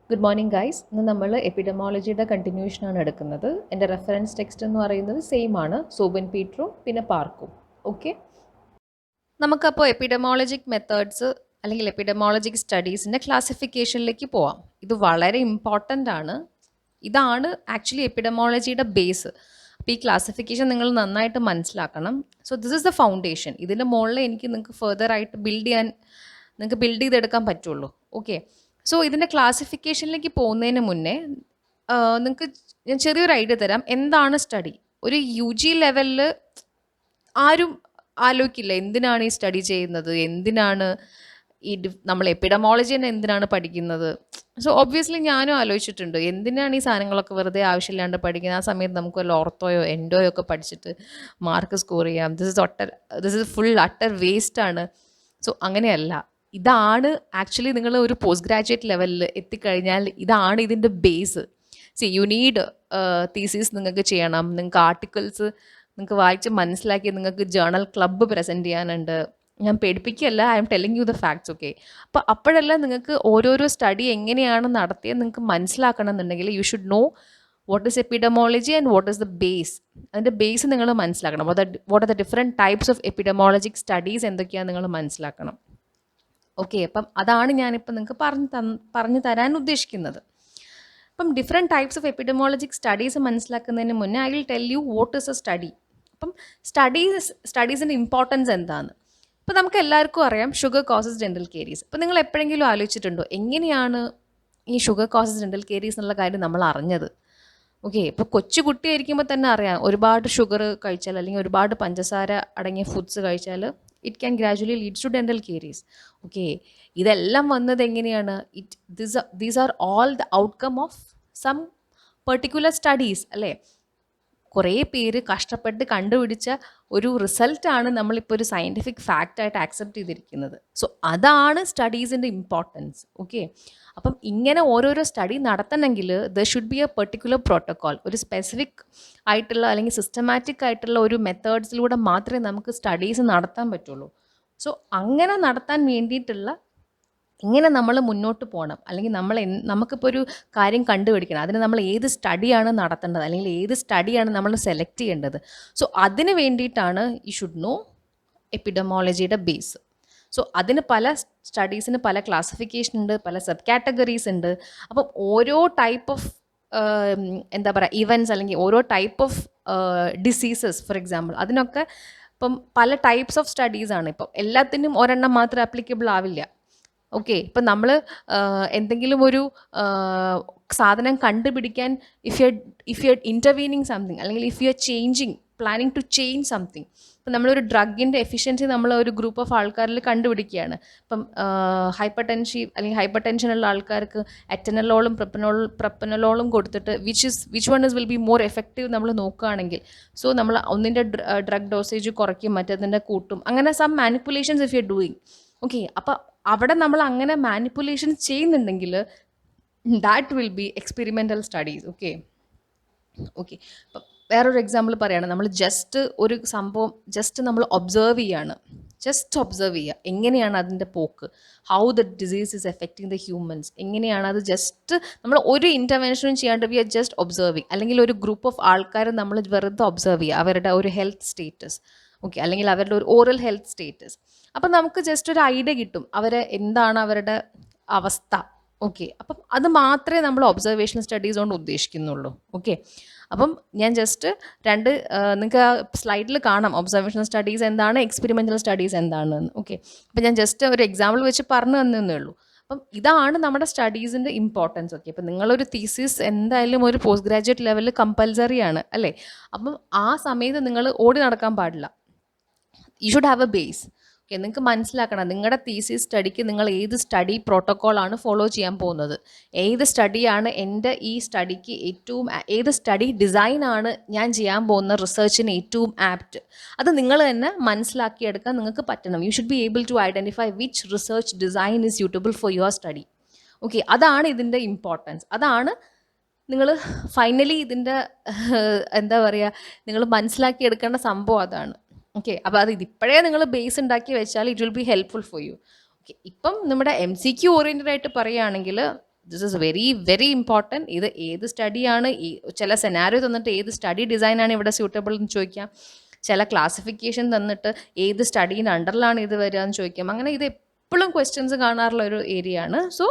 Good morning guys. ഇന്ന് നമ്മൾ എപ്പിഡമോളജിയുടെ കണ്ടിന്യൂഷനാണ് എടുക്കുന്നത്. എൻ്റെ റെഫറൻസ് ടെക്സ്റ്റ് എന്ന് പറയുന്നത് സെയിം ആണ്, സോബൻ പീറ്ററും പിന്നെ പാർക്കും. ഓക്കെ, നമുക്കപ്പോൾ എപ്പിഡമോളജിക് മെത്തേഡ്സ് അല്ലെങ്കിൽ എപ്പിഡമോളജിക് സ്റ്റഡീസിൻ്റെ ക്ലാസിഫിക്കേഷനിലേക്ക് പോവാം. ഇത് വളരെ ഇമ്പോർട്ടൻ്റ് ആണ്. ഇതാണ് ആക്ച്വലി എപ്പിഡമോളജിയുടെ ബേസ്. അപ്പോൾ ഈ ക്ലാസിഫിക്കേഷൻ നിങ്ങൾ നന്നായിട്ട് മനസ്സിലാക്കണം. So this is the foundation. ഇതിൻ്റെ മുകളിൽ എനിക്ക് നിങ്ങൾക്ക് ഫെർദർ ആയിട്ട് നിങ്ങൾക്ക് ബിൽഡ് ചെയ്തെടുക്കാൻ പറ്റുള്ളൂ. ഓക്കെ, സോ ഇതിൻ്റെ ക്ലാസിഫിക്കേഷനിലേക്ക് പോകുന്നതിന് മുന്നേ നിങ്ങൾക്ക് ഞാൻ ചെറിയൊരു ഐഡിയ തരാം. എന്താണ് സ്റ്റഡി? ഒരു UG ലെവലിൽ ആരും ആലോചിക്കില്ല എന്തിനാണ് ഈ സ്റ്റഡി ചെയ്യുന്നത്, എന്തിനാണ് നമ്മൾ എപ്പിഡമോളജി തന്നെ എന്തിനാണ് പഠിക്കുന്നത്. സോ ഒബ്വിയസ്ലി ഞാനും ആലോചിച്ചിട്ടുണ്ട്, എന്തിനാണ് ഈ സാധനങ്ങളൊക്കെ വെറുതെ ആവശ്യമില്ലാണ്ട് പഠിക്കുന്നത്. ആ സമയത്ത് നമുക്ക് വല്ല ഓർത്തോയോ എൻഡോയോ ഒക്കെ പഠിച്ചിട്ട് മാർക്ക് സ്കോർ ചെയ്യാം. ദിസ് ഇസ് ഫുൾ അട്ടർ വേസ്റ്റാണ്. സോ അങ്ങനെയല്ല. ഇതാണ് ആക്ച്വലി നിങ്ങൾ ഒരു പോസ്റ്റ് ഗ്രാജുവേറ്റ് ലെവലിൽ എത്തിക്കഴിഞ്ഞാൽ ഇതാണ് ഇതിൻ്റെ ബേസ്. യു നീഡ് തീസിസ് നിങ്ങൾക്ക് ചെയ്യണം, നിങ്ങൾക്ക് ആർട്ടിക്കിൾസ് നിങ്ങൾക്ക് വായിച്ച് മനസ്സിലാക്കി നിങ്ങൾക്ക് ജേർണൽ ക്ലബ്ബ് പ്രസൻറ്റ് ചെയ്യാനുണ്ട്. ഞാൻ പേടിപ്പിക്കുകയല്ല, I am telling you the facts. Okay, അപ്പോൾ അപ്പോഴെല്ലാം നിങ്ങൾക്ക് ഓരോരോ സ്റ്റഡി എങ്ങനെയാണ് നടത്തിയത് നിങ്ങൾക്ക് മനസ്സിലാക്കണം എന്നുണ്ടെങ്കിൽ you should know what is epidemiology and what is the base. അതിൻ്റെ ബേസ് നിങ്ങൾ മനസ്സിലാക്കണം. What are the different types of epidemiologic studies എന്തൊക്കെയാണ് നിങ്ങൾ മനസ്സിലാക്കണം. ഓക്കെ, അപ്പം അതാണ് ഞാനിപ്പോൾ നിങ്ങൾക്ക് പറഞ്ഞു തരാൻ ഉദ്ദേശിക്കുന്നത്. അപ്പം different types of epidemiologic studies മനസ്സിലാക്കുന്നതിന് മുന്നേ I will tell you what is A study. അപ്പം സ്റ്റഡീസിൻ്റെ ഇമ്പോർട്ടൻസ് എന്താണ്? ഇപ്പോൾ നമുക്ക് എല്ലാവർക്കും അറിയാം ഷുഗർ കോസസ് ഡെൻ്റൽ കേരീസ്. അപ്പോൾ നിങ്ങൾ എപ്പോഴെങ്കിലും ആലോചിച്ചിട്ടുണ്ടോ എങ്ങനെയാണ് ഈ ഷുഗർ കോസസ് ഡെൻ്റൽ കേരീസ് എന്നുള്ള കാര്യം നമ്മൾ അറിഞ്ഞത്? ഓക്കെ, ഇപ്പോൾ കൊച്ചു കുട്ടിയായിരിക്കുമ്പോൾ തന്നെ അറിയാം ഒരുപാട് ഷുഗർ കഴിച്ചാൽ അല്ലെങ്കിൽ ഒരുപാട് പഞ്ചസാര അടങ്ങിയ ഫുഡ്സ് കഴിച്ചാൽ it can gradually leads to dental caries. Okay, ഇതെല്ലാം വന്നത് എങ്ങനെയാണ്? These are all the outcome of some particular studies അല്ലേ? കുറേ പേര് കഷ്ടപ്പെട്ട് കണ്ടുപിടിച്ച ഒരു റിസൾട്ടാണ് നമ്മളിപ്പോൾ ഒരു സയൻറ്റിഫിക് ഫാക്റ്റായിട്ട് ആക്സെപ്റ്റ് ചെയ്തിരിക്കുന്നത്. സോ അതാണ് സ്റ്റഡീസിൻ്റെ ഇമ്പോർട്ടൻസ്. ഓക്കെ, അപ്പം ഇങ്ങനെ ഓരോരോ സ്റ്റഡി നടത്തണമെങ്കിൽ there should be a particular protocol. ഒരു സ്പെസിഫിക് ആയിട്ടുള്ള അല്ലെങ്കിൽ സിസ്റ്റമാറ്റിക് ആയിട്ടുള്ള ഒരു മെത്തേഡ്സിലൂടെ മാത്രമേ നമുക്ക് സ്റ്റഡീസ് നടത്താൻ പറ്റുള്ളൂ. സോ അങ്ങനെ നടത്താൻ വേണ്ടിയിട്ടുള്ള ഇങ്ങനെ നമ്മൾ മുന്നോട്ട് പോകണം. അല്ലെങ്കിൽ നമുക്കിപ്പോൾ ഒരു കാര്യം കണ്ടുപിടിക്കണം, അതിന് നമ്മൾ ഏത് സ്റ്റഡിയാണ് നടത്തേണ്ടത് അല്ലെങ്കിൽ ഏത് സ്റ്റഡിയാണ് നമ്മൾ സെലക്ട് ചെയ്യേണ്ടത്. സോ അതിന് വേണ്ടിയിട്ടാണ് യു ഷുഡ് നോ എപ്പിഡമോളജിയുടെ ബേസ്. സോ അതിന് പല സ്റ്റഡീസിന് പല ക്ലാസിഫിക്കേഷൻ ഉണ്ട്, പല സബ് കാറ്റഗറീസ് ഉണ്ട്. അപ്പം ഓരോ ടൈപ്പ് ഓഫ് എന്താ പറയുക ഇവൻറ്റ്സ് അല്ലെങ്കിൽ ഓരോ type of diseases for example അതിനൊക്കെ ഇപ്പം പല ടൈപ്സ് ഓഫ് സ്റ്റഡീസാണ്. ഇപ്പം എല്ലാത്തിനും ഒരെണ്ണം മാത്രം ആപ്ലിക്കബിൾ ആവില്ല. ഓക്കെ, ഇപ്പം നമ്മൾ എന്തെങ്കിലും ഒരു സാധനം കണ്ടുപിടിക്കാൻ if you are intervening something അല്ലെങ്കിൽ if you are planning to change something. ഇപ്പം നമ്മളൊരു ഡ്രഗിൻ്റെ എഫിഷ്യൻസി നമ്മൾ ഒരു ഗ്രൂപ്പ് ഓഫ് ആൾക്കാരിൽ കണ്ടുപിടിക്കുകയാണ്. ഇപ്പം ഹൈപ്പർ ടെൻഷനുള്ള ആൾക്കാർക്ക് എറ്റനലോളും പ്രപ്പനലോളും കൊടുത്തിട്ട് which one will be more effective നമ്മൾ നോക്കുകയാണെങ്കിൽ, സോ നമ്മൾ ഒന്നിൻ്റെ ഡ്രഗ് ഡോസേജ് കുറയ്ക്കും, മറ്റേതിൻ്റെ കൂട്ടും, അങ്ങനെ some manipulations if you are doing. Okay, അപ്പം അവിടെ നമ്മൾ അങ്ങനെ മാനിപ്പുലേഷൻസ് ചെയ്യുന്നുണ്ടെങ്കിൽ that will be experimental studies. Okay, അപ്പം വേറൊരു എക്സാമ്പിൾ പറയുകയാണ്. നമ്മൾ ഒരു സംഭവം നമ്മൾ ഒബ്സർവ് ചെയ്യുക എങ്ങനെയാണ് അതിൻ്റെ പോക്ക്, how the disease is affecting the humans, എങ്ങനെയാണ് അത് നമ്മൾ ഒരു ഇൻ്റർവെൻഷനും ചെയ്യാണ്ട് വി ആർ ജസ്റ്റ് ഒബ്സർവിങ്. അല്ലെങ്കിൽ ഒരു ഗ്രൂപ്പ് ഓഫ് ആൾക്കാർ നമ്മൾ വെറുതെ ഒബ്സർവ് ചെയ്യുക, അവരുടെ ഒരു ഹെൽത്ത് സ്റ്റേറ്റസ്. ഓക്കെ, അല്ലെങ്കിൽ അവരുടെ ഒരു ഓറൽ ഹെൽത്ത് സ്റ്റേറ്റസ്. അപ്പം നമുക്ക് ജസ്റ്റ് ഒരു ഐഡിയ കിട്ടും എന്താണ് അവരുടെ അവസ്ഥ. ഓക്കെ, അപ്പം അത് മാത്രമേ നമ്മൾ ഒബ്സർവേഷൻ സ്റ്റഡീസ് കൊണ്ട് ഉദ്ദേശിക്കുന്നുള്ളൂ. ഓക്കെ, അപ്പം ഞാൻ നിങ്ങൾക്ക് ആ സ്ലൈഡിൽ കാണാം ഒബ്സർവേഷൻ സ്റ്റഡീസ് എന്താണ്, എക്സ്പെരിമെൻ്റൽ സ്റ്റഡീസ് എന്താണെന്ന്. ഓക്കെ, അപ്പം ഞാൻ ജസ്റ്റ് ഒരു എക്സാമ്പിൾ വെച്ച് പറഞ്ഞു തന്നേ ഉള്ളൂ. അപ്പം ഇതാണ് നമ്മുടെ സ്റ്റഡീസിൻ്റെ ഇമ്പോർട്ടൻസ്. ഓക്കെ, അപ്പം നിങ്ങളൊരു തീസിസ് എന്തായാലും ഒരു പോസ്റ്റ് ഗ്രാജുവേറ്റ് ലെവലിൽ കമ്പൽസറി ആണ് അല്ലേ? അപ്പം ആ സമയത്ത് നിങ്ങൾ ഓടി നടക്കാൻ പാടില്ല. You should have A base. Okay, നിങ്ങൾക്ക് മനസ്സിലാക്കണം നിങ്ങളുടെ തീസിസ് സ്റ്റഡിക്ക് നിങ്ങൾ ഏത് സ്റ്റഡി പ്രോട്ടോക്കോളാണ് ഫോളോ ചെയ്യാൻ പോകുന്നത്, ഏത് സ്റ്റഡിയാണ് എൻ്റെ ഈ സ്റ്റഡിക്ക് ഏത് സ്റ്റഡി ഡിസൈനാണ് ഞാൻ ചെയ്യാൻ പോകുന്ന റിസർച്ചിന് ഏറ്റവും ആപ്റ്റ്. അത് നിങ്ങൾ തന്നെ മനസ്സിലാക്കിയെടുക്കാൻ നിങ്ങൾക്ക് പറ്റണം. You should be able to identify which research design is suitable for your study. Okay, അതാണ് ഇതിൻ്റെ ഇമ്പോർട്ടൻസ്. അതാണ് നിങ്ങൾ ഫൈനലി ഇതിൻ്റെ എന്താ പറയുക നിങ്ങൾ മനസ്സിലാക്കിയെടുക്കേണ്ട സംഭവം അതാണ്. ഓക്കെ, അപ്പോൾ ഇതിപ്പോഴേ നിങ്ങൾ ബേസ് ഉണ്ടാക്കി വെച്ചാൽ it will B helpful for you. Okay, ഇപ്പം നമ്മുടെ MCQ ഓറിയൻറ്റഡ് ആയിട്ട് പറയുകയാണെങ്കിൽ this is very very important. ഇത് ഏത് സ്റ്റഡിയാണ്, ചില സെനാരിയോ തന്നിട്ട് ഏത് സ്റ്റഡി ഡിസൈനാണ് ഇവിടെ സ്യൂട്ടബിൾ എന്ന് ചോദിക്കാം, ചില ക്ലാസിഫിക്കേഷൻ തന്നിട്ട് ഏത് സ്റ്റഡീൻ്റെ അണ്ടറിലാണ് ഇത് വരിക എന്ന് ചോദിക്കാം. അങ്ങനെ ഇത് എപ്പോഴും ക്വസ്റ്റ്യൻസ് കാണാറുള്ള ഒരു ഏരിയ ആണ്. So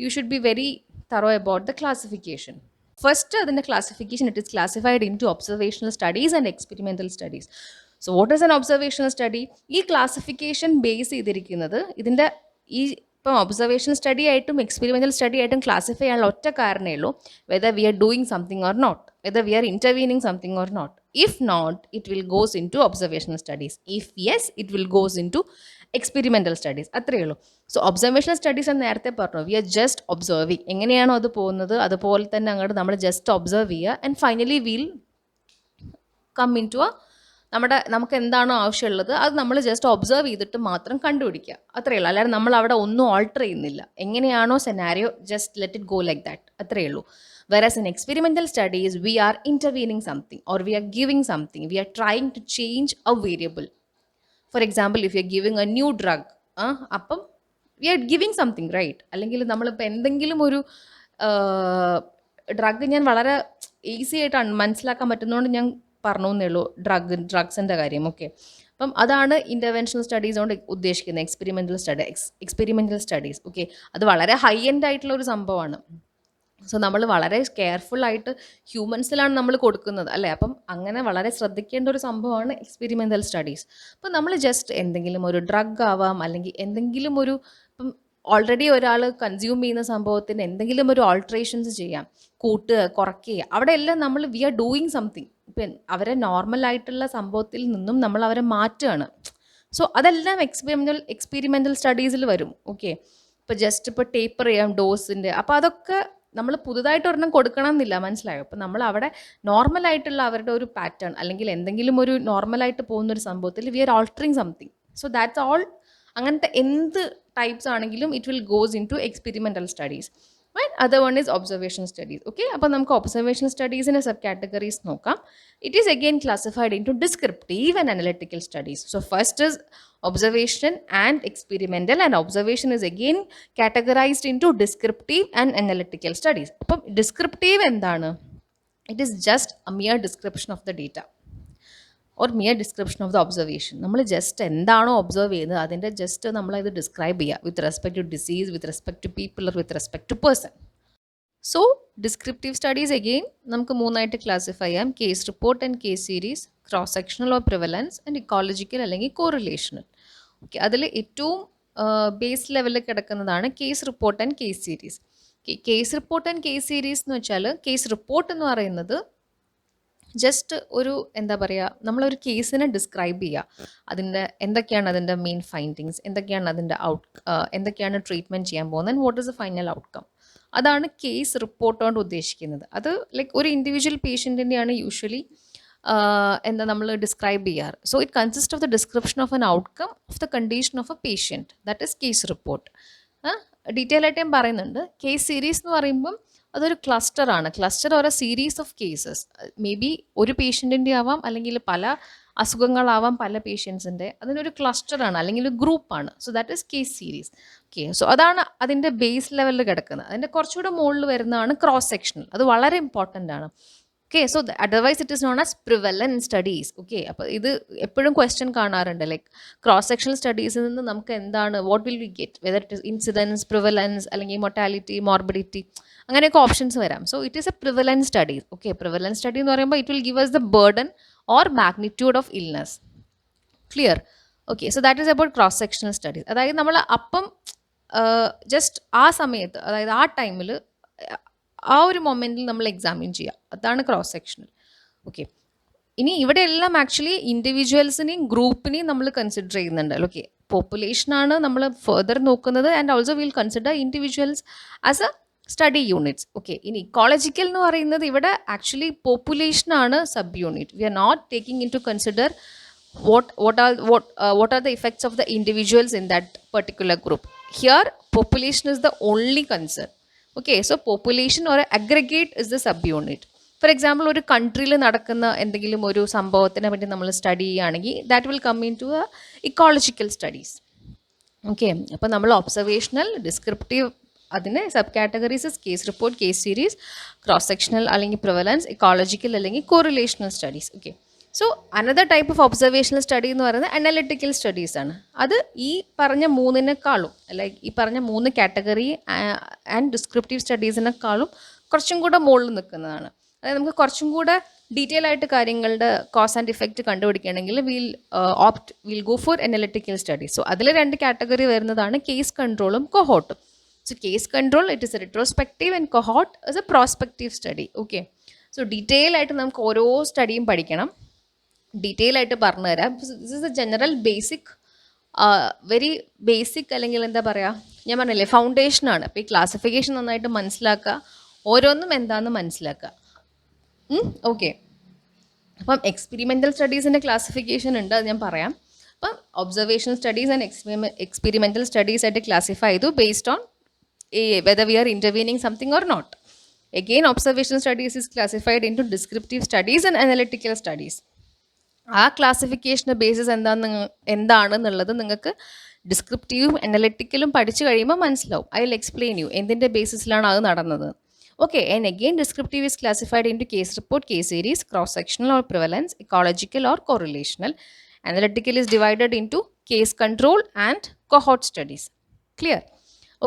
you should be very thorough about the classification. First അതിൻ്റെ classification, it is classified into observational studies and experimental studies. So what is an observational study? ഈ ക്ലാസിഫിക്കേഷൻ ബേസ് ചെയ്തിരിക്കുന്നത് ഇതിൻ്റെ ഈ ഇപ്പം observational study ആയിട്ടും experimental study ആയിട്ടും classify ചെയ്യാനുള്ള ഒറ്റ കാരണമേ ഉള്ളൂ, whether we are doing something or not, whether we are intervening something or not. If not, it will goes into observational studies. If yes, it will goes into experimental studies. അത്രയേ ഉള്ളൂ. So observational studies എന്ന് നേരത്തെ പറഞ്ഞു, V are just observing. എങ്ങനെയാണോ അത് പോകുന്നത് അതുപോലെ തന്നെ അങ്ങോട്ട് നമ്മൾ ജസ്റ്റ് ഒബ്സർവ് ചെയ്യുക, and finally will come into നമുക്ക് എന്താണോ ആവശ്യമുള്ളത് അത് നമ്മൾ ജസ്റ്റ് ഒബ്സർവ് ചെയ്തിട്ട് മാത്രം കണ്ടുപിടിക്കുക, അത്രയേ ഉള്ളൂ. അല്ലാതെ നമ്മൾ അവിടെ ഒന്നും ഓൾട്ടർ ചെയ്യുന്നില്ല. എങ്ങനെയാണോ scenario, just let it go like that, അത്രയേ ഉള്ളൂ. Whereas in experimental studies, we are intervening something or we are giving something. We are trying to change a variable. For example, if you are giving a new drug, അപ്പം we are giving something, right? അല്ലെങ്കിൽ നമ്മളിപ്പോൾ എന്തെങ്കിലും ഒരു drug, ഞാൻ വളരെ easy ആയിട്ട് മനസ്സിലാക്കാൻ പറ്റുന്നതുകൊണ്ട് ഞാൻ പറഞ്ഞു എന്നേ ഉള്ളൂ ഡ്രഗ്സിൻ്റെ കാര്യം. ഓക്കെ, അപ്പം അതാണ് ഇൻ്റർവെൻഷണൽ സ്റ്റഡീസ് കൊണ്ട് ഉദ്ദേശിക്കുന്നത്, എക്സ്പെരിമെൻ്റൽ സ്റ്റഡീസ്. ഓക്കെ, അത് വളരെ ഹൈ എൻഡ് ആയിട്ടുള്ള ഒരു സംഭവമാണ്. സോ നമ്മൾ വളരെ കെയർഫുള്ളായിട്ട് ഹ്യൂമൻസിലാണ് നമ്മൾ കൊടുക്കുന്നത്, അല്ലേ? അപ്പം അങ്ങനെ വളരെ ശ്രദ്ധിക്കേണ്ട ഒരു സംഭവമാണ് എക്സ്പെരിമെൻ്റൽ സ്റ്റഡീസ്. അപ്പം നമ്മൾ ജസ്റ്റ് എന്തെങ്കിലും ഒരു ഡ്രഗ് ആവാം, അല്ലെങ്കിൽ എന്തെങ്കിലും ഒരു, ഇപ്പം ഓൾറെഡി ഒരാൾ കൺസ്യൂം ചെയ്യുന്ന സംഭവത്തിന് എന്തെങ്കിലും ഒരു ഓൾട്രേഷൻസ് ചെയ്യാം, കൂട്ടുക, കുറയ്ക്കുക, അവിടെ എല്ലാം നമ്മൾ വി ആർ ഡൂയിങ് സംതിങ്. ഇപ്പം അവരെ നോർമലായിട്ടുള്ള സംഭവത്തിൽ നിന്നും നമ്മൾ അവരെ മാറ്റുകയാണ്. സോ അതെല്ലാം എക്സ്പെരിമെൻ്റൽ സ്റ്റഡീസിൽ വരും. ഓക്കെ, ഇപ്പോൾ ജസ്റ്റ് ഇപ്പോൾ ടേപ്പർ ചെയ്യാം ഡോസിൻ്റെ, അപ്പോൾ അതൊക്കെ നമ്മൾ പുതുതായിട്ട് ഒരെണ്ണം കൊടുക്കണം എന്നില്ല, മനസ്സിലായോ? അപ്പം നമ്മൾ അവിടെ നോർമലായിട്ടുള്ള അവരുടെ ഒരു പാറ്റേൺ അല്ലെങ്കിൽ എന്തെങ്കിലും ഒരു നോർമലായിട്ട് പോകുന്നൊരു സംഭവത്തിൽ we are altering something. So that's all. അങ്ങനത്തെ എന്ത് ടൈപ്സ് ആണെങ്കിലും it will goes into experimental studies. And other one is observation studies. Okay, അപ്പോൾ നമുക്ക് ഒബ്സർവേഷൻ സ്റ്റഡീസിൻ്റെ സബ് കാറ്റഗറീസ് നോക്കാം. It is again classified into descriptive and analytical studies. So first is observation and experimental, and observation is again categorized into descriptive and analytical studies. അപ്പം descriptive എന്താണ്? It is just a mere description of the data or mere description of the observation. നമ്മൾ just എന്താണോ observe ചെയ്യുന്നത് അതിൻ്റെ just നമ്മളത് describe ചെയ്യുക with respect to disease, with respect to people, with respect to person. So descriptive studies again നമുക്ക് മൂന്നായിട്ട് classify ചെയ്യാം: case report and case series, cross sectional or prevalence, and ecological അല്ലെങ്കിൽ correlational. Okay, അതിൽ ഏറ്റവും base ലെവലിൽ കിടക്കുന്നതാണ് case report and case series. Case report and case series എന്ന് വെച്ചാൽ, കേസ് റിപ്പോർട്ട് എന്ന് പറയുന്നത് ജസ്റ്റ് ഒരു എന്താ പറയുക, നമ്മളൊരു കേസിനെ ഡിസ്ക്രൈബ് ചെയ്യുക, അതിൻ്റെ എന്തൊക്കെയാണ് അതിൻ്റെ മെയിൻ ഫൈൻഡിങ്സ്, എന്തൊക്കെയാണ് അതിൻ്റെ എന്തൊക്കെയാണ് ട്രീറ്റ്മെൻറ്റ് ചെയ്യാൻ പോകുന്നത്, and what is the final outcome. അതാണ് കേസ് റിപ്പോർട്ട് കൊണ്ട് ഉദ്ദേശിക്കുന്നത്. അത് ലൈക്ക് ഒരു ഇൻഡിവിജ്വൽ പേഷ്യൻറ്റിൻ്റെയാണ് യൂഷ്വലി എന്താ നമ്മൾ ഡിസ്ക്രൈബ് ചെയ്യാറ്. So it consist of the description of an outcome of the condition of a patient, that is case report. Detail ആയിട്ട് ഞാൻ പറയുന്നുണ്ട്. കേസ് സീരീസ് എന്ന് പറയുമ്പം അതൊരു ക്ലസ്റ്ററാണ്. Cluster or a series of cases. Maybe ഒരു പേഷ്യൻറ്റിൻ്റെ ആവാം, അല്ലെങ്കിൽ പല അസുഖങ്ങളാവാം പല പേഷ്യൻസിൻ്റെ. അതിനൊരു ക്ലസ്റ്ററാണ് അല്ലെങ്കിൽ ഒരു ഗ്രൂപ്പാണ്. So that is case series. Okay, so അതാണ് അതിൻ്റെ ബേസ് ലെവലിൽ കിടക്കുന്നത്. അതിൻ്റെ കുറച്ചുകൂടെ മുകളിൽ വരുന്നതാണ് ക്രോസ് സെക്ഷണൽ. അത് വളരെ ഇമ്പോർട്ടൻ്റ് ആണ്. Okay, so otherwise it is known as prevalence studies. Okay, അപ്പോൾ ഇത് എപ്പോഴും ക്വസ്റ്റ്യൻ കാണാറുണ്ട്, ലൈക്ക് ക്രോസ് സെക്ഷണൽ സ്റ്റഡീസിൽ നിന്ന് നമുക്ക് എന്താണ്, what will we get, whether it is incidence, prevalence, അല്ലെങ്കിൽ മൊർട്ടാലിറ്റി, മോർബിഡിറ്റി, അങ്ങനെയൊക്കെ ഓപ്ഷൻസ് വരാം. So it is a prevalence study. Okay, prevalence study എന്ന് പറയുമ്പോൾ it will give us the burden or magnitude of illness. Clear? Okay, so that is about cross sectional studies. അതായത് നമ്മൾ അപ്പം just ആ സമയത്ത്, അതായത് ആ ടൈമിൽ ആ ഒരു മൊമെൻറ്റിൽ നമ്മൾ എക്സാമിൻ ചെയ്യുക, അതാണ് ക്രോസ് സെക്ഷണൽ. ഓക്കെ, ഇനി ഇവിടെ എല്ലാം ആക്ച്വലി ഇൻഡിവിജ്വൽസിനെയും ഗ്രൂപ്പിനെയും നമ്മൾ കൺസിഡർ ചെയ്യുന്നുണ്ട്. ഓക്കെ, പോപ്പുലേഷനാണ് നമ്മൾ ഫെർദർ നോക്കുന്നത്, and also will consider individuals as a study units. Okay, ഇനി ഇക്കോളജിക്കൽ എന്ന് പറയുന്നത് ഇവിടെ ആക്ച്വലി പോപ്പുലേഷനാണ് subunit. We are not taking into consider what are the effects of the individuals in that particular group. Here population is the only concern. Okay, so population or aggregate is the subunit. For example, ഒരു കൺട്രിയിൽ നടക്കുന്ന എന്തെങ്കിലും ഒരു സംഭവത്തിനെ പറ്റി നമ്മൾ study ചെയ്യുകയാണെങ്കിൽ that will come into a ecological studies. Okay, അപ്പോൾ നമ്മൾ observational, descriptive അതിന് sub categories case report, case series, cross sectional അല്ലെങ്കിൽ പ്രിവലൻസ്, ഇക്കോളജിക്കൽ അല്ലെങ്കിൽ correlational studies. Okay, so another type of observational study എന്ന് പറയുന്നത് അനലിറ്റിക്കൽ സ്റ്റഡീസ് ആണ്. അത് ഈ പറഞ്ഞ മൂന്നിനേക്കാളും ലൈക്ക് ഈ പറഞ്ഞ 3 കാറ്റഗറി ആൻഡ് ഡിസ്ക്രിപ്റ്റീവ് സ്റ്റഡീസിനേക്കാളും കുറച്ചും കൂടെ മുകളിൽ നിൽക്കുന്നതാണ്. അതായത് നമുക്ക് കുറച്ചും കൂടെ ഡീറ്റെയിൽ ആയിട്ട് കാര്യങ്ങളുടെ കോസ് ആൻഡ് ഇഫക്റ്റ് കണ്ടുപിടിക്കണമെങ്കിൽ will go for analytical studies. So അതിൽ 2 കാറ്റഗറി വരുന്നതാണ് കേസ് കൺട്രോളും കൊഹോട്ടും. So case control, it is a retrospective and cohort is a prospective study. Okay. So detail ആയിട്ട് നമുക്ക് ഓരോ സ്റ്റഡിയും പഠിക്കണം. ഡീറ്റെയിൽ ആയിട്ട് പറഞ്ഞു തരാം. This is A general basic, very basic അല്ലെങ്കിൽ എന്താ പറയുക, ഞാൻ പറഞ്ഞില്ലേ ഫൗണ്ടേഷനാണ്. അപ്പോൾ ഈ ക്ലാസിഫിക്കേഷൻ നന്നായിട്ട് മനസ്സിലാക്കുക, ഓരോന്നും എന്താണെന്ന് മനസ്സിലാക്കുക. ഓക്കെ, അപ്പം എക്സ്പെരിമെൻ്റൽ സ്റ്റഡീസിൻ്റെ ക്ലാസിഫിക്കേഷൻ ഉണ്ട്, അത് ഞാൻ പറയാം. അപ്പം observational studies and experimental studies ആയിട്ട് ക്ലാസിഫൈ ചെയ്തു based on whether we are intervening something or not. Again, observational studies is classified into descriptive studies and analytical studies. ആ ക്ലാസിഫിക്കേഷൻ്റെ ബേസിസ് എന്താണെന്നുള്ളത് നിങ്ങൾക്ക് ഡിസ്ക്രിപ്റ്റീവും അനലിറ്റിക്കലും പഠിച്ചു കഴിയുമ്പോൾ മനസ്സിലാവും. ഐ വിൽ എക്സ്പ്ലെയിൻ യു എന്തിൻ്റെ ബേസിസിലാണ് അത് നടന്നത്. Okay, and again descriptive is classified into case report, case series, cross sectional or prevalence, ecological or correlational. Analytical is divided into case control and cohort studies. Clear?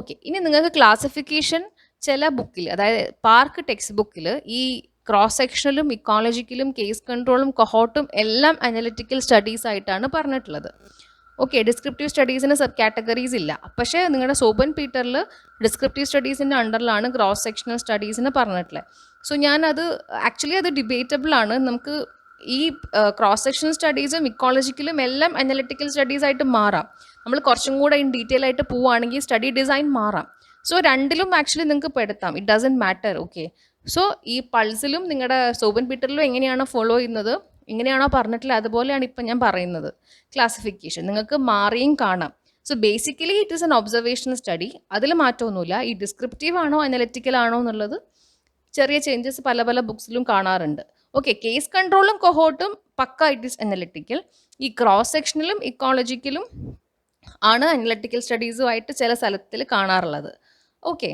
Okay, ഇനി നിങ്ങൾക്ക് classification ചില ബുക്കിൽ, അതായത് park text ബുക്കിൽ ഈ cross സെക്ഷണലും ഇക്കോളജിക്കലും case കൺട്രോളും കൊഹോട്ടും എല്ലാം analytical studies ആയിട്ടാണ് പറഞ്ഞിട്ടുള്ളത്. ഓക്കെ, ഡിസ്ക്രിപ്റ്റീവ് സ്റ്റഡീസിന് സബ് കാറ്റഗറീസ് ഇല്ല. പക്ഷേ നിങ്ങളുടെ സോബൻ പീറ്ററിൽ ഡിസ്ക്രിപ്റ്റീവ് സ്റ്റഡീസിൻ്റെ അണ്ടറിലാണ് ക്രോസ് സെക്ഷണൽ സ്റ്റഡീസിന് പറഞ്ഞിട്ടുള്ളത്. സോ ഞാനത് ആക്ച്വലി അത് ഡിബേറ്റബിൾ ആണ്. നമുക്ക് ഈ ക്രോസ് സെക്ഷണൽ സ്റ്റഡീസും ഇക്കോളജിക്കലും എല്ലാം അനലിറ്റിക്കൽ സ്റ്റഡീസ് ആയിട്ട് മാറാം. നമ്മൾ കുറച്ചും കൂടെ ഇൻ ഡീറ്റെയിൽ ആയിട്ട് പോവുകയാണെങ്കിൽ സ്റ്റഡി ഡിസൈൻ മാറാം. സോ രണ്ടിലും ആക്ച്വലി നിങ്ങൾക്ക് പെടുത്താം. It doesn't matter. Okay, so ഈ പൾസിലും നിങ്ങളുടെ സോബൻ പീറ്ററിലും എങ്ങനെയാണോ ഫോളോ ചെയ്യുന്നത്, എങ്ങനെയാണോ പറഞ്ഞിട്ടുള്ളത്, അതുപോലെയാണ് ഇപ്പം ഞാൻ പറയുന്നത് ക്ലാസിഫിക്കേഷൻ. നിങ്ങൾക്ക് മാറിയും കാണാം. So basically it is N observational study. അതിൽ മാറ്റമൊന്നുമില്ല. ഈ ഡിസ്ക്രിപ്റ്റീവ് ആണോ അനലിറ്റിക്കൽ ആണോ എന്നുള്ളത് ചെറിയ ചേഞ്ചസ് പല പല ബുക്സിലും കാണാറുണ്ട്. ഓക്കെ, കേസ് കൺട്രോളും കൊഹോട്ടും പക്ക ഇറ്റ് ഈസ് അനലിറ്റിക്കൽ. ഈ ക്രോസ് സെക്ഷനിലും ഇക്കോളജിക്കലും ആണ് അനലിറ്റിക്കൽ സ്റ്റഡീസുമായിട്ട് ചില സ്ഥലത്തിൽ കാണാറുള്ളത്. ഓക്കെ,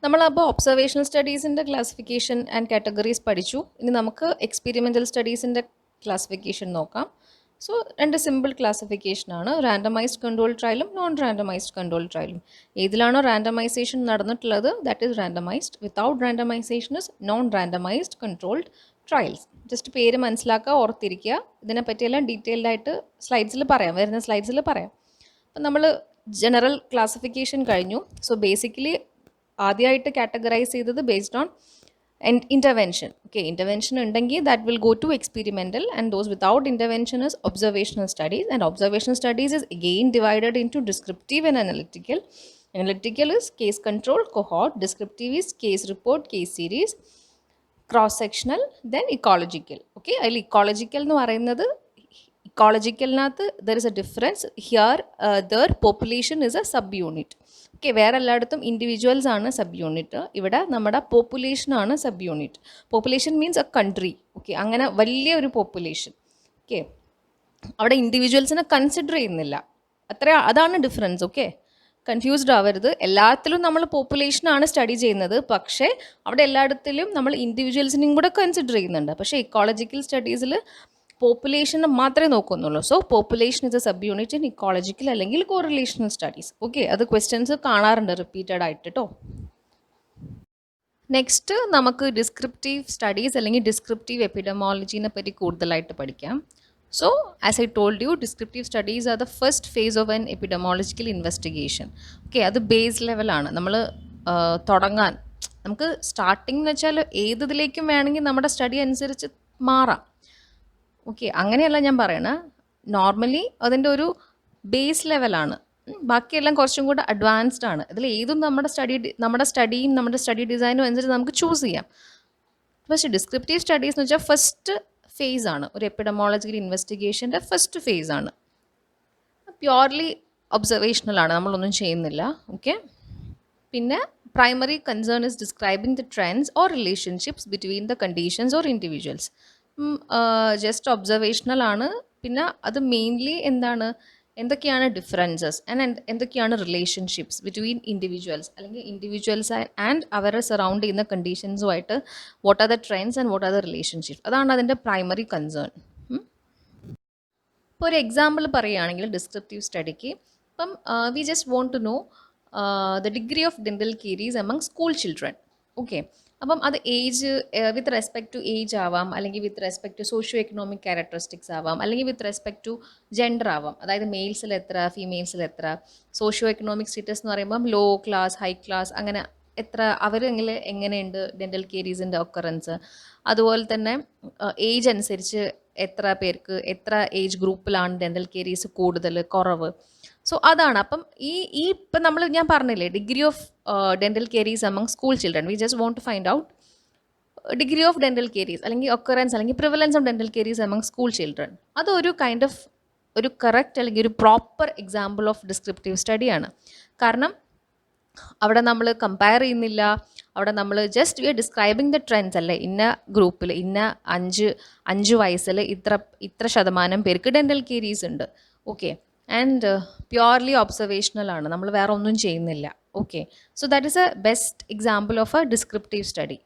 നമ്മളപ്പോൾ ഒബ്സർവേഷണൽ സ്റ്റഡീസിൻ്റെ ക്ലാസിഫിക്കേഷൻ ആൻഡ് കാറ്റഗറീസ് പഠിച്ചു. ഇനി നമുക്ക് എക്സ്പെരിമെൻ്റൽ സ്റ്റഡീസിൻ്റെ ക്ലാസിഫിക്കേഷൻ നോക്കാം. സോ 2 സിമ്പിൾ ക്ലാസിഫിക്കേഷനാണ്, റാൻഡമൈസ്ഡ് കൺട്രോൾ ട്രയലും നോൺ റാൻഡമൈസ്ഡ് കൺട്രോൾ ട്രയലും. ഏതിലാണോ റാൻഡമൈസേഷൻ നടന്നിട്ടുള്ളത് that is randomised. Without randomisation is non randomised controlled trials. Just പേര് മനസ്സിലാക്കുക, ഓർത്തിരിക്കുക. ഇതിനെപ്പറ്റിയെല്ലാം ഡീറ്റെയിൽഡ് ആയിട്ട് സ്ലൈഡ്സിൽ പറയാം, വരുന്ന സ്ലൈഡ്സിൽ പറയാം. അപ്പം നമ്മൾ ജനറൽ ക്ലാസിഫിക്കേഷൻ കഴിഞ്ഞു. സോ ബേസിക്കലി ആദ്യമായിട്ട് കാറ്റഗറൈസ് ചെയ്തത് based on intervention. Okay, intervention undenge that will go to experimental, and those without intervention is observational studies. And observational studies is again divided into descriptive and analytical. Analytical is case control, cohort. Descriptive is case report, case series, cross sectional, then ecological. Okay, അതിൽ ecological എന്ന് പറയുന്നത് ഇക്കോളജിക്കലിനകത്ത് there is a difference here. Their population is a subunit. Okay, വേറെ എല്ലായിടത്തും individuals ആണ് subunit. ഇവിടെ നമ്മുടെ പോപ്പുലേഷനാണ് subunit. Population means a country. Okay, അങ്ങനെ വലിയൊരു പോപ്പുലേഷൻ. ഓക്കെ, അവിടെ ഇൻഡിവിജ്വൽസിനെ കൺസിഡർ ചെയ്യുന്നില്ല. അതാണ് ഡിഫറൻസ്. ഓക്കെ, കൺഫ്യൂസ്ഡ് ആവരുത്. എല്ലാത്തിലും നമ്മൾ പോപ്പുലേഷനാണ് സ്റ്റഡി ചെയ്യുന്നത്, പക്ഷേ അവിടെ എല്ലായിടത്തിലും നമ്മൾ ഇൻഡിവിജ്വൽസിനെയും കൂടെ കൺസിഡർ ചെയ്യുന്നുണ്ട്. പക്ഷേ ഇക്കോളജിക്കൽ സ്റ്റഡീസിൽ പോപ്പുലേഷനെ മാത്രമേ നോക്കുന്നുള്ളൂ. So population is a subunit in ecological അല്ലെങ്കിൽ കോറിലേഷണൽ സ്റ്റഡീസ്. ഓക്കെ, അത് ക്വസ്റ്റ്യൻസ് കാണാറുണ്ട് റിപ്പീറ്റഡ് ആയിട്ട് കേട്ടോ. നെക്സ്റ്റ് നമുക്ക് ഡിസ്ക്രിപ്റ്റീവ് സ്റ്റഡീസ് അല്ലെങ്കിൽ ഡിസ്ക്രിപ്റ്റീവ് എപ്പിഡമോളജീനെ പറ്റി കൂടുതലായിട്ട് പഠിക്കാം. So as I told you, descriptive studies are the first phase of an epidemiological investigation. Okay, അത് ബേസ് ലെവലാണ്. നമ്മൾ തുടങ്ങാൻ നമുക്ക് സ്റ്റാർട്ടിംഗ് എന്ന് വെച്ചാൽ ഏതിലേക്കും വേണമെങ്കിൽ നമ്മുടെ സ്റ്റഡി അനുസരിച്ച് മാറാം. ഓക്കെ, അങ്ങനെയല്ല ഞാൻ പറയണത്. നോർമലി അതിൻ്റെ ഒരു ബേസ് ലെവലാണ്. ബാക്കിയെല്ലാം കുറച്ചും കൂടെ അഡ്വാൻസ്ഡ് ആണ്. ഇതിൽ ഏതും നമ്മുടെ സ്റ്റഡിയും നമ്മുടെ സ്റ്റഡി ഡിസൈനും അനുസരിച്ച് നമുക്ക് ചൂസ് ചെയ്യാം. പക്ഷേ ഡിസ്ക്രിപ്റ്റീവ് സ്റ്റഡീസ് എന്ന് വെച്ചാൽ ഫസ്റ്റ് ഫേസ് ആണ്. ഒരു എപ്പിഡമോളജിക്കൽ ഇൻവെസ്റ്റിഗേഷൻ്റെ ഫസ്റ്റ് ഫേസ് ആണ്. പ്യോർലി ഒബ്സർവേഷണൽ ആണ്, നമ്മളൊന്നും ചെയ്യുന്നില്ല. ഓക്കെ, പിന്നെ primary concern is describing the trends or relationships between the conditions or individuals. Just observational ആണ്. പിന്നെ അത് മെയിൻലി എന്താണ്, എന്തൊക്കെയാണ് ഡിഫറൻസസ് എന്തൊക്കെയാണ് റിലേഷൻഷിപ്സ് ബിറ്റ്വീൻ ഇൻഡിവിജ്വൽസ് അല്ലെങ്കിൽ ഇൻഡിവിജ്വൽസ് ആൻഡ് അവരെ സറൗണ്ട് ചെയ്യുന്ന കണ്ടീഷൻസുമായിട്ട് what are the trends and what are the relationships, അതാണ് അതിൻ്റെ പ്രൈമറി കൺസേൺ. ഇപ്പോൾ ഒരു എക്സാമ്പിൾ പറയുകയാണെങ്കിൽ ഡിസ്ക്രിപ്റ്റീവ് സ്റ്റഡിക്ക് ഇപ്പം we just want to know the degree of dental caries among school children. Okay, അപ്പം അത് age with respect to age ആവാം, അല്ലെങ്കിൽ with respect to socio economic characteristics ആവാം, അല്ലെങ്കിൽ വിത്ത് റെസ്പെക്ട് ടു ജെൻഡർ ആവാം. അതായത് മെയിൽസിൽ എത്ര, ഫീമെയിൽസിൽ എത്ര, സോഷ്യോ എക്കണോമിക് സ്റ്റേറ്റസ് എന്ന് പറയുമ്പം ലോ ക്ലാസ്, ഹൈ ക്ലാസ്, അങ്ങനെ എത്ര അവരെങ്കിൽ എങ്ങനെയുണ്ട് ഡെൻ്റൽ കേരീസിൻ്റെ ഒക്കറൻസ്. അതുപോലെ തന്നെ ഏജ് അനുസരിച്ച് എത്ര പേർക്ക് എത്ര ഏജ് ഗ്രൂപ്പിലാണ് ഡെൻ്റൽ കേരീസ് കൂടുതൽ കുറവ്. സോ അതാണ്. അപ്പം ഈ ഇപ്പം ഞാൻ പറഞ്ഞില്ലേ degree of dental caries among school children, we just want to find out degree of dental caries അല്ലെങ്കിൽ ഒക്കറൻസ് അല്ലെങ്കിൽ prevalence of dental caries among school children. അതൊരു കൈൻഡ് ഓഫ് ഒരു കറക്റ്റ് അല്ലെങ്കിൽ ഒരു പ്രോപ്പർ എക്സാമ്പിൾ ഓഫ് ഡിസ്ക്രിപ്റ്റീവ് സ്റ്റഡിയാണ്. കാരണം അവിടെ നമ്മൾ കമ്പയർ ചെയ്യുന്നില്ല, അവിടെ നമ്മൾ just we are describing the trends അല്ലേ. ഇന്ന ഗ്രൂപ്പിൽ ഇന്ന അഞ്ച് വയസ്സിൽ ഇത്ര ശതമാനം പേർക്ക് ഡെൻ്റൽ കേരീസ് ഉണ്ട്. ഓക്കെ, ആൻഡ് പ്യുവർലി ഒബ്സർവേഷണൽ ആണ്, നമ്മൾ വേറെ ഒന്നും ചെയ്യുന്നില്ല. Okay, so that is a best example of a descriptive study.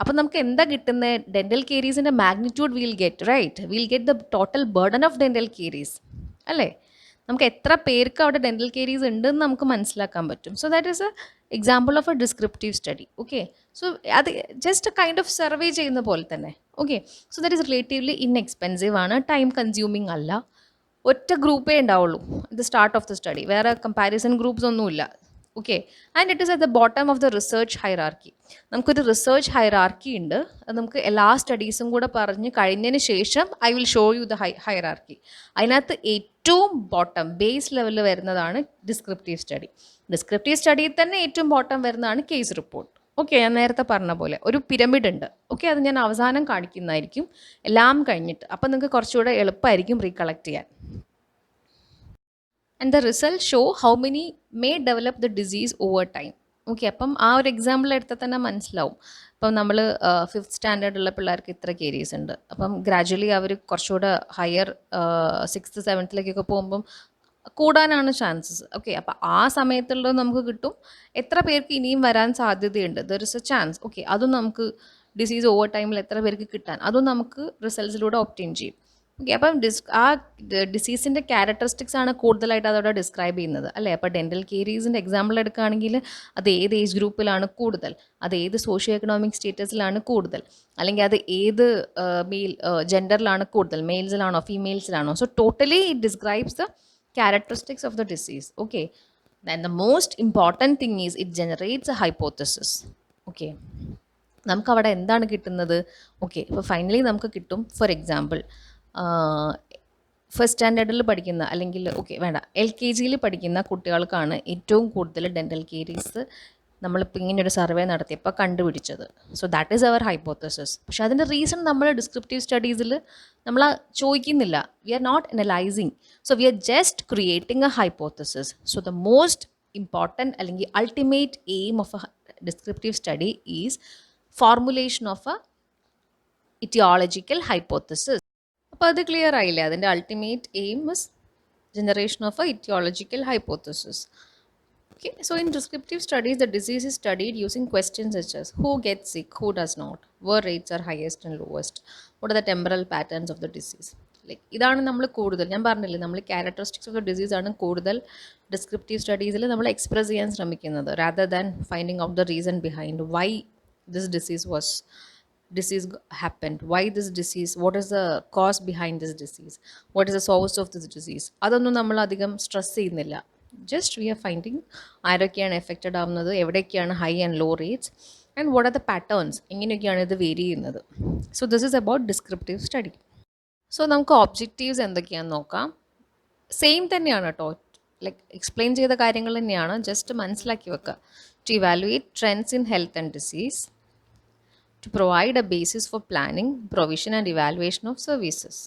അപ്പം നമുക്ക് എന്താ കിട്ടുന്നത്? ഡെൻ്റൽ കേരീസിൻ്റെ magnitude will get, right, will get the total burden of dental caries അല്ലേ. നമുക്ക് എത്ര പേർക്ക് അവിടെ ഡെൻ്റൽ കേരീസ് ഉണ്ടെന്ന് നമുക്ക് മനസ്സിലാക്കാൻ പറ്റും. So that is A example of a descriptive study. Okay, so അത് ജസ്റ്റ് കൈൻഡ് ഓഫ് സർവേ ചെയ്യുന്ന പോലെ തന്നെ. Okay, so that is relatively inexpensive ആണ്, ടൈം കൺസ്യൂമിങ് അല്ല. ഒറ്റ ഗ്രൂപ്പേ ഉണ്ടാവുള്ളൂ the start of the study, വേറെ കമ്പാരിസൺ ഗ്രൂപ്പ്സ് ഒന്നുമില്ല. Okay, and it is at the bottom of the research hierarchy. നമുക്കൊരു റിസർച്ച് ഹൈറാർക്കി ഉണ്ട്, അത് നമുക്ക് എല്ലാ സ്റ്റഡീസും കൂടെ പറഞ്ഞ് കഴിഞ്ഞതിന് ശേഷം I will show you the hierarchy. അതിനകത്ത് ഏറ്റവും ബോട്ടം ബേസ് ലെവലിൽ വരുന്നതാണ് ഡിസ്ക്രിപ്റ്റീവ് സ്റ്റഡി. ഡിസ്ക്രിപ്റ്റീവ് സ്റ്റഡിയിൽ തന്നെ ഏറ്റവും ബോട്ടം വരുന്നതാണ് കേസ് റിപ്പോർട്ട്. ഓക്കെ, ഞാൻ നേരത്തെ പറഞ്ഞ പോലെ ഒരു പിരമിഡ് ഉണ്ട്. ഓക്കെ, അത് ഞാൻ അവസാനം കാണിക്കുന്നതായിരിക്കും എല്ലാം കഴിഞ്ഞിട്ട്. അപ്പം നിങ്ങൾക്ക് കുറച്ചുകൂടെ എളുപ്പമായിരിക്കും റീകളക്ട് ചെയ്യാൻ. And the result show how many may develop the disease over time. Okay, അപ്പം ആ ഒരു എക്സാമ്പിൾ എടുത്താൽ തന്നെ മനസ്സിലാവും. അപ്പം നമ്മൾ 5th സ്റ്റാൻഡേർഡുള്ള പിള്ളേർക്ക് ഇത്ര കേരീസ് ഉണ്ട്, അപ്പം ഗ്രാജ്വലി അവർ കുറച്ചുകൂടെ ഹയർ 6th 7th പോകുമ്പം കൂടാനാണ് ചാൻസസ്. ഓക്കെ, അപ്പോൾ ആ സമയത്തുള്ളത് നമുക്ക് കിട്ടും. എത്ര പേർക്ക് ഇനിയും വരാൻ സാധ്യതയുണ്ട്, there is A chance. Okay, അതും നമുക്ക് ഡിസീസ് ഓവർ ടൈമിൽ എത്ര പേർക്ക് കിട്ടാൻ, അതും നമുക്ക് റിസൾട്ട്സിലൂടെ ഒബ്റ്റെയിൻ ചെയ്യും. ഓക്കെ, അപ്പം ആ ഡിസീസിൻ്റെ ക്യാരക്ടറിസ്റ്റിക്സ് ആണ് കൂടുതലായിട്ട് അതവിടെ ഡിസ്ക്രൈബ് ചെയ്യുന്നത് അല്ലേ. അപ്പോൾ ഡെൻ്റൽ കേരീസിൻ്റെ എക്സാമ്പിൾ എടുക്കുകയാണെങ്കിൽ അത് ഏത് ഏജ് ഗ്രൂപ്പിലാണ് കൂടുതൽ, അത് ഏത് സോഷ്യോ എക്കണോമിക് സ്റ്റേറ്റസിലാണ് കൂടുതൽ, അല്ലെങ്കിൽ അത് ഏത് ജെൻഡറിലാണ് കൂടുതൽ, മെയിൽസിലാണോ ഫീമെയിൽസിലാണോ. So totally it describes the characteristics of the disease. Okay, then the most important thing is it generates a hypothesis. Okay, നമുക്ക് അവിടെ എന്താണ് കിട്ടുന്നത്? ഓക്കെ, ഇപ്പോൾ ഫൈനലി നമുക്ക് കിട്ടും. ഫോർ എക്സാമ്പിൾ ഫസ്റ്റ് സ്റ്റാൻഡേർഡിൽ പഠിക്കുന്ന അല്ലെങ്കിൽ LKG പഠിക്കുന്ന കുട്ടികൾക്കാണ് ഏറ്റവും കൂടുതൽ ഡെൻ്റൽ കേരീസ് നമ്മളിപ്പോൾ ഇങ്ങനെയൊരു സർവേ നടത്തിയപ്പോൾ കണ്ടുപിടിച്ചത്. So that is our hypothesis. പക്ഷേ അതിൻ്റെ റീസൺ നമ്മൾ ഡിസ്ക്രിപ്റ്റീവ് സ്റ്റഡീസിൽ നമ്മൾ ചോദിക്കുന്നില്ല. We are not analysing, so we are just creating a hypothesis. So the most important അല്ലെങ്കിൽ ultimate aim of a descriptive study is formulation of a aetiological hypothesis. അപ്പോൾ അത് clear ആയില്ലേ? അതിൻ്റെ ultimate aim is generation of a aetiological hypothesis. Okay, so in descriptive studies, the disease is studied using questions such as who gets sick, who does not, where rates are highest and lowest, what are the temporal patterns of the disease. Like ഇതാണ് നമ്മൾ കൂടുതൽ, ഞാൻ പറഞ്ഞില്ലേ, നമ്മൾ characteristics of the disease ആണ് കൂടുതൽ descriptive സ്റ്റഡീസിൽ നമ്മൾ എക്സ്പ്രസ് ചെയ്യാൻ ശ്രമിക്കുന്നത്, rather than finding out the reason behind why this disease happened, why this disease, what is the cause behind this disease, what is the source of this disease. അതൊന്നും നമ്മൾ അധികം stress ചെയ്യുന്നില്ല. Just we are finding ആരൊക്കെയാണ് affected ആവുന്നത്, എവിടെയൊക്കെയാണ് high and low rates, and what are the patterns, എങ്ങനെയൊക്കെയാണ് ഇത് vary ചെയ്യുന്നത്. So this is about descriptive study. So നമുക്ക് ഒബ്ജക്റ്റീവ്സ് എന്തൊക്കെയാണെന്ന് നോക്കാം. സെയിം തന്നെയാണ് കേട്ടോ, ലൈക്ക് എക്സ്പ്ലെയിൻ ചെയ്ത കാര്യങ്ങൾ തന്നെയാണ്, ജസ്റ്റ് മനസ്സിലാക്കി വെക്കുക. To evaluate trends in health and disease, to provide a basis for planning, provision and evaluation of services.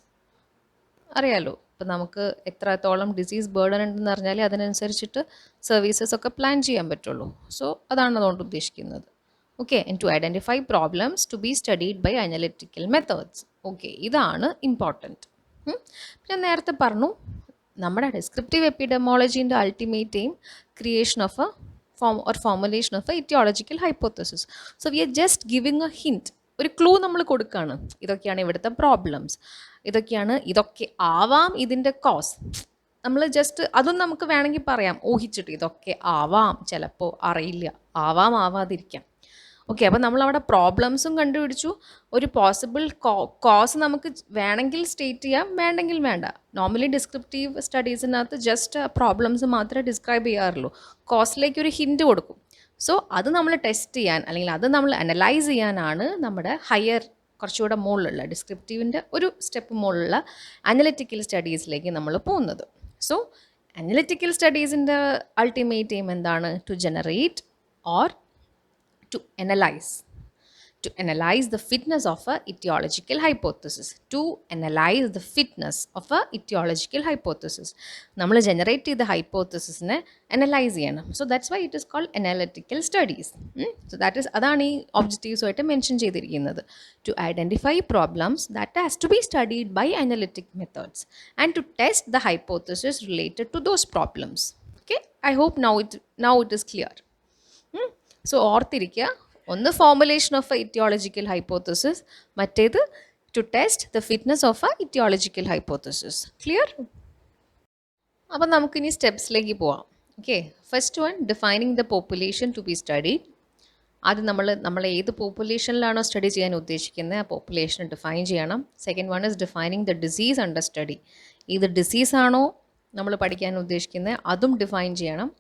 അറിയാലോ, ഇപ്പം നമുക്ക് എത്രത്തോളം ഡിസീസ് ബേർഡൻ ഉണ്ടെന്ന് അറിഞ്ഞാൽ അതിനനുസരിച്ചിട്ട് സർവീസസ് ഒക്കെ പ്ലാൻ ചെയ്യാൻ പറ്റുള്ളൂ. സോ അതാണ് അതുകൊണ്ട് ഉദ്ദേശിക്കുന്നത്. Okay, and to identify problems to be studied by analytical methods. Okay, ഇതാണ് ഇമ്പോർട്ടൻറ്റ്. ഞാൻ നേരത്തെ പറഞ്ഞു നമ്മുടെ ഡിസ്ക്രിപ്റ്റീവ് എപ്പിഡെമോളജീൻ്റെ ultimate aim creation of a formulation of a etiological hypothesis. So we are just giving a hint, ഒരു clue നമ്മൾ കൊടുക്കുകയാണ്. ഇതൊക്കെയാണ് ഇവിടുത്തെ പ്രോബ്ലംസ്, ഇതൊക്കെ ആവാം ഇതിൻ്റെ കോസ്. നമ്മൾ ജസ്റ്റ് അതും നമുക്ക് വേണമെങ്കിൽ പറയാം ഊഹിച്ചിട്ട്, ഇതൊക്കെ ആവാം, ചിലപ്പോൾ അറിയില്ല, ആവാതിരിക്കാം. ഓക്കെ, അപ്പോൾ നമ്മളവിടെ പ്രോബ്ലംസും കണ്ടുപിടിച്ചു, ഒരു പോസിബിൾ കോസ് നമുക്ക് വേണമെങ്കിൽ സ്റ്റേറ്റ് ചെയ്യാം, വേണ്ടെങ്കിൽ വേണ്ട. നോർമലി ഡിസ്ക്രിപ്റ്റീവ് സ്റ്റഡീസിനകത്ത് ജസ്റ്റ് പ്രോബ്ലംസ് മാത്രമേ ഡിസ്ക്രൈബ് ചെയ്യാറുള്ളൂ, കോസിലേക്ക് ഒരു ഹിൻറ്റ് കൊടുക്കും. സോ അത് നമ്മൾ ടെസ്റ്റ് ചെയ്യാൻ അല്ലെങ്കിൽ അത് നമ്മൾ അനലൈസ് ചെയ്യാനാണ് നമ്മുടെ ഹയർ, കുറച്ചുകൂടെ മുകളിലുള്ള ഡിസ്ക്രിപ്റ്റീവിൻ്റെ ഒരു സ്റ്റെപ്പ് മുകളിലുള്ള അനലിറ്റിക്കൽ സ്റ്റഡീസിലേക്ക് നമ്മൾ പോകുന്നത്. സോ അനലിറ്റിക്കൽ സ്റ്റഡീസിൻ്റെ അൾട്ടിമേറ്റ് എയിം എന്താണ്? To generate or to analyze the fitness of a etiological hypothesis. നമ്മൾ ജനറേറ്റ് ചെയ്ത ഹൈപ്പോത്തസിസിനെ അനലൈസ് ചെയ്യണം. So that's why it is called analytical studies. So അതാണ് ഈ ഒബ്ജക്റ്റീവ്സുമായിട്ട് മെൻഷൻ ചെയ്തിരിക്കുന്നത്. To identify problems that has to be studied by analytic methods and to test the hypothesis related to those problems. Okay, I hope now it is clear. So ഓർത്തിരിക്കുക, ഒന്ന് formulation of a aetiological hypothesis, മറ്റേത് to test the fitness of a aetiological hypothesis. Clear? അപ്പം നമുക്കിനി സ്റ്റെപ്സിലേക്ക് പോവാം. Okay, first one, defining the population to be studied. അത് നമ്മൾ ഏത് പോപ്പുലേഷനിലാണോ സ്റ്റഡി ചെയ്യാൻ ഉദ്ദേശിക്കുന്നത് ആ പോപ്പുലേഷൻ ഡിഫൈൻ ചെയ്യണം. Second one is defining the disease under study. ഏത് ഡിസീസാണോ നമ്മൾ പഠിക്കാൻ ഉദ്ദേശിക്കുന്നത് അതും ഡിഫൈൻ ചെയ്യണം.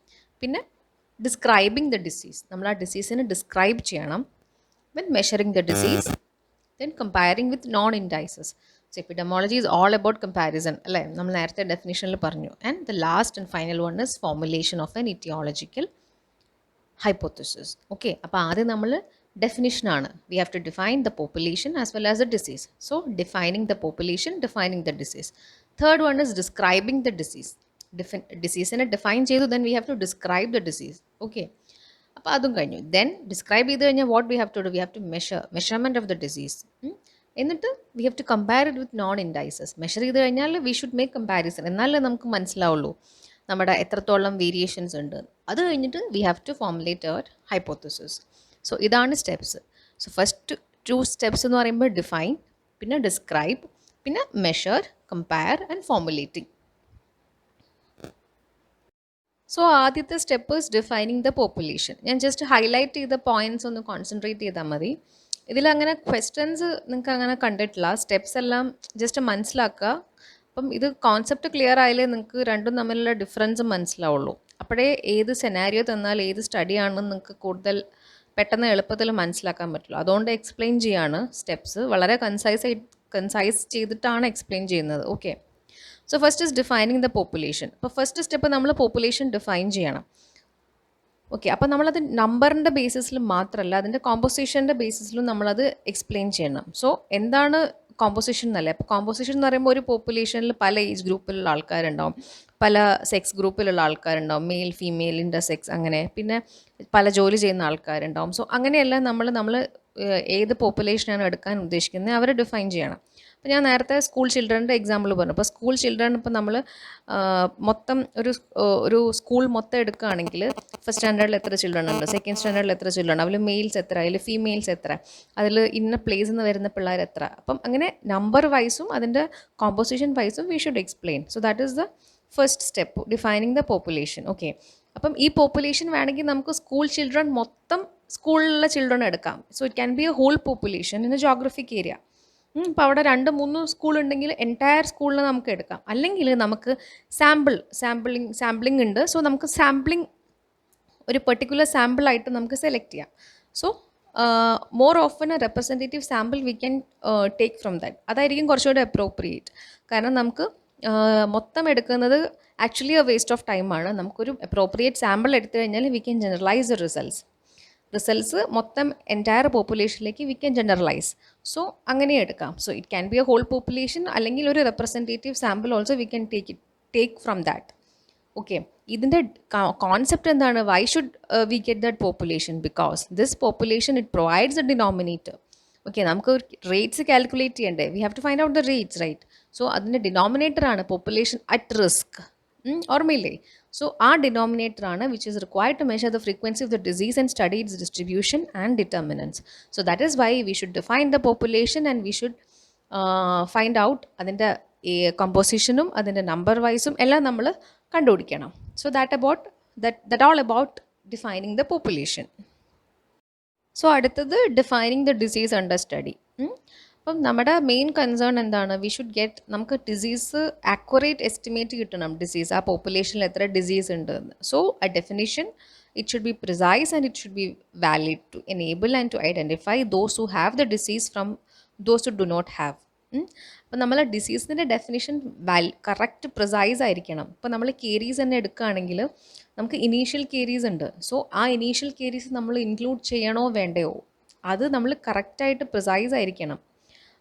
പിന്നെ ഡിസ്ക്രൈബിങ് ദ ഡിസീസ്, നമ്മൾ ആ ഡിസീസിനെ ഡിസ്ക്രൈബ് ചെയ്യണം. Then measuring the disease, then comparing with known indices. So epidemiology is all about comparison അല്ലേ, നമ്മൾ നേരത്തെ ഡെഫിനിഷനിൽ പറഞ്ഞു. And the last and final one is formulation of an aetiological hypothesis. Okay, അപ്പോൾ ആദ്യം നമ്മൾ ഡെഫിനിഷനാണ്. We have to define the population as well as the disease. So defining the population, defining the disease. Third one is describing the disease. ഡിസീസിനെ define ചെയ്തു, then we have to describe the disease. Okay, അപ്പോൾ അതും കഴിഞ്ഞു. Then describe ചെയ്ത് കഴിഞ്ഞാൽ what we have to do, we have to measurement of the disease. എന്നിട്ട് we have to compare it with known indices. Measure ചെയ്ത് കഴിഞ്ഞാൽ we should make comparison, എന്നാലേ നമുക്ക് മനസ്സിലാവുള്ളൂ നമ്മുടെ എത്രത്തോളം വേരിയേഷൻസ് ഉണ്ട്. അത് കഴിഞ്ഞിട്ട് we have to formulate our hypothesis. So ഇതാണ് സ്റ്റെപ്സ്. സോ ഫസ്റ്റ് 2 സ്റ്റെപ്സ് എന്ന് പറയുമ്പോൾ ഡിഫൈൻ, പിന്നെ ഡിസ്ക്രൈബ്, പിന്നെ measure, compare and formulating. So ആദ്യത്തെ step is defining the population. ഞാൻ ജസ്റ്റ് ഹൈലൈറ്റ് ചെയ്ത പോയിൻറ്റ്സ് ഒന്ന് കോൺസെൻട്രേറ്റ് ചെയ്താൽ മതി. ഇതിലങ്ങനെ ക്വസ്റ്റ്യൻസ് നിങ്ങൾക്ക് അങ്ങനെ കണ്ടിട്ടില്ല, സ്റ്റെപ്സ് എല്ലാം ജസ്റ്റ് മനസ്സിലാക്കുക. അപ്പം ഇത് കോൺസെപ്റ്റ് ക്ലിയർ ആയാലേ നിങ്ങൾക്ക് രണ്ടും തമ്മിലുള്ള ഡിഫറൻസ് മനസ്സിലാവുള്ളൂ. അപ്പോഴേ ഏത് സെനാരിയോ തന്നാൽ ഏത് സ്റ്റഡിയാണെന്ന് നിങ്ങൾക്ക് കൂടുതൽ പെട്ടെന്ന് എളുപ്പത്തിൽ മനസ്സിലാക്കാൻ പറ്റുള്ളൂ. അതുകൊണ്ട് എക്സ്പ്ലെയിൻ ചെയ്യാണ് സ്റ്റെപ്സ്, വളരെ കൺസൈസ് ചെയ്തിട്ടാണ് എക്സ്പ്ലെയിൻ ചെയ്യുന്നത്. Okay, so first is defining the population. അപ്പോൾ ഫസ്റ്റ് സ്റ്റെപ്പ് നമ്മൾ പോപ്പുലേഷൻ ഡിഫൈൻ ചെയ്യണം. ഓക്കെ, അപ്പോൾ നമ്മളത് നമ്പറിൻ്റെ ബേസിസിൽ മാത്രമല്ല, അതിൻ്റെ കോമ്പോസിഷൻ്റെ ബേസിസിലും നമ്മളത് എക്സ്പ്ലെയിൻ ചെയ്യണം. സോ എന്താണ് കോമ്പോസിഷൻ എന്നല്ലേ? അപ്പോൾ കോമ്പോസിഷൻ എന്ന് പറയുമ്പോൾ ഒരു പോപ്പുലേഷനിൽ പല ഏജ് ഗ്രൂപ്പിലുള്ള ആൾക്കാരുണ്ടാവും, പല സെക്സ് ഗ്രൂപ്പിലുള്ള ആൾക്കാരുണ്ടാവും, മെയിൽ ഫീമെയിൽ ഇൻ്റർസെക്സ് അങ്ങനെ, പിന്നെ പല ജോലി ചെയ്യുന്ന ആൾക്കാരുണ്ടാവും. സോ അങ്ങനെയെല്ലാം നമ്മൾ ഏത് പോപ്പുലേഷനാണ് എടുക്കാൻ ഉദ്ദേശിക്കുന്നത് അവരെ ഡിഫൈൻ ചെയ്യണം. അപ്പോൾ ഞാൻ നേരത്തെ സ്കൂൾ ചിൽഡ്രൻ്റെ എക്സാമ്പിൾ പറഞ്ഞു. അപ്പോൾ സ്കൂൾ ചിൽഡ്രൻ ഇപ്പോൾ നമ്മൾ മൊത്തം ഒരു സ്കൂൾ മൊത്തം എടുക്കുകയാണെങ്കിൽ ഫസ്റ്റ് സ്റ്റാൻഡേർഡിൽ എത്ര ചിൽഡ്രൻ ഉണ്ട്, സെക്കൻഡ് സ്റ്റാൻഡേർഡിൽ എത്ര ചിൽഡ്രൻ, അതിൽ മെയിൽസ് എത്ര, അതിൽ ഫീമെയിൽസ് എത്ര, അതിൽ ഇന്ന പ്ലേസിൽ നിന്ന് വരുന്ന പിള്ളേർ എത്ര. അപ്പം അങ്ങനെ നമ്പർ വൈസും അതിൻ്റെ കോമ്പോസിഷൻ വൈസും we should explain. So that is the first step, defining the population. Okay, അപ്പം ഈ പോപ്പുലേഷൻ വേണമെങ്കിൽ നമുക്ക് സ്കൂൾ ചിൽഡ്രൻ മൊത്തം സ്കൂളിലുള്ള ചിൽഡ്രൻ എടുക്കാം. So it can be a whole population in a geographic area. ഇപ്പോൾ അവിടെ 2-3 സ്കൂൾ ഉണ്ടെങ്കിൽ എൻറ്റയർ സ്കൂളിനെ നമുക്ക് എടുക്കാം. അല്ലെങ്കിൽ നമുക്ക് സാമ്പിളിംഗ് ഉണ്ട്. സോ നമുക്ക് സാമ്പിളിംഗ് ഒരു പെർട്ടിക്കുലർ സാമ്പിളായിട്ട് നമുക്ക് സെലക്ട് ചെയ്യാം. So more often A representative sample V can take from that. അതായിരിക്കും കുറച്ചുകൂടെ അപ്രോപ്രിയേറ്റ്. കാരണം നമുക്ക് മൊത്തം എടുക്കുന്നത് ആക്ച്വലി എ വേസ്റ്റ് ഓഫ് ടൈമാണ്. നമുക്കൊരു അപ്രോപ്രിയേറ്റ് സാമ്പിൾ എടുത്തു കഴിഞ്ഞാൽ we can generalise the results മൊത്തം എൻറ്റയർ പോപ്പുലേഷനിലേക്ക് വി ക്യാൻ ജനറലൈസ്. സോ അങ്ങനെ എടുക്കാം. So it can be a whole population, അല്ലെങ്കിൽ ഒരു representative sample also we can take from that. Okay, ഇതിൻ്റെ കോൺസെപ്റ്റ് എന്താണ്? Why should we get that population? Because this population it provides a denominator. Okay, നമുക്ക് rates calculate ചെയ്യണ്ടേ? We have to find out the rates, right? So അതിൻ്റെ denominator ആണ് population at risk. ഓർമ്മയില്ലേ? So ആ denominator ആണ് which is required to measure the frequency of the disease and study its distribution and determinants. So that is why we should define the population and we should find out അതിൻ്റെ ഈ കമ്പോസിഷനും അതിൻ്റെ number വൈസും എല്ലാം നമ്മൾ കണ്ടുപിടിക്കണം. So that all about defining the population. So അടുത്തത് defining the disease under study. അപ്പം നമ്മുടെ മെയിൻ കൺസേൺ എന്താണ്? വി ഷുഡ് ഗെറ്റ്, നമുക്ക് ഡിസീസ് ആക്യുറേറ്റ് എസ്റ്റിമേറ്റ് കിട്ടണം, ഡിസീസ് ആ പോപ്പുലേഷനിൽ എത്ര ഡിസീസ് ഉണ്ട് എന്ന്. So A definition, it should be precise and it should be valid to enable and to identify those who have the disease from those who do not have. അപ്പം നമ്മൾ ഡിസീസിൻ്റെ definition correct precise ആയിരിക്കണം. ഇപ്പോൾ നമ്മൾ caries തന്നെ എടുക്കുകയാണെങ്കിൽ നമുക്ക് initial caries ഉണ്ട്. So ആ ഇനീഷ്യൽ കേരീസ് നമ്മൾ ഇൻക്ലൂഡ് ചെയ്യണോ വേണ്ടയോ, അത് നമ്മൾ കറക്റ്റായിട്ട് പ്രിസൈസ് ആയിരിക്കണം.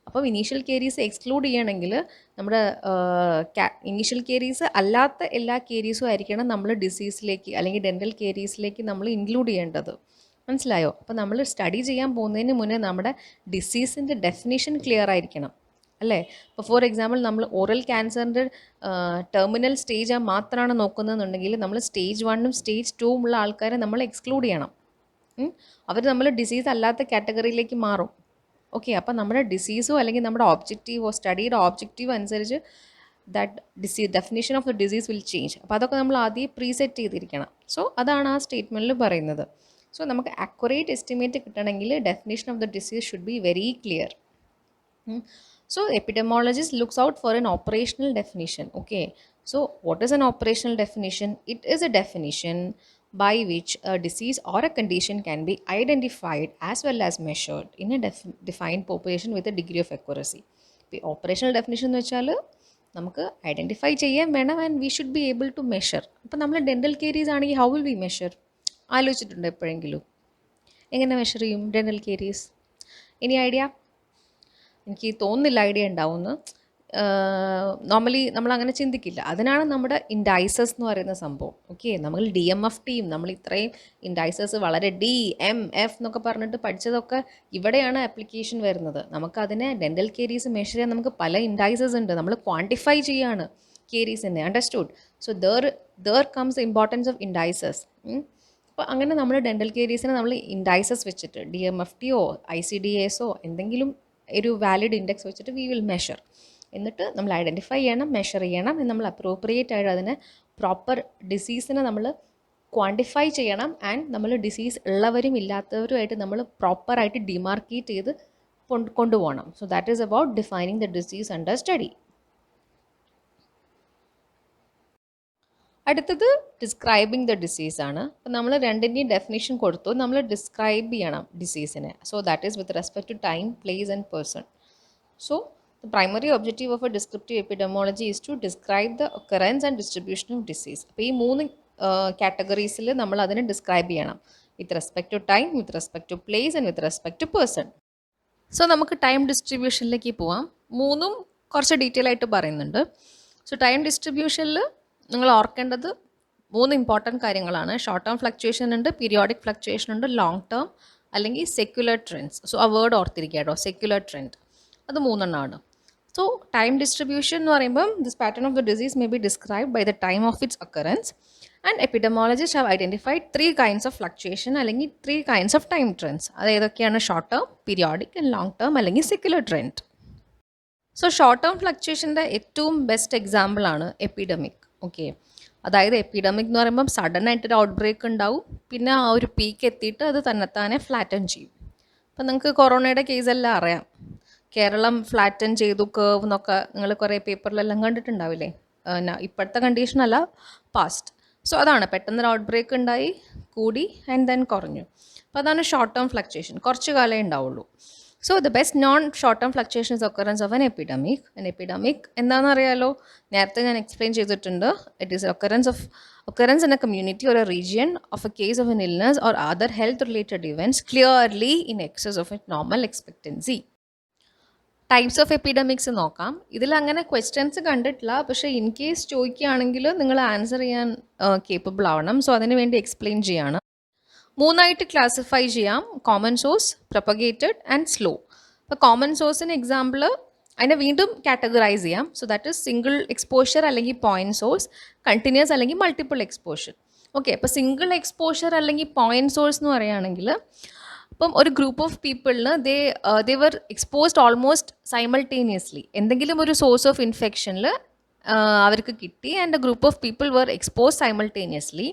അപ്പം ഇനീഷ്യൽ കേരീസ് എക്സ്ക്ലൂഡ് ചെയ്യണമെങ്കിൽ നമ്മുടെ ഇനീഷ്യൽ കേരീസ് അല്ലാത്ത എല്ലാ കേരീസും ആയിരിക്കണം നമ്മൾ ഡിസീസിലേക്ക് അല്ലെങ്കിൽ ഡെൻ്റൽ കേരീസിലേക്ക് നമ്മൾ ഇൻക്ലൂഡ് ചെയ്യേണ്ടത്. മനസ്സിലായോ? അപ്പോൾ നമ്മൾ സ്റ്റഡി ചെയ്യാൻ പോകുന്നതിന് മുന്നേ നമ്മുടെ ഡിസീസിൻ്റെ ഡെഫിനിഷൻ ക്ലിയർ ആയിരിക്കണം, അല്ലേ? ഇപ്പോൾ ഫോർ എക്സാമ്പിൾ നമ്മൾ ഓറൽ ക്യാൻസറിൻ്റെ ടെർമിനൽ സ്റ്റേജ് മാത്രമാണ് നോക്കുന്നതെന്നുണ്ടെങ്കിൽ നമ്മൾ സ്റ്റേജ് 1ഉം സ്റ്റേജ് 2ഉം ഉള്ള ആൾക്കാരെ നമ്മൾ എക്സ്ക്ലൂഡ് ചെയ്യണം. അവർ നമ്മൾ ഡിസീസ് അല്ലാത്ത കാറ്റഗറിയിലേക്ക് മാറും. ഓക്കെ, അപ്പോൾ നമ്മുടെ ഡിസീസോ അല്ലെങ്കിൽ നമ്മുടെ ഓബ്ജക്റ്റീവോ സ്റ്റഡിയുടെ ഓബ്ജക്റ്റീവ് അനുസരിച്ച് that definition of the disease will change. അപ്പോൾ അതൊക്കെ നമ്മൾ ആദ്യം പ്രീസെറ്റ് ചെയ്തിരിക്കണം. സോ അതാണ് ആ സ്റ്റേറ്റ്മെൻറ്റിൽ പറയുന്നത്. സോ നമുക്ക് ആക്യുറേറ്റ് എസ്റ്റിമേറ്റ് കിട്ടണമെങ്കിൽ definition of the disease should be very clear. So epidemiologist looks out for an operational definition. Okay, so what is an operational definition? It is a definition by which a disease or a condition can be identified as well as measured in a defined population with a degree of accuracy. The operational definition എന്ന് വെച്ചാൽ നമുക്ക് identify ചെയ്യാൻ വേണം and we should be able to measure. അപ്പോൾ നമ്മൾ dental caries ആണെങ്കിൽ how will we measure? ആലോചിച്ചിട്ടുണ്ടോ എപ്പോഴെങ്കിലും? എങ്ങനെ മെഷർ ചെയ്യും ഡെൻ്റൽ കേരീസ്? Any idea? എനിക്ക് തോന്നുന്നില്ല ഐഡിയ ഉണ്ടാവുമെന്ന്. നോർമലി നമ്മളങ്ങനെ ചിന്തിക്കില്ല. അതിനാണ് നമ്മുടെ ഇൻഡൈസസ് എന്ന് പറയുന്ന സംഭവം. ഓക്കെ, നമ്മൾ DMFTയും നമ്മൾ ഇത്രയും ഇൻഡൈസസ് വളരെ DMF എന്നൊക്കെ പറഞ്ഞിട്ട് പഠിച്ചതൊക്കെ ഇവിടെയാണ് ആപ്ലിക്കേഷൻ വരുന്നത്. നമുക്കതിനെ ഡെൻ്റൽ കേരീസ് മെഷർ ചെയ്യാൻ നമുക്ക് പല ഇൻഡൈസസ് ഉണ്ട്. നമ്മൾ ക്വാണ്ടിഫൈ ചെയ്യാണ് കേരീസിനെ. Understood? So there comes importance of indices. അപ്പോൾ അങ്ങനെ നമ്മൾ ഡെൻ്റൽ കേരീസിനെ നമ്മൾ ഇൻഡൈസസ് വെച്ചിട്ട് DMFTയോ ICDSO എന്തെങ്കിലും ഒരു വാലിഡ് ഇൻഡെക്സ് വെച്ചിട്ട് വി വിൽ മെഷർ. എന്നിട്ട് നമ്മൾ ഐഡൻറ്റിഫൈ ചെയ്യണം, മെഷർ ചെയ്യണം, നമ്മൾ അപ്രോപ്രിയേറ്റ് ആയിട്ട് അതിനെ പ്രോപ്പർ ഡിസീസിനെ നമ്മൾ ക്വാണ്ടിഫൈ ചെയ്യണം. ആൻഡ് നമ്മൾ ഡിസീസ് ഉള്ളവരും ഇല്ലാത്തവരുമായിട്ട് നമ്മൾ പ്രോപ്പറായിട്ട് ഡിമാർക്കേറ്റ് ചെയ്ത് കൊണ്ടുപോകണം. So that is about defining the disease under study. അടുത്തത് ഡിസ്ക്രൈബിങ് ദ ഡിസീസ് ആണ്. അപ്പോൾ നമ്മൾ രണ്ടിൻ്റെയും ഡെഫിനേഷൻ കൊടുത്തു, നമ്മൾ ഡിസ്ക്രൈബ് ചെയ്യണം ഡിസീസിനെ. So that is with respect to time, place and person. So the primary objective of a descriptive epidemiology is to describe the occurrence and distribution of disease. അപ്പോൾ ഈ 3 കാറ്റഗറീസിൽ നമ്മൾ അതിനെ ഡിസ്ക്രൈബ് ചെയ്യണം, with respect to time, with respect to place and with respect to person. So നമുക്ക് time ഡിസ്ട്രിബ്യൂഷനിലേക്ക് പോവാം. 3ഉം കുറച്ച് ഡീറ്റെയിൽ ആയിട്ട് പറയുന്നുണ്ട്. സോ ടൈം ഡിസ്ട്രിബ്യൂഷനിൽ നിങ്ങൾ ഓർക്കേണ്ടത് 3 ഇമ്പോർട്ടൻറ്റ് കാര്യങ്ങളാണ്. ഷോർട്ട് ടേം ഫ്ലക്ച്വേഷൻ ഉണ്ട്, പീരിയോഡിക് ഫ്ലക്ച്വേഷൻ ഉണ്ട്, ലോങ് ടേം അല്ലെങ്കിൽ സെക്യുലർ ട്രെൻഡ്സ്. സോ ആ വേർഡ് ഓർത്തിരിക്കുക കേട്ടോ, സെക്യുലർ ട്രെൻഡ്. അത് 3 സോ ടൈം ഡിസ്ട്രിബ്യൂഷൻ എന്ന് പറയുമ്പം this pattern of the disease may be describe by the time of its occurrence. And epidemiologist have identified 3 kinds of fluctuation അല്ലെങ്കിൽ 3 kinds of time trends. അത് ഏതൊക്കെയാണ്? Short term, periodic and long term അല്ലെങ്കിൽ secular trend. So short term ഫ്ലക്ച്വേഷൻ്റെ ഏറ്റവും best എക്സാമ്പിളാണ് epidemic. Okay, അതായത് epidemic എന്ന് പറയുമ്പം സഡൻ ആയിട്ടൊരു ഔട്ട് ബ്രേക്ക് ഉണ്ടാവും, പിന്നെ ആ ഒരു പീക്ക് എത്തിയിട്ട് അത് തന്നെത്താനെ ഫ്ലാറ്റൻ ചെയ്യും. അപ്പം നിങ്ങൾക്ക് കൊറോണയുടെ കേസെല്ലാം അറിയാം. കേരളം ഫ്ലാറ്റൻ ചെയ്തു കേർവ് എന്നൊക്കെ നിങ്ങൾ കുറേ പേപ്പറിലെല്ലാം കണ്ടിട്ടുണ്ടാവില്ലേ? ഇപ്പോഴത്തെ കണ്ടീഷനല്ല, പാസ്റ്റ്. സോ അതാണ് പെട്ടെന്നൊരു ഔട്ട് ബ്രേക്ക് ഉണ്ടായി, കൂടി ആൻഡ് ദെൻ കുറഞ്ഞു. അപ്പോൾ അതാണ് ഷോർട്ട് ടേം ഫ്ലക്ച്വേഷൻ, കുറച്ച് കാലമേ ഉണ്ടാവുള്ളൂ. So the best known short term fluctuation is occurrence of an epidemic എന്താണെന്ന് അറിയാലോ? നേരത്തെ ഞാൻ എക്സ്പ്ലെയിൻ ചെയ്തിട്ടുണ്ട്. It is occurrence in a community or a region of a case of an illness or other health related events clearly in excess of a normal expectancy. Types of epidemics നോക്കാം. ഇതിലങ്ങനെ questions കണ്ടിട്ടില്ല, പക്ഷേ in case ചോദിക്കുകയാണെങ്കിൽ നിങ്ങൾ answer ചെയ്യാൻ capable ആവണം. So അതിന് വേണ്ടി എക്സ്പ്ലെയിൻ ചെയ്യാണ്. 3 ക്ലാസിഫൈ ചെയ്യാം: common source, propagated and slow. ഇപ്പോൾ കോമൺ സോഴ്സിന് എക്സാമ്പിൾ അതിനെ വീണ്ടും കാറ്റഗറൈസ് ചെയ്യാം. So that is single exposure അല്ലെങ്കിൽ പോയിന്റ് സോഴ്സ്, കണ്ടിന്യൂസ് അല്ലെങ്കിൽ മൾട്ടിപ്പിൾ എക്സ്പോഷർ. ഓക്കെ, അപ്പോൾ സിംഗിൾ എക്സ്പോഷർ അല്ലെങ്കിൽ പോയിന്റ് സോഴ്സ് എന്ന് പറയുകയാണെങ്കിൽ അപ്പം ഒരു ഗ്രൂപ്പ് ഓഫ് പീപ്പിളിന് they were exposed almost simultaneously. എന്തെങ്കിലും ഒരു സോഴ്സ് ഓഫ് ഇൻഫെക്ഷനിൽ അവർക്ക് കിട്ടി and a group of people were expose simultaneously.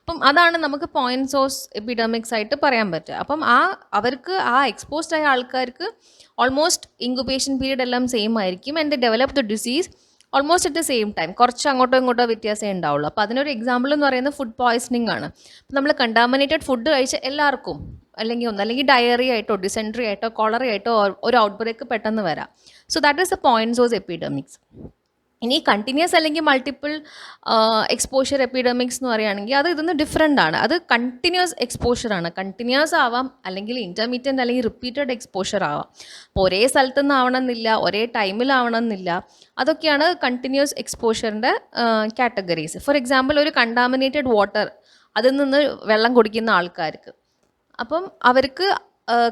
അപ്പം അതാണ് നമുക്ക് പോയിന്റ് സോഴ്സ് എപ്പിഡമിക്സ് ആയിട്ട് പറയാൻ പറ്റുക. അപ്പം അവർക്ക് എക്സ്പോസ്ഡ് ആയ ആൾക്കാർക്ക് ഓൾമോസ്റ്റ് ഇൻക്യുബേഷൻ പീരീഡ് എല്ലാം സെയിം ആയിരിക്കും and develop the disease almost at the same time. കുറച്ച് അങ്ങോട്ടോ ഇങ്ങോട്ടോ വ്യത്യാസമേ ഉണ്ടാവുള്ളൂ. അപ്പോൾ അതിനൊരു എക്സാമ്പിൾ എന്ന് പറയുന്നത് ഫുഡ് പോയ്സണിങ് ആണ്. അപ്പോൾ നമ്മൾ കണ്ടാമിനേറ്റഡ് ഫുഡ് കഴിച്ച എല്ലാവർക്കും അല്ലെങ്കിൽ ഡയറി ആയിട്ടോ ഡിസെൻട്രി ആയിട്ടോ കോളറി ആയിട്ടോ ഒരു ഔട്ട് ബ്രേക്ക് പെട്ടെന്ന് വരാം. So that is the point source epidemics. ഇനി കണ്ടിന്യൂസ് അല്ലെങ്കിൽ മൾട്ടിപ്പിൾ എക്സ്പോഷർ എപ്പിഡമിക്സ് എന്ന് പറയുകയാണെങ്കിൽ അത് ഇതിന്ന് ഡിഫറെൻ്റ് ആണ്. അത് കണ്ടിന്യൂസ് എക്സ്പോഷറാണ്. കണ്ടിന്യൂസ് ആവാം, അല്ലെങ്കിൽ ഇൻ്റർമീഡിയൻ്റ് അല്ലെങ്കിൽ റിപ്പീറ്റഡ് എക്സ്പോഷർ ആവാം. അപ്പോൾ ഒരേ സ്ഥലത്തു നിന്ന് ആവണമെന്നില്ല, ഒരേ ടൈമിലാവണമെന്നില്ല. അതൊക്കെയാണ് കണ്ടിന്യൂസ് എക്സ്പോഷറിൻ്റെ കാറ്റഗറീസ്. ഫോർ എക്സാമ്പിൾ, ഒരു കണ്ടാമിനേറ്റഡ് വാട്ടർ, അതിൽ നിന്ന് വെള്ളം കുടിക്കുന്ന ആൾക്കാർക്ക്, അപ്പം അവർക്ക്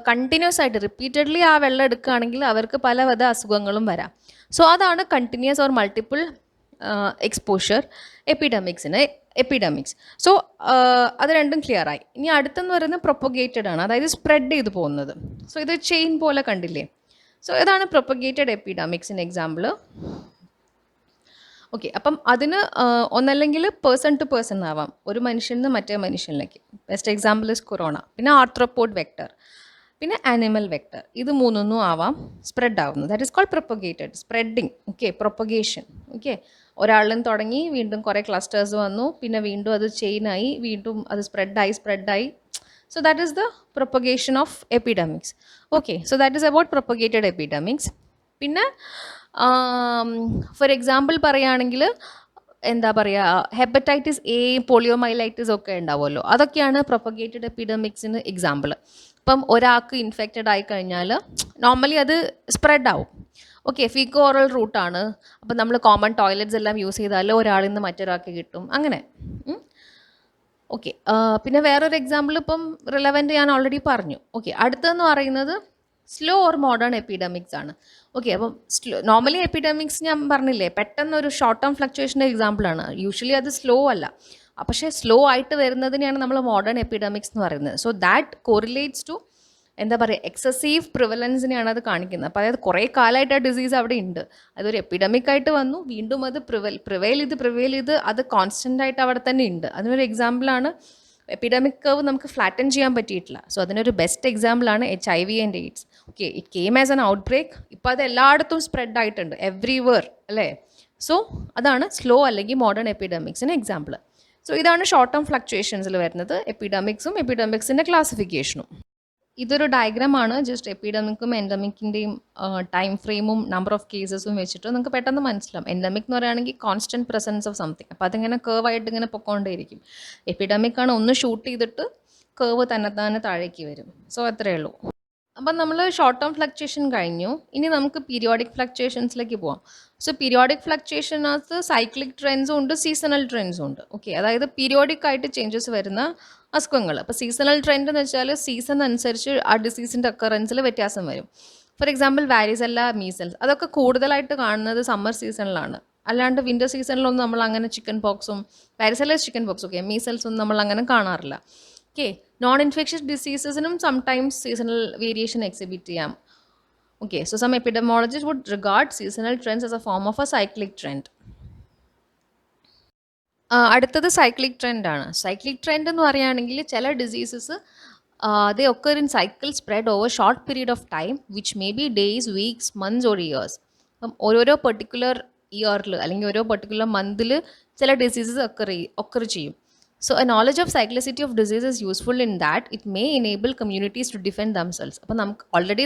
കണ്ടിന്യൂസ് ആയിട്ട് റിപ്പീറ്റഡ്ലി ആ വെള്ളം എടുക്കുകയാണെങ്കിൽ അവർക്ക് പലവിധ അസുഖങ്ങളും വരാം. സോ അതാണ് continuous or multiple exposure epidemics. So അത് രണ്ടും ക്ലിയർ ആയി. ഇനി അടുത്തെന്ന് പറയുന്നത് പ്രൊപ്പഗേറ്റഡ് ആണ്, അതായത് സ്പ്രെഡ് ചെയ്ത് പോകുന്നത്. സോ ഇത് ചെയിൻ പോലെ കണ്ടില്ലേ. സോ ഇതാണ് പ്രൊപ്പഗേറ്റഡ് എപ്പിഡമിക്സിന് എക്സാമ്പിൾ. ഓക്കെ, അപ്പം അതിന് ഒന്നല്ലെങ്കിൽ പേഴ്സൺ ടു പേഴ്സൺ ആവാം, ഒരു മനുഷ്യനിൽ നിന്ന് മറ്റേ മനുഷ്യനിലേക്ക്. Best example is corona. പിന്നെ ആർത്രോപോഡ് വെക്ടർ, പിന്നെ ആനിമൽ വെക്ടർ. ഇത് മൂന്നൊന്നും ആവാം സ്പ്രെഡ് ആവുന്നത്. That is called propagated spreading. Okay, propagation. Okay, ഒരാളിൽ നിന്ന് തുടങ്ങി വീണ്ടും കുറേ ക്ലസ്റ്റേഴ്സ് വന്നു, പിന്നെ വീണ്ടും അത് ചെയിനായി, വീണ്ടും അത് സ്പ്രെഡായി. So that is the propagation of epidemics. Okay, so that is about propagated epidemics. പിന്നെ ഫോർ എക്സാമ്പിൾ പറയുകയാണെങ്കിൽ എന്താ പറയുക, ഹെപ്പറ്റൈറ്റിസ് എ, പോളിയോമൈലൈറ്റിസ് ഒക്കെ ഉണ്ടാവുമല്ലോ, അതൊക്കെയാണ് പ്രൊപ്പഗേറ്റഡ് എപ്പിഡമിക്സിന് എക്സാമ്പിൾ. ഇപ്പം ഒരാൾക്ക് ഇൻഫെക്റ്റഡ് ആയി കഴിഞ്ഞാൽ നോർമലി അത് സ്പ്രെഡ് ആവും. ഓക്കെ, ഫീക്കോ ഓറൽ റൂട്ടാണ്. അപ്പം നമ്മൾ കോമൺ ടോയ്ലറ്റ്സ് എല്ലാം യൂസ് ചെയ്താൽ ഒരാളിൽ നിന്ന് മറ്റൊരാൾക്ക് കിട്ടും, അങ്ങനെ. ഓക്കെ, പിന്നെ വേറൊരു എക്സാമ്പിൾ ഇപ്പം റിലവൻറ്റ് ഞാൻ ഓൾറെഡി പറഞ്ഞു. ഓക്കെ, അടുത്തതെന്ന് പറയുന്നത് സ്ലോ ഓർ മോഡേൺ എപ്പിഡമിക്സ് ആണ്. ഓക്കെ, അപ്പം നോർമലി എപ്പിഡമിക്സ് ഞാൻ പറഞ്ഞില്ലേ, പെട്ടെന്ന് ഒരു ഷോർട്ട് ടേം ഫ്ലക്ച്വേഷൻ്റെ എക്സാമ്പിളാണ്. യൂഷ്വലി അത് സ്ലോ അല്ല, പക്ഷേ സ്ലോ ആയിട്ട് വരുന്നതിനെയാണ് നമ്മൾ മോഡേൺ എപ്പിഡമിക്സ് എന്ന് പറയുന്നത്. സോ ദാറ്റ് കോറിലേറ്റ്സ് ടു എന്താ പറയുക, എക്സസീവ് പ്രിവലൻസിനെയാണ് അത് കാണിക്കുന്നത്. അപ്പോൾ അതായത് കുറേ കാലമായിട്ട് ആ ഡിസീസ് അവിടെ ഉണ്ട്, അതൊരു എപ്പിഡമിക് ആയിട്ട് വന്നു, വീണ്ടും അത് പ്രിവെയിൽ ചെയ്ത് അത് കോൺസ്റ്റൻ്റ് ആയിട്ട് അവിടെ തന്നെ ഉണ്ട്. അതിനൊരു എക്സാമ്പിളാണ് എപ്പിഡമിക് കർവ് നമുക്ക് ഫ്ലാറ്റൻ ചെയ്യാൻ പറ്റിയിട്ടില്ല. സോ അതിനൊരു ബെസ്റ്റ് എക്സാമ്പിളാണ് HIV and AIDS. Okay, it came as an outbreak, ഇപ്പോൾ അത് എല്ലായിടത്തും സ്പ്രെഡ് ആയിട്ടുണ്ട്, എവ്രിവെയർ അല്ലേ. സോ അതാണ് സ്ലോ അല്ലെങ്കിൽ മോഡേൺ എപ്പിഡമിക്സിന് എക്സാമ്പിൾ. സോ ഇതാണ് ഷോർട്ട് ടേം ഫ്ലക്ച്വേഷൻസിൽ വരുന്നത്, എപ്പിഡമിക്സിൻ്റെ ക്ലാസിഫിക്കേഷനും. ഇതൊരു ഡയഗ്രാമാണ്, ജസ്റ്റ് എപ്പിഡമിക്കും എൻഡമിക്കിൻ്റെയും ടൈം ഫ്രെയിമും നമ്പർ ഓഫ് കേസസും വെച്ചിട്ട് നിങ്ങൾക്ക് പെട്ടെന്ന് മനസ്സിലാവും. എൻഡമിക് എന്ന് പറയുകയാണെങ്കിൽ കോൺസ്റ്റൻറ്റ് പ്രസൻസ് ഓഫ് സംതിങ്, അപ്പോൾ അതിങ്ങനെ കേർവായിട്ട് ഇങ്ങനെ പൊക്കോണ്ടേയിരിക്കും. എപ്പിഡമിക് ആണ്, ഒന്ന് ഷൂട്ട് ചെയ്തിട്ട് കേർവ് തന്നെ താഴേക്ക് വരും. സോ അത്രയേ ഉള്ളൂ. അപ്പം നമ്മൾ ഷോർട്ട് ടേം ഫ്ലക്ച്വേഷൻ കഴിഞ്ഞു. ഇനി നമുക്ക് പീരിയോഡിക് ഫ്ലക്ച്വേഷൻസിലേക്ക് പോകാം. സോ പീരിയോഡിക് ഫ്ലക്ച്വേഷനകത്ത് സൈക്ലിക് ട്രെൻഡ്സും ഉണ്ട്, സീസണൽ ട്രെൻഡ്സും ഉണ്ട്. ഓക്കെ, അതായത് പീരിയോഡിക് ആയിട്ട് ചേഞ്ചസ് വരുന്ന അസുഖങ്ങൾ. അപ്പോൾ സീസണൽ ട്രെൻഡ് എന്ന് വെച്ചാൽ സീസൺ അനുസരിച്ച് ആ ഡിസീസിൻ്റെ അക്കറൻസിൽ വ്യത്യാസം വരും. ഫോർ എക്സാമ്പിൾ വാരിസെല്ല, മീസൽസ്, അതൊക്കെ കൂടുതലായിട്ട് കാണുന്നത് സമ്മർ സീസണിലാണ്. അല്ലാണ്ട് വിൻ്റർ സീസണിലൊന്നും നമ്മൾ അങ്ങനെ ചിക്കൻ പോക്സും, വാരിസെല്ല ചിക്കൻ പോക്സ്, ഓക്കെ, മീസൽസൊന്നും നമ്മൾ അങ്ങനെ കാണാറില്ല. ഓക്കെ, നോൺ ഇൻഫെക്ഷ്യസ് ഡിസീസസിനും സംടൈംസ് സീസണൽ വേരിയേഷൻ എക്സിബിറ്റ് ചെയ്യാം. Okay, so some epidemiologist would regard seasonal trends as a form of a cyclic trend. അടുത്തത് സൈക്ലിക് ട്രെൻഡാണ്. സൈക്ലിക് ട്രെൻഡ് എന്ന് പറയുകയാണെങ്കിൽ ചില diseases they occur in cycles spread over short period of time which may be days, weeks, months or years. അപ്പം ഓരോരോ particular ഇയറിൽ അല്ലെങ്കിൽ ഓരോ പെർട്ടിക്കുലർ മന്തിൽ ചില ഡിസീസസ് ഒക്കർ ചെയ്യും. So a knowledge of cyclicity of disease is useful in that it may enable communities to defend themselves. അപ്പം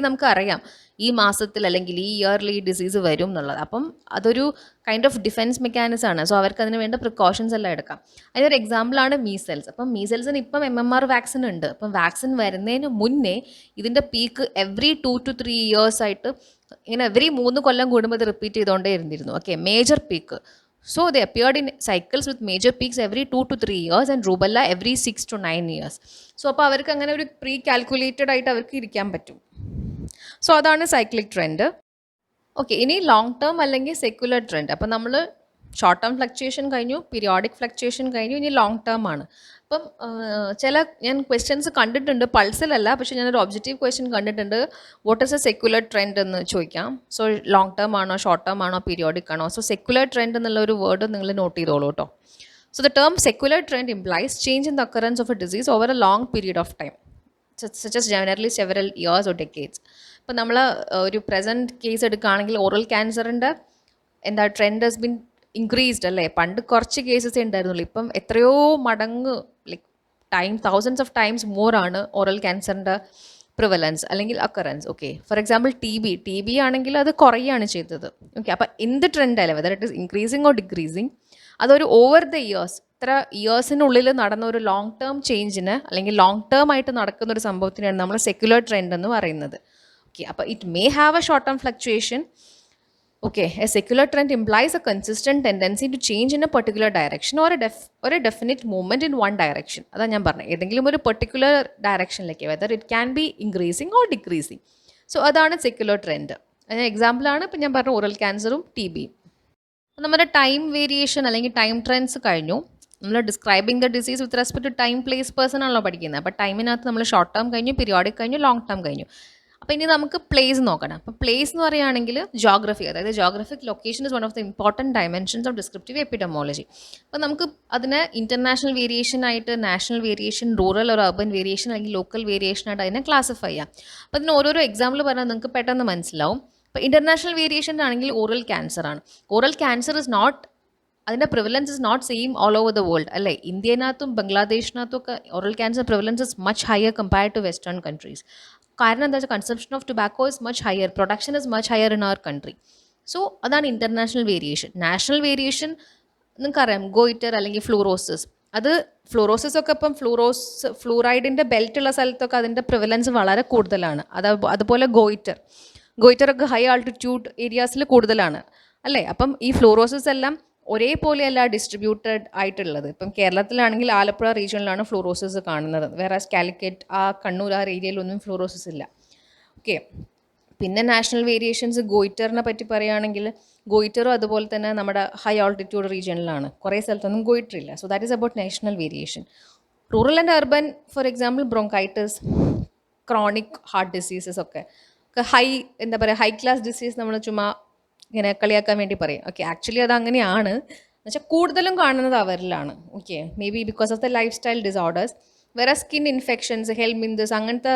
നമുക്ക് അറിയാം ഈ മാസത്തിൽ അല്ലെങ്കിൽ ഈ ഇയറിൽ ഈ ഡിസീസ് വരും എന്നുള്ളത്. അപ്പം അതൊരു കൈൻഡ് ഓഫ് ഡിഫെൻസ് മെക്കാനിസം ആണ്. സോ അവർക്ക് അതിന് വേണ്ട പ്രിക്കോഷൻസ് എല്ലാം എടുക്കാം. അതിനൊരു എക്സാമ്പിളാണ് മീസൽസ്. അപ്പം മീസൽസിന് ഇപ്പം MMR വാക്സിൻ ഉണ്ട്. അപ്പം വാക്സിൻ വരുന്നതിന് മുന്നേ ഇതിൻ്റെ പീക്ക് എവറി 2 to 3 years ആയിട്ട് ഇങ്ങനെ എവറി 3 കൊല്ലം കൂടുമ്പോൾ ഇത് റിപ്പീറ്റ് ചെയ്തുകൊണ്ടേ ഇരുന്നിരുന്നു. Okay, major peak. So they appeared in cycles with major peaks every 2 to 3 years and rubella every 6 to 9 years. So അപ്പോൾ അവർക്ക് അങ്ങനെ ഒരു പ്രീ കാൽക്കുലേറ്റഡ് ആയിട്ട് അവർക്ക് ഇരിക്കാൻ പറ്റും. സോ അതാണ് സൈക്ലിക് ട്രെൻഡ്. ഓക്കെ, ഇനി ലോങ് ടേം അല്ലെങ്കിൽ സെക്യുലർ ട്രെൻഡ്. അപ്പം നമ്മൾ ഷോർട്ട് ടേം ഫ്ലക്ച്വേഷൻ കഴിഞ്ഞു, പീരിയോഡിക് ഫ്ലക്ച്വേഷൻ കഴിഞ്ഞു, ഇനി ലോങ് ടേം ആണ്. അപ്പം ഞാൻ ക്വസ്റ്റ്യൻസ് കണ്ടിട്ടുണ്ട്, പൾസിലല്ല, പക്ഷേ ഞാനൊരു ഒബ്ജക്റ്റീവ് ക്വസ്റ്റ്യൻ കണ്ടിട്ടുണ്ട്. What is A secular trend എന്ന് ചോദിക്കാം. സോ ലോങ് ടേം ആണോ, ഷോർട്ട് ടേം ആണോ, പീരിയോഡിക് ആണോ? സോ സെക്യുലർ ട്രെൻഡ് എന്നുള്ള ഒരു വേർഡ് നിങ്ങൾ നോട്ട് ചെയ്തോളൂ കേട്ടോ. So the term secular trend implies change in the occurrence of a disease over a long period of time, such as generally several years or decades. ഇപ്പം നമ്മൾ ഒരു present case എടുക്കുകയാണെങ്കിൽ oral ക്യാൻസറിൻ്റെ എന്താ trend ഹസ് bin increased അല്ലേ. പണ്ട് കുറച്ച് കേസസേ ഉണ്ടായിരുന്നുള്ളൂ, ഇപ്പം എത്രയോ മടങ്ങ് like thousands of times more ആണ് ഓറൽ ക്യാൻസറിൻ്റെ പ്രിവലൻസ് അല്ലെങ്കിൽ occurrence. Okay, for example T B ആണെങ്കിൽ അത് കുറയാണ് ചെയ്തത്. ഓക്കെ, അപ്പം എന്ത് ട്രെൻഡല്ലേ, whether it is increasing or decreasing, അതൊരു ഓവർ ദ ഇയേഴ്സ്, ഇത്ര ഇയേഴ്സിനുള്ളിൽ നടന്ന ഒരു ലോങ് ടേം ചേഞ്ചിന് അല്ലെങ്കിൽ ലോങ് ടേം ആയിട്ട് നടക്കുന്ന ഒരു സംഭവത്തിനാണ് നമ്മൾ സെക്യുലർ ട്രെൻഡ് എന്ന് പറയുന്നത്. ഓക്കെ, അപ്പോൾ it may have a short term fluctuation. Okay, a secular trend implies a consistent tendency to change in a particular direction or a definite movement in one direction. അതാണ് ഞാൻ പറഞ്ഞത്, ഏതെങ്കിലും ഒരു particular ഡയറക്ഷനിലേക്ക്, whether it can be increasing or decreasing. So അതാണ് secular trend. അതിന് എക്സാമ്പിളാണ് ഇപ്പം ഞാൻ പറഞ്ഞ ഓറൽ ക്യാൻസറും ടി ബിയും. നമ്മുടെ ടൈം വേരിയേഷൻ അല്ലെങ്കിൽ ടൈം ട്രെൻഡ്സ് കഴിഞ്ഞു. നമ്മൾ describing the disease with respect to time, place, person ആണല്ലോ പഠിക്കുന്നത്. അപ്പോൾ ടൈമിനകത്ത് നമ്മൾ ഷോർട്ട് ടേം കഴിഞ്ഞു, പീരിയോഡിക് കഴിഞ്ഞു, ലോങ് ടേം കഴിഞ്ഞു. അപ്പോൾ ഇനി നമുക്ക് പ്ലേസ് നോക്കണം. അപ്പോൾ പ്ലേസ് എന്ന് പറയുകയാണെങ്കിൽ ജോഗ്രഫി, അതായത് geographic location is one of the important dimensions of descriptive epidemiology. അപ്പോൾ നമുക്ക് അതിനെ ഇൻ്റർനാഷണൽ വേരിയേഷൻ ആയിട്ട്, national variation, rural or urban variation അല്ലെങ്കിൽ ലോക്കൽ വേരിയേഷൻ ആയിട്ട് അതിനെ ക്ലാസിഫൈ ചെയ്യാം. അപ്പോൾ അതിന് ഓരോരോ എക്സാമ്പിൾ പറഞ്ഞാൽ നിങ്ങൾക്ക് പെട്ടെന്ന് മനസ്സിലാവും. ഇപ്പോൾ ഇൻ്റർനാഷണൽ വേരിയേഷൻ ആണെങ്കിൽ ഓറൽ ക്യാൻസർ ആണ്. ഓറൽ ക്യാൻസർ ഇസ് നോട്ട്, അതിൻ്റെ prevalence is not same all over the world അല്ലേ. ഇന്ത്യനകത്തും ബംഗ്ലാദേശിനകത്തും ഒക്കെ oral cancer prevalence is much higher compared to western countries. കാരണം എന്താ വെച്ചാൽ consumption of tobacco is much higher, production is much higher in our country. So അതാണ് international variation. National variation നിങ്ങൾക്കറിയാം, goitre അല്ലെങ്കിൽ ഫ്ലൂറോസിസ്. അത് ഫ്ലൂറോസിസ് ഒക്കെ ഇപ്പം ഫ്ലൂറൈഡിൻ്റെ ബെൽറ്റുള്ള സ്ഥലത്തൊക്കെ അതിൻ്റെ പ്രിവലൻസ് വളരെ കൂടുതലാണ്. അതുപോലെ ഗോയിറ്റർ ഒക്കെ ഹൈ ആൾട്ടിറ്റ്യൂഡ് ഏരിയാസിൽ കൂടുതലാണ് അല്ലേ. അപ്പം ഈ ഫ്ലൂറോസിസ് എല്ലാം ഒരേപോലെയല്ല ഡിസ്ട്രിബ്യൂട്ടഡ് ആയിട്ടുള്ളത്. ഇപ്പം കേരളത്തിലാണെങ്കിൽ ആലപ്പുഴ റീജിയനിലാണ് ഫ്ലൂറോസിസ് കാണുന്നത്, വേറെ കാലിക്കറ്റ്, ആ കണ്ണൂർ ആ ഏരിയയിലൊന്നും ഫ്ലൂറോസിസ് ഇല്ല. ഓക്കെ, പിന്നെ നാഷണൽ വേരിയേഷൻസ് ഗോയിറ്ററിനെ പറ്റി പറയുകയാണെങ്കിൽ ഗോയിറ്ററും അതുപോലെ തന്നെ നമ്മുടെ ഹൈ ആൾട്ടിറ്റ്യൂഡ് റീജിയനിലാണ്, കുറേ സ്ഥലത്തൊന്നും ഗോയിറ്റർ ഇല്ല. So that is about national variation. Rural and urban, for example bronchitis, chronic heart diseases ഒക്കെ ഹൈ, എന്താ പറയുക, ഹൈ ക്ലാസ് ഡിസീസ് നമ്മൾ ചുമ്മാ ഇങ്ങനെ കളിയാക്കാൻ വേണ്ടി പറയും. ഓക്കെ, ആക്ച്വലി അത് അങ്ങനെയാണ്, എന്നുവെച്ചാൽ കൂടുതലും കാണുന്നത് അവരിലാണ്. Okay, maybe because of the life style disorders. വേറെ സ്കിൻ ഇൻഫെക്ഷൻസ്, ഹെൽമിന്തസ്, അങ്ങനത്തെ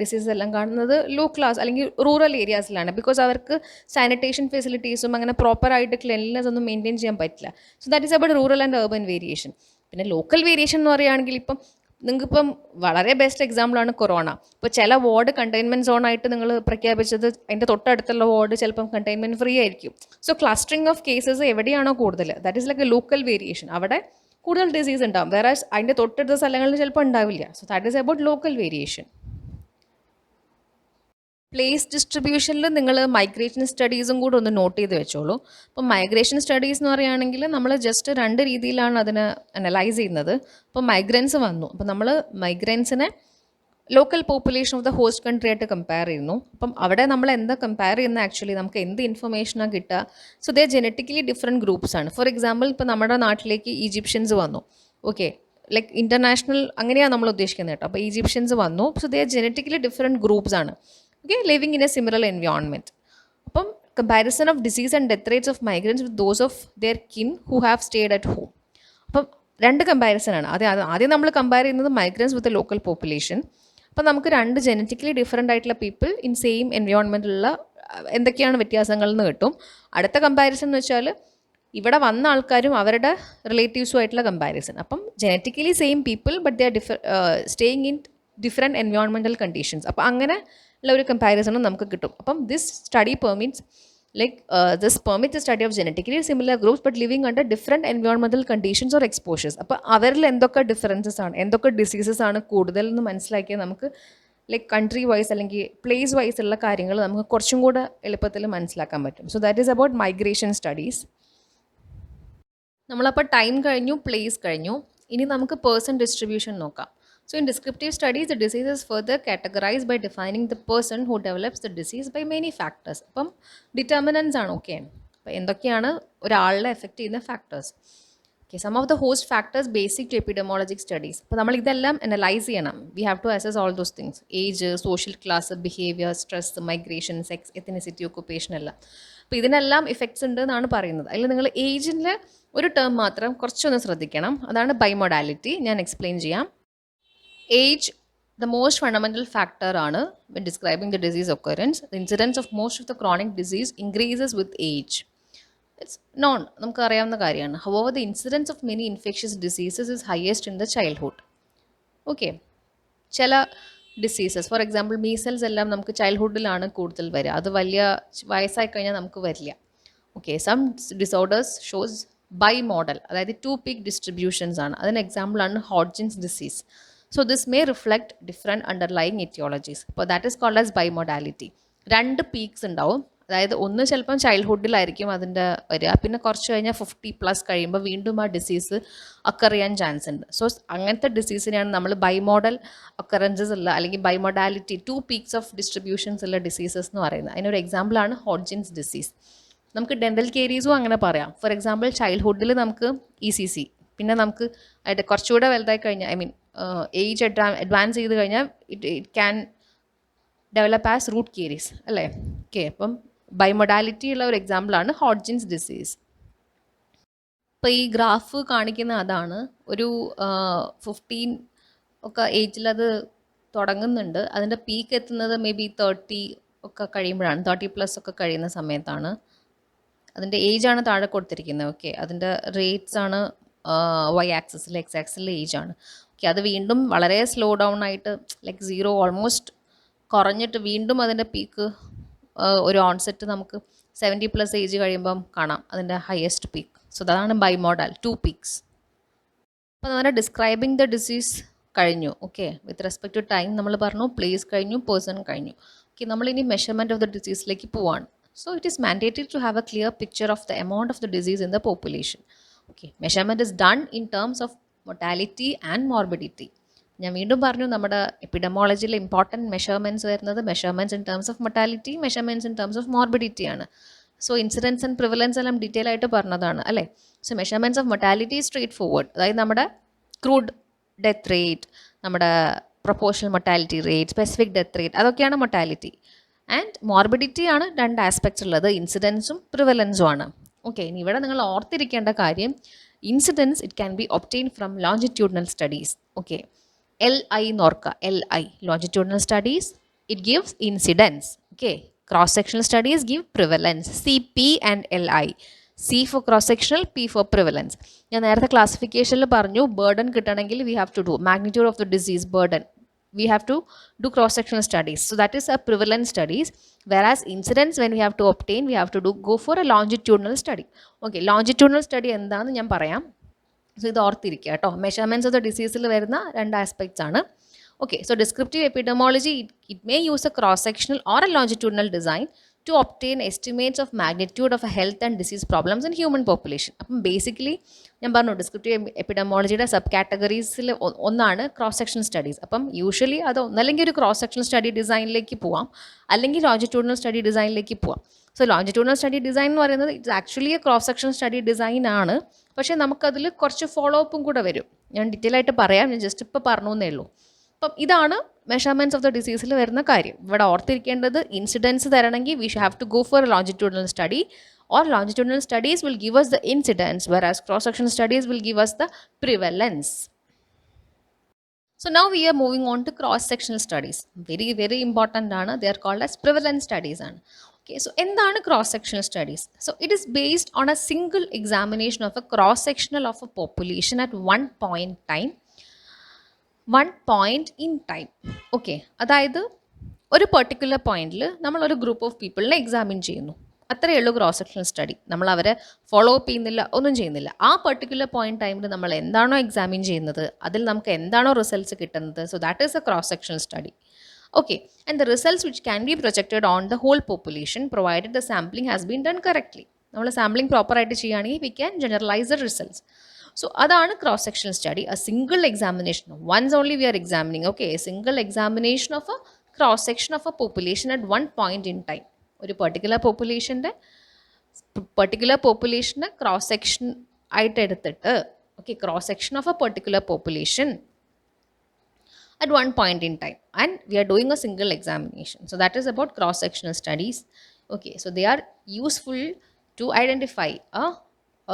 ഡിസീസസ് എല്ലാം കാണുന്നത് ലോ ക്ലാസ് അല്ലെങ്കിൽ റൂറൽ ഏരിയാസിലാണ്. ബിക്കോസ് അവർക്ക് സാനിറ്റേഷൻ ഫെസിലിറ്റീസും അങ്ങനെ പ്രോപ്പറായിട്ട് ക്ലെൻലിനെസ് ഒന്നും മെയിൻറ്റെയിൻ ചെയ്യാൻ പറ്റില്ല. So that is about rural and urban variation. പിന്നെ ലോക്കൽ വേരിയേഷൻ എന്ന് പറയുകയാണെങ്കിൽ ഇപ്പം നിങ്ങൾക്കിപ്പം വളരെ ബെസ്റ്റ് എക്സാമ്പിളാണ് കൊറോണ. ഇപ്പോൾ ചില വാർഡ് കണ്ടെയ്ൻമെൻറ്റ് സോണായിട്ട് നിങ്ങൾ പ്രഖ്യാപിച്ചത് അതിൻ്റെ തൊട്ടടുത്തുള്ള വാർഡ് ചിലപ്പം കണ്ടെയ്ൻമെൻറ്റ് ഫ്രീ ആയിരിക്കും. സോ ക്ലസ്റ്ററിങ് ഓഫ് കേസസ് എവിടെയാണോ കൂടുതൽ, that is like A local variation, അവിടെ കൂടുതൽ ഡിസീസ് ഉണ്ടാവും. വേറെ അതിൻ്റെ തൊട്ടടുത്ത സ്ഥലങ്ങളിൽ ചിലപ്പോൾ ഉണ്ടാവില്ല. So that is about local variation. Place ഡിസ്ട്രിബ്യൂഷനിൽ നിങ്ങൾ മൈഗ്രേഷൻ സ്റ്റഡീസും കൂടെ ഒന്ന് നോട്ട് ചെയ്ത് വെച്ചോളൂ. അപ്പോൾ മൈഗ്രേഷൻ സ്റ്റഡീസ് എന്ന് പറയുകയാണെങ്കിൽ നമ്മൾ ജസ്റ്റ് 2 രീതിയിലാണ് അതിനെ അനലൈസ് ചെയ്യുന്നത്. അപ്പോൾ മൈഗ്രൻസ് വന്നു, അപ്പോൾ നമ്മൾ മൈഗ്രൻസിനെ local population of the host country ആയിട്ട് കമ്പയർ ചെയ്യുന്നു. അപ്പം അവിടെ നമ്മൾ എന്താ കമ്പയർ ചെയ്യുന്നത്, ആക്ച്വലി നമുക്ക് എന്ത് ഇൻഫർമേഷനാണ് കിട്ടുക. So they genetically different groups ആണ്. ഫോർ എക്സാമ്പിൾ ഇപ്പോൾ നമ്മുടെ നാട്ടിലേക്ക് ഈജിപ്ഷ്യൻസ് വന്നു. ഓക്കെ, ലൈക്ക് ഇൻ്റർനാഷണൽ അങ്ങനെയാണ് നമ്മൾ ഉദ്ദേശിക്കുന്നത് കേട്ടോ. അപ്പോൾ ഈജിപ്ഷ്യൻസ് വന്നു. So they genetically different groups ആണ്. Okay, living in a similar environment. അപ്പം comparison of disease and death rates of migrants with those of their kin who have stayed at home. അപ്പം 2 comparison ആണ്. ആദ്യം നമ്മൾ compare ചെയ്യുന്നത് migrants വിത്ത് local population. അപ്പം നമുക്ക് 2 genetically different ആയിട്ടുള്ള people in same എൻവയോൺമെൻറ്റിലുള്ള എന്തൊക്കെയാണ് വ്യത്യാസങ്ങൾ എന്ന് കിട്ടും. അടുത്ത കമ്പാരിസൺ എന്ന് വെച്ചാൽ ഇവിടെ വന്ന ആൾക്കാരും അവരുടെ റിലേറ്റീവ്സും ആയിട്ടുള്ള കമ്പാരിസൺ. അപ്പം genetically same people but they are staying in different environmental conditions. അപ്പോൾ അങ്ങനെ ഉള്ള ഒരു കമ്പാരിസണും നമുക്ക് കിട്ടും. അപ്പം this study permits this permits the study of genetically similar groups but living under different environmental conditions or exposures. അപ്പോൾ അവരിൽ എന്തൊക്കെ ഡിഫറൻസസ് ആണ്, എന്തൊക്കെ ഡിസീസസ് ആണ് കൂടുതൽ എന്ന് മനസ്സിലാക്കിയാൽ നമുക്ക് ലൈക്ക് കൺട്രി വൈസ് അല്ലെങ്കിൽ പ്ലേസ് വൈസ് ഉള്ള കാര്യങ്ങൾ നമുക്ക് കുറച്ചും കൂടെ എളുപ്പത്തിൽ മനസ്സിലാക്കാൻ പറ്റും. So that is about migration studies. നമ്മളപ്പോൾ ടൈം കഴിഞ്ഞു, പ്ലേസ് കഴിഞ്ഞു, ഇനി നമുക്ക് പേഴ്സൺ ഡിസ്ട്രിബ്യൂഷൻ നോക്കാം. So in descriptive studies, the disease is further categorized by defining the person who develops the disease by many factors. അപ്പം ഡിറ്റർമിനൻസ് ആണ്. Okay, അപ്പോൾ എന്തൊക്കെയാണ് ഒരാളിനെ എഫക്റ്റ് ചെയ്യുന്ന factors? Okay, some of the host factors basic to epidemiologic studies. അപ്പോൾ നമ്മൾ ഇതെല്ലാം analyse ചെയ്യണം. We have to assess all those things: age, social class, behaviour, stress, migration, sex, ethnicity, occupation എല്ലാം. അപ്പോൾ ഇതിനെല്ലാം ഇഫക്ട്സ് ഉണ്ട് എന്നാണ് പറയുന്നത്. അതിൽ നിങ്ങൾ ഏജിൽ ഒരു ടേം മാത്രം കുറച്ചൊന്ന് ശ്രദ്ധിക്കണം. അതാണ് ബൈമോഡാലിറ്റി. ഞാൻ എക്സ്പ്ലെയിൻ ചെയ്യാം. Age, the most fundamental factor ആണ് when describing the disease occurrence. The incidence of most of the chronic disease increases with age. It's known, നമുക്ക് അറിയാവുന്ന കാര്യമാണ്. However, the incidence of many infectious diseases is highest in the childhood. Okay, ചില diseases, for example measles എല്ലാം നമുക്ക് ചൈൽഡ്ഹുഡിലാണ് കൂടുതൽ വരിക. അത് വലിയ വയസ്സായി കഴിഞ്ഞാൽ നമുക്ക് വരില്ല. Okay, some disorders shows bimodal, അതായത് 2 പീക്ക് ഡിസ്ട്രിബ്യൂഷൻസ് ആണ്. അതിന് എക്സാമ്പിളാണ് Hodgkin's disease. So this may reflect different underlying etiologies. അപ്പോൾ that is called as bimodality. 2 peaks ഉണ്ടാവും. അതായത് ഒന്ന് ചിലപ്പം ചൈൽഡ്ഹുഡിലായിരിക്കും അതിൻ്റെ വരിക, പിന്നെ കുറച്ച് കഴിഞ്ഞാൽ 50+ കഴിയുമ്പോൾ വീണ്ടും ആ ഡിസീസ് അക്കർ ചെയ്യാൻ ചാൻസ് ഉണ്ട്. സോ അങ്ങനത്തെ ഡിസീസിനെയാണ് നമ്മൾ ബൈമോഡൽ അക്കറൻസസ് ഉള്ള അല്ലെങ്കിൽ ബൈമോഡാലിറ്റി 2 പീക്സ് ഓഫ് ഡിസ്ട്രിബ്യൂഷൻസ് ഉള്ള ഡിസീസസ് എന്ന് പറയുന്നത്. അതിനൊരു എക്സാമ്പിളാണ് ഹോഡ്ജിൻസ് ഡിസീസ്. നമുക്ക് ഡെൻ്റൽ കേരീസും അങ്ങനെ പറയാം. ഫോർ എക്സാമ്പിൾ ചൈൽഡ്ഹുഡിൽ നമുക്ക് ECC, പിന്നെ നമുക്ക് അതിൻ്റെ കുറച്ചുകൂടെ വലുതായി കഴിഞ്ഞാൽ ഏജ് അഡ്വാൻസ് ചെയ്ത് കഴിഞ്ഞാൽ it can develop as root caries അല്ലേ. ഓക്കെ, അപ്പം ബൈമൊഡാലിറ്റി ഉള്ള ഒരു എക്സാമ്പിളാണ് ഹോഡ്ജിൻസ് ഡിസീസ്. ഇപ്പോൾ ഈ ഗ്രാഫ് കാണിക്കുന്ന അതാണ്. ഒരു 15 ഒക്കെ ഏജിൽ അത് തുടങ്ങുന്നുണ്ട്. അതിൻ്റെ പീക്ക് എത്തുന്നത് മേ ബി 30 ഒക്കെ കഴിയുമ്പോഴാണ്, 30+ ഒക്കെ കഴിയുന്ന സമയത്താണ്. അതിൻ്റെ ഏജാണ് താഴെ കൊടുത്തിരിക്കുന്നത്. ഓക്കെ, അതിൻ്റെ റേറ്റ്സ് ആണ് Y ആക്സിസിൽ, X ആക്സിസിൽ ഏജ് ആണ്. ഓക്കെ, അത് വീണ്ടും വളരെ സ്ലോ ഡൗൺ ആയിട്ട് ലൈക്ക് 0 ഓൾമോസ്റ്റ് കുറഞ്ഞിട്ട് വീണ്ടും അതിൻ്റെ പീക്ക് ഒരു ഓൺസെറ്റ് നമുക്ക് 70+ ഏജ് കഴിയുമ്പം കാണാം അതിൻ്റെ ഹയസ്റ്റ് പീക്ക്. സോ അതാണ് ബൈമോഡൽ 2 പീക്സ്. അപ്പോൾ നമ്മുടെ ഡിസ്ക്രൈബിങ് ദ ഡിസീസ് കഴിഞ്ഞു. Okay, with respect to time നമ്മൾ പറഞ്ഞു, പ്ലേസ് കഴിഞ്ഞു, പേഴ്സൺ കഴിഞ്ഞു. ഓക്കെ, നമ്മളിനി മെഷർമെൻറ്റ് ഓഫ് ദ ഡിസീസിലേക്ക് പോവാണ്. So it is mandatory to have a clear picture of the amount of the disease in the population. Okay, measurement is done in terms of mortality and morbidity. ഞാൻ വീണ്ടും പറഞ്ഞു, നമ്മുടെ എപ്പിഡമോളജിയിലെ important measurements വരുന്നത് measurements in terms of mortality, measurements in terms of morbidity ആണ്. So incidents and prevalence എല്ലാം detail ആയിട്ട് പറഞ്ഞതാണ് അല്ലേ. So measurements of mortality straight forward, അതായത് നമ്മുടെ ക്രൂഡ് ഡെത്ത് റേറ്റ്, നമ്മുടെ proportional mortality rate, specific death rate, അതൊക്കെയാണ് മൊർട്ടാലിറ്റി. ആൻഡ് മോർബിഡിറ്റി ആണ് 2 ആസ്പെക്ട്സ് ഉള്ളത്, ഇൻസിഡൻസും പ്രിവലൻസും ആണ്. ഓക്കെ, ഇനി ഇവിടെ നിങ്ങൾ ഓർത്തിരിക്കേണ്ട കാര്യം, incidence it can be obtain from longitudinal studies. Okay, LI നോർക്കുക, LI longitudinal studies it gives incidence. Okay, cross sectional studies give prevalence. CP and LI, C for cross sectional, P for prevalence. ഞാൻ നേരത്തെ ക്ലാസിഫിക്കേഷനിൽ പറഞ്ഞു, burden കിട്ടണമെങ്കിൽ we have to do magnitude of the disease burden, we have to do cross-sectional studies. So that is a prevalence studies, whereas incidence when we have to obtain, we have to go for a longitudinal study. Okay, longitudinal study എന്താണെന്ന് ഞാൻ പറയാം. So ഇത് ഓർത്തിരിക്കുക കേട്ടോ. Measurements of the ഡിസീസിൽ വരുന്ന 2 aspects ആണ്. Okay, so descriptive epidemiology, it may use a cross-sectional or a longitudinal design to obtain estimates of magnitude of a health and disease problems in human population. അപ്പം basically ഞാൻ പറഞ്ഞു, descriptive എപ്പിഡമോളജിയുടെ sub കാറ്റഗറീസിൽ ഒന്നാണ് cross section studies. അപ്പം usually അത് ഒന്നല്ലെങ്കിൽ ഒരു cross section study ഡിസൈനിലേക്ക് പോവാം, അല്ലെങ്കിൽ ലോഞ്ചിറ്റ്യൂഡിനൽ സ്റ്റഡി ഡിസൈനിലേക്ക് പോവാം. സോ ലോഞ്ചിറ്റ്യൂഡിനൽ സ്റ്റഡി ഡിസൈൻ എന്ന് പറയുന്നത് it's actually A cross section study design ആണ്. പക്ഷേ നമുക്കതിൽ കുറച്ച് ഫോളോ അപ്പും കൂടെ വരും. ഞാൻ ഡീറ്റെയിൽ ആയിട്ട് പറയാം, ഞാൻ ജസ്റ്റ് ഇപ്പോൾ പറഞ്ഞു എന്നേ ഉള്ളൂ. അപ്പം ഇതാണ് മെഷർമെൻറ്റ്സ് ഓഫ് ദ ഡിസീസിൽ വരുന്ന കാര്യം. ഇവിടെ ഓർത്തിരിക്കേണ്ടത്, ഇൻസിഡൻസ് തരണമെങ്കിൽ we have to go for a longitudinal study, or longitudinal studies will give us the incidence, whereas cross-section studies will give us the prevalence. So now we are moving on to cross-sectional studies. Very, very important ആണ്. They are called as prevalence studies ആണ്. Okay, so എന്താണ് cross-sectional studies? So it is based on a single examination of a cross-sectional of a population at one point in time. Okay, അതായത് ഒരു particular പോയിന്റിൽ നമ്മൾ ഒരു group of പീപ്പിളിനെ examine ചെയ്യുന്നു. അത്രയേ ഉള്ളൂ ക്രോസ് സെക്ഷണൽ സ്റ്റഡി. നമ്മൾ അവരെ ഫോളോ അപ്പ് ചെയ്യുന്നില്ല, ഒന്നും ചെയ്യുന്നില്ല. ആ പെർട്ടിക്കുലർ പോയിന്റ് ടൈമിൽ നമ്മൾ എന്താണോ എക്സാമിൻ ചെയ്യുന്നത്, അതിൽ നമുക്ക് എന്താണോ റിസൾട്ട്സ് കിട്ടുന്നത്, so that is A cross sectional study. Okay, and the results which can be projected on the whole population provided the sampling has been done correctly. നമ്മൾ സാമ്പിളിംഗ് പ്രോപ്പറായിട്ട് ചെയ്യുകയാണെങ്കിൽ we can generalize the results. So അതാണ് cross sectional study, a single examination, once only we are examining, okay, a single examination of a cross section of a population at one point in time. ഒരു particular പോപ്പുലേഷനെ cross section ആയിട്ട് എടുത്തിട്ട്, okay, cross section of a particular population at one point in time, and we are doing a single examination. So that is about cross sectional studies. Okay, so they are useful to identify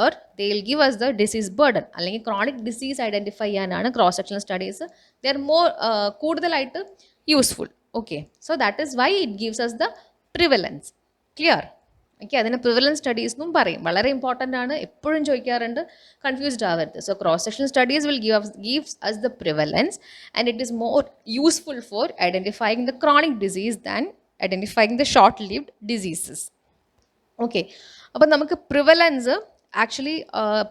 or they will give us the disease burden, അല്ലെങ്കിൽ chronic disease identify ചെയ്യാനാണ് cross sectional studies. They are more കൂടുതലായിട്ട് useful. Okay, so that is why it gives us the prevalence. Clear? Okay, അതിന് prevalence studies എന്നും പറയും. വളരെ important ആണ്, എപ്പോഴും ചോദിക്കാറുണ്ട്, കൺഫ്യൂസ്ഡ് ആവരുത്. So cross section studies will gives us the prevalence and it is more useful for identifying the chronic disease than identifying the short lived diseases. Okay, അപ്പം നമുക്ക് പ്രിവലൻസ്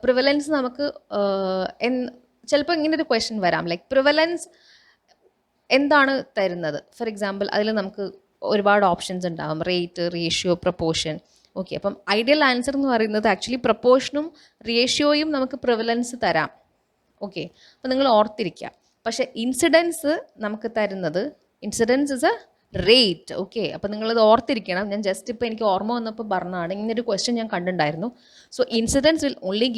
പ്രിവലൻസ് നമുക്ക് ചിലപ്പോൾ ഇങ്ങനെ ഒരു ക്വസ്റ്റ്യൻ വരാം, ലൈക്ക് പ്രിവലൻസ് എന്താണ് തരുന്നത്. For example അതിൽ നമുക്ക് ഒരുപാട് ഓപ്ഷൻസ് ഉണ്ടാകും, റേറ്റ്, റേഷ്യോ, പ്രപ്പോർഷൻ. ഓക്കെ, അപ്പം ഐഡിയൽ ആൻസർ എന്ന് പറയുന്നത് ആക്ച്വലി പ്രപ്പോർഷനും റേഷ്യോയും നമുക്ക് പ്രിവലൻസ് തരാം. ഓക്കെ, അപ്പം നിങ്ങൾ ഓർത്തിരിക്കുക. പക്ഷേ ഇൻസിഡൻസ് നമുക്ക് തരുന്നത്, incidents is A rate. Okay, അപ്പം നിങ്ങളത് ഓർത്തിരിക്കണം. ഞാൻ ജസ്റ്റ് ഇപ്പോൾ എനിക്ക് ഓർമ്മ വന്നപ്പോൾ പറഞ്ഞതാണ്, ഇങ്ങനൊരു ക്വസ്റ്റ്യൻ ഞാൻ കണ്ടിട്ടുണ്ടായിരുന്നു. So incidence will only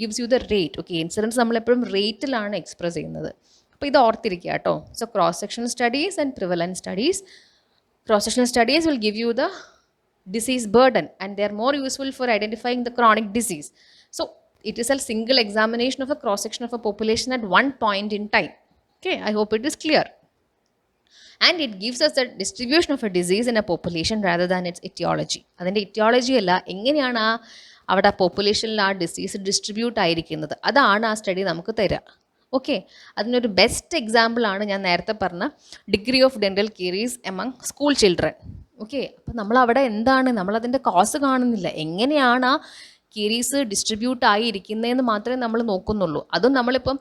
gives you the rate. Okay, incidence നമ്മളെപ്പോഴും റേറ്റിലാണ് എക്സ്പ്രസ് ചെയ്യുന്നത്. അപ്പോൾ ഇത് ഓർത്തിരിക്കുക കേട്ടോ. So cross sectional studies and prevalence studies. Cross-sectional studies will give you the disease burden and they are more useful for identifying the chronic disease. So it is a single examination of a cross-section of a population at one point in time. Okay, I hope it is clear. And it gives us the distribution of a disease in a population rather than its etiology. അതിൻ്റെ etiology അല്ല, എങ്ങനെയാണ് അവിടെ പോപ്പുലേഷനിൽ ആ disease distribute ആയിരിക്കുന്നത്, അതാണ് ആ study നമുക്ക് തരിക. ഓക്കെ, അതിനൊരു ബെസ്റ്റ് എക്സാമ്പിളാണ് ഞാൻ നേരത്തെ പറഞ്ഞ degree of dental caries among school children. Okay, അപ്പം നമ്മളവിടെ എന്താണ്, നമ്മളതിൻ്റെ കോസ് കാണുന്നില്ല, എങ്ങനെയാണ് ആ കീരീസ് ഡിസ്ട്രിബ്യൂട്ട് ആയിരിക്കുന്നതെന്ന് മാത്രമേ നമ്മൾ നോക്കുന്നുള്ളൂ. അതും നമ്മളിപ്പം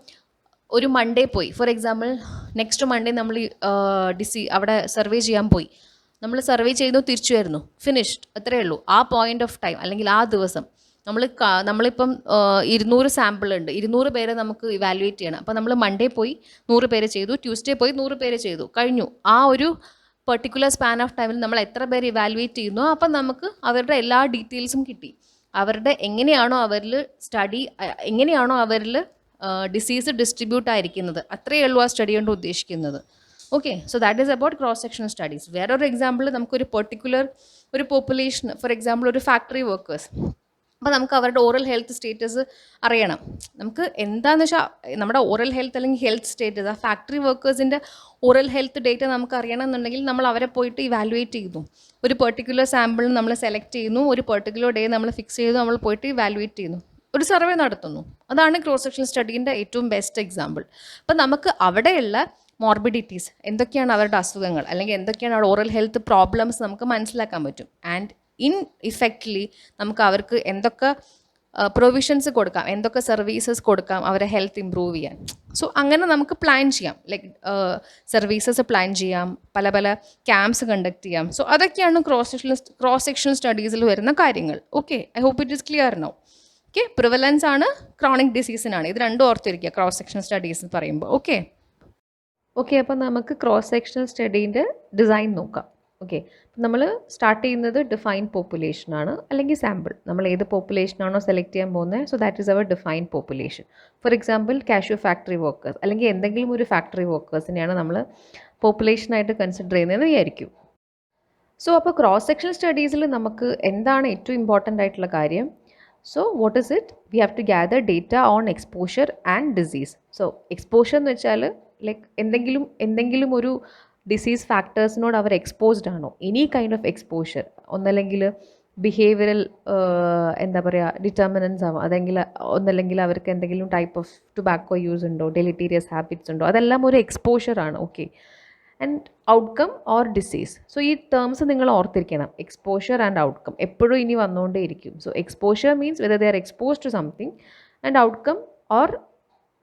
ഒരു മൺഡേ പോയി, ഫോർ എക്സാമ്പിൾ നെക്സ്റ്റ് മൺഡേ നമ്മൾ അവിടെ സർവേ ചെയ്യാൻ പോയി, നമ്മൾ സർവേ ചെയ്തു തിരിച്ചു വരുന്നു, ഫിനിഷ്ഡ്, അത്രയേ ഉള്ളൂ. ആ പോയിൻ്റ് ഓഫ് ടൈം അല്ലെങ്കിൽ ആ ദിവസം നമ്മളിപ്പം 200 സാമ്പിൾ ഉണ്ട്, 200 പേരെ നമുക്ക് ഇവാലുവേറ്റ് ചെയ്യണം. അപ്പോൾ നമ്മൾ മൺഡേ പോയി 100 പേരെ ചെയ്തു, ട്യൂസ്ഡേ പോയി 100 പേരെ ചെയ്തു, കഴിഞ്ഞു. ആ ഒരു പെർട്ടിക്കുലർ സ്പാൻ ഓഫ് ടൈമിൽ നമ്മൾ എത്ര പേര് ഇവാലുവേറ്റ് ചെയ്യുന്നു, അപ്പം നമുക്ക് അവരുടെ എല്ലാ ഡീറ്റെയിൽസും കിട്ടി. അവരുടെ എങ്ങനെയാണോ അവരിൽ ഡിസീസ് ഡിസ്ട്രിബ്യൂട്ട് ആയിരിക്കുന്നത്, അത്രയേ ഉള്ളൂ ആ സ്റ്റഡി കൊണ്ട് ഉദ്ദേശിക്കുന്നത്. Okay, so that is about cross sectional studies. വേറൊരു എക്സാമ്പിൾ, നമുക്കൊരു പെർട്ടിക്കുലർ ഒരു പോപ്പുലേഷൻ, ഫോർ എക്സാമ്പിൾ ഒരു ഫാക്ടറി വർക്കേഴ്സ്, അപ്പോൾ നമുക്ക് അവരുടെ ഓറൽ ഹെൽത്ത് സ്റ്റേറ്റസ് അറിയണം. നമുക്ക് എന്താണെന്ന് വെച്ചാൽ നമ്മുടെ ഓറൽ ഹെൽത്ത് അല്ലെങ്കിൽ ഹെൽത്ത് സ്റ്റേറ്റസ്, ആ ഫാക്ടറി വർക്കേഴ്സിൻ്റെ ഓറൽ ഹെൽത്ത് ഡേറ്റ നമുക്ക് അറിയണം എന്നുണ്ടെങ്കിൽ നമ്മൾ അവരെ പോയിട്ട് ഇവാലുവേറ്റ് ചെയ്യുന്നു. ഒരു പെർട്ടിക്കുലർ സാമ്പിൾ നമ്മൾ സെലക്ട് ചെയ്യുന്നു, ഒരു പെർട്ടിക്കുലർ ഡേ നമ്മൾ ഫിക്സ് ചെയ്തു, നമ്മൾ പോയിട്ട് ഇവാലുവേറ്റ് ചെയ്യുന്നു, ഒരു സർവേ നടത്തുന്നു. അതാണ് ക്രോസ് സെക്ഷൻ സ്റ്റഡീൻ്റെ ഏറ്റവും ബെസ്റ്റ് എക്സാമ്പിൾ. അപ്പം നമുക്ക് അവിടെയുള്ള മോർബിഡിറ്റീസ്, എന്തൊക്കെയാണ് അവരുടെ അസുഖങ്ങൾ അല്ലെങ്കിൽ എന്തൊക്കെയാണ് അവരുടെ ഓറൽ ഹെൽത്ത് പ്രോബ്ലംസ് നമുക്ക് മനസ്സിലാക്കാൻ പറ്റും. ആൻഡ് ഇൻ ഇഫക്റ്റ്ലി നമുക്ക് അവർക്ക് എന്തൊക്കെ പ്രൊവിഷൻസ് കൊടുക്കാം, എന്തൊക്കെ സർവീസസ് കൊടുക്കാം അവരെ ഹെൽത്ത് ഇമ്പ്രൂവ് ചെയ്യാൻ. സോ അങ്ങനെ നമുക്ക് പ്ലാൻ ചെയ്യാം, ലൈക്ക് സർവീസസ് പ്ലാൻ ചെയ്യാം, പല പല ക്യാമ്പ്സ് കണ്ടക്ട് ചെയ്യാം. സോ അതൊക്കെയാണ് ക്രോസ് സെക്ഷണൽ സ്റ്റഡീസിൽ വരുന്ന കാര്യങ്ങൾ. Okay, I hope it is clear now. Okay, prevalence ആണ്, ക്രോണിക് ഡിസീസിനാണ്. ഇത് രണ്ടും ഓർത്തിരിക്കുക ക്രോസ് സെക്ഷണൽ സ്റ്റഡീസ് എന്ന് പറയുമ്പോൾ. ഓക്കെ, അപ്പം നമുക്ക് ക്രോസ് സെക്ഷണൽ സ്റ്റഡീൻ്റെ ഡിസൈൻ നോക്കാം. ഓക്കെ, നമ്മൾ സ്റ്റാർട്ട് ചെയ്യുന്നത് ഡിഫൈൻഡ് പോപ്പുലേഷനാണ് അല്ലെങ്കിൽ സാമ്പിൾ. നമ്മൾ ഏത് പോപ്പുലേഷനാണോ സെലക്ട് ചെയ്യാൻ പോകുന്നത്, so that is our defined population. For example cashew factory workers അല്ലെങ്കിൽ എന്തെങ്കിലും ഒരു ഫാക്ടറി വർക്കേഴ്സിനെയാണ് നമ്മൾ പോപ്പുലേഷനായിട്ട് കൺസിഡർ ചെയ്യുന്നതെന്ന് വിചാരിക്കും. സോ അപ്പോൾ ക്രോസ് സെക്ഷണൽ സ്റ്റഡീസിൽ നമുക്ക് എന്താണ് ഏറ്റവും ഇമ്പോർട്ടൻ്റ് ആയിട്ടുള്ള കാര്യം? So what is it? We have to gather data on exposure and disease. So exposure എന്ന് വെച്ചാൽ ലൈക്ക് എന്തെങ്കിലും ഒരു ഡിസീസ് ഫാക്ടേഴ്സിനോട് അവർ എക്സ്പോസ്ഡ് ആണോ, എനി കൈൻഡ് ഓഫ് എക്സ്പോഷർ, ഒന്നല്ലെങ്കിൽ ബിഹേവിയറൽ ഡിറ്റർമിനൻസ് ആവാം, ഒന്നല്ലെങ്കിൽ അവർക്ക് എന്തെങ്കിലും ടൈപ്പ് ഓഫ് ടുബാക്കോ യൂസ് ഉണ്ടോ, ഡെലിറ്റീരിയസ് ഹാബിറ്റ്സ് ഉണ്ടോ, അതെല്ലാം ഒരു എക്സ്പോഷറാണ്. Okay, and outcome or disease. So ഈ ടേംസ് നിങ്ങൾ ഓർത്തിരിക്കണം, എക്സ്പോഷർ ആൻഡ് ഔട്ട്കം എപ്പോഴും ഇനി വന്നുകൊണ്ടേയിരിക്കും. So exposure means whether they are exposed to something, and outcome or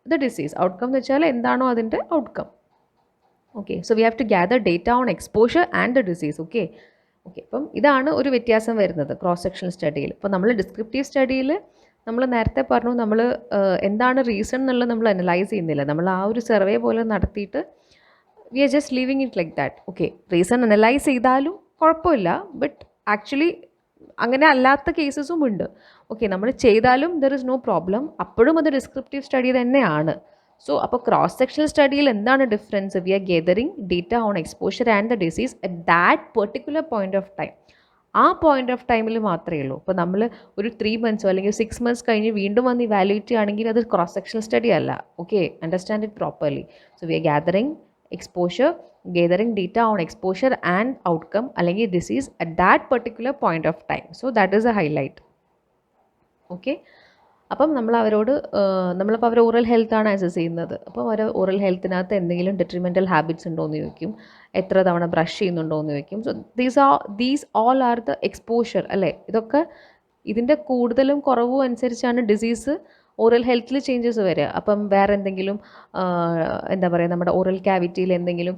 the disease. Outcome എന്ന് വെച്ചാൽ എന്താണോ അതിൻ്റെ outcome. Okay, so we have to gather data on exposure and the disease. അപ്പം ഇതാണ് ഒരു വ്യത്യാസം വരുന്നത് ക്രോസ് സെക്ഷണൽ സ്റ്റഡിയിൽ. ഇപ്പോൾ നമ്മൾ ഡിസ്ക്രിപ്റ്റീവ് സ്റ്റഡിയിൽ നമ്മൾ നേരത്തെ പറഞ്ഞു നമ്മൾ എന്താണ് റീസൺ എന്നുള്ളത് നമ്മൾ അനലൈസ് ചെയ്യുന്നില്ല. നമ്മൾ ആ ഒരു സർവേ പോലെ നടത്തിയിട്ട് we are just leaving it like that. Okay, reason analyse ചെയ്താലും കുഴപ്പമില്ല, ബട്ട് ആക്ച്വലി അങ്ങനെ അല്ലാത്ത കേസസും ഉണ്ട്. ഓക്കെ, നമ്മൾ ചെയ്താലും ദർ ഇസ് നോ പ്രോബ്ലം, അപ്പോഴും അത് ഡിസ്ക്രിപ്റ്റീവ് സ്റ്റഡി തന്നെയാണ്. സോ അപ്പോൾ ക്രോസ് സെക്ഷണൽ സ്റ്റഡിയിൽ എന്താണ് difference? We are gathering data on exposure and the disease at that particular point of time. ആ പോയിന്റ് ഓഫ് ടൈമിൽ മാത്രമേ ഉള്ളൂ. ഇപ്പോൾ നമ്മൾ ഒരു 3 months അല്ലെങ്കിൽ 6 months കഴിഞ്ഞ് വീണ്ടും വന്ന് ഇവാലുവേറ്റ് ചെയ്യുകയാണെങ്കിൽ അത് ക്രോസ് സെക്ഷണൽ സ്റ്റഡി അല്ല. Okay, understand it properly. So we are gathering exposure, gathering data on exposure and outcome അല്ലെങ്കിൽ disease at that particular point of time. So that is a highlight. Okay, അപ്പം നമ്മൾ അവരോട് നമ്മളിപ്പോൾ അവർ oral ഹെൽത്താണ് assess ചെയ്യുന്നത്. അപ്പോൾ അവർ oral ഹെൽത്തിനകത്ത് എന്തെങ്കിലും detrimental habits ഉണ്ടോ എന്ന് ചോദിക്കും, എത്ര തവണ ബ്രഷ് ചെയ്യുന്നുണ്ടോ എന്ന് ചോദിക്കും. So these all are the exposure അല്ലേ. ഇതൊക്കെ ഇതിൻ്റെ കൂടുതലും കുറവും അനുസരിച്ചാണ് ഡിസീസ് ഓറൽ ഹെൽത്തിൽ ചേഞ്ചസ് വരിക. അപ്പം വേറെ എന്തെങ്കിലും എന്താ പറയുക, നമ്മുടെ ഓറൽ ക്യാവിറ്റിയിൽ എന്തെങ്കിലും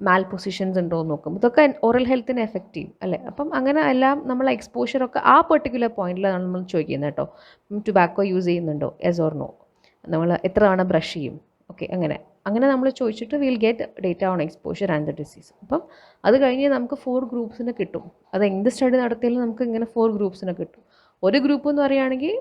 മാൽ പൊസിഷൻസ് ഉണ്ടോ എന്ന് നോക്കും. ഇതൊക്കെ ഓറൽ ഹെൽത്തിന് എഫക്റ്റീവ് അല്ലേ. അപ്പം അങ്ങനെ എല്ലാം നമ്മൾ എക്സ്പോഷറൊക്കെ ആ പെർട്ടിക്കുലർ പോയിന്റിലാണ് നമ്മൾ ചോദിക്കുന്നത് കേട്ടോ. ടുബാക്കോ യൂസ് ചെയ്യുന്നുണ്ടോ, യെസ് ഓർ നോ, നമ്മൾ എത്ര തവണ ബ്രഷ് ചെയ്യും, ഓക്കെ, അങ്ങനെ നമ്മൾ ചോദിച്ചിട്ട് will get data on exposure and the disease. അപ്പം അത് കഴിഞ്ഞ് നമുക്ക് 4 ഗ്രൂപ്പ്സിന് കിട്ടും. അത് എന്ത് സ്റ്റഡി നടത്തിയാലും നമുക്ക് ഇങ്ങനെ 4 ഗ്രൂപ്പ്സിന് കിട്ടും. ഒരു ഗ്രൂപ്പ് എന്ന് പറയുകയാണെങ്കിൽ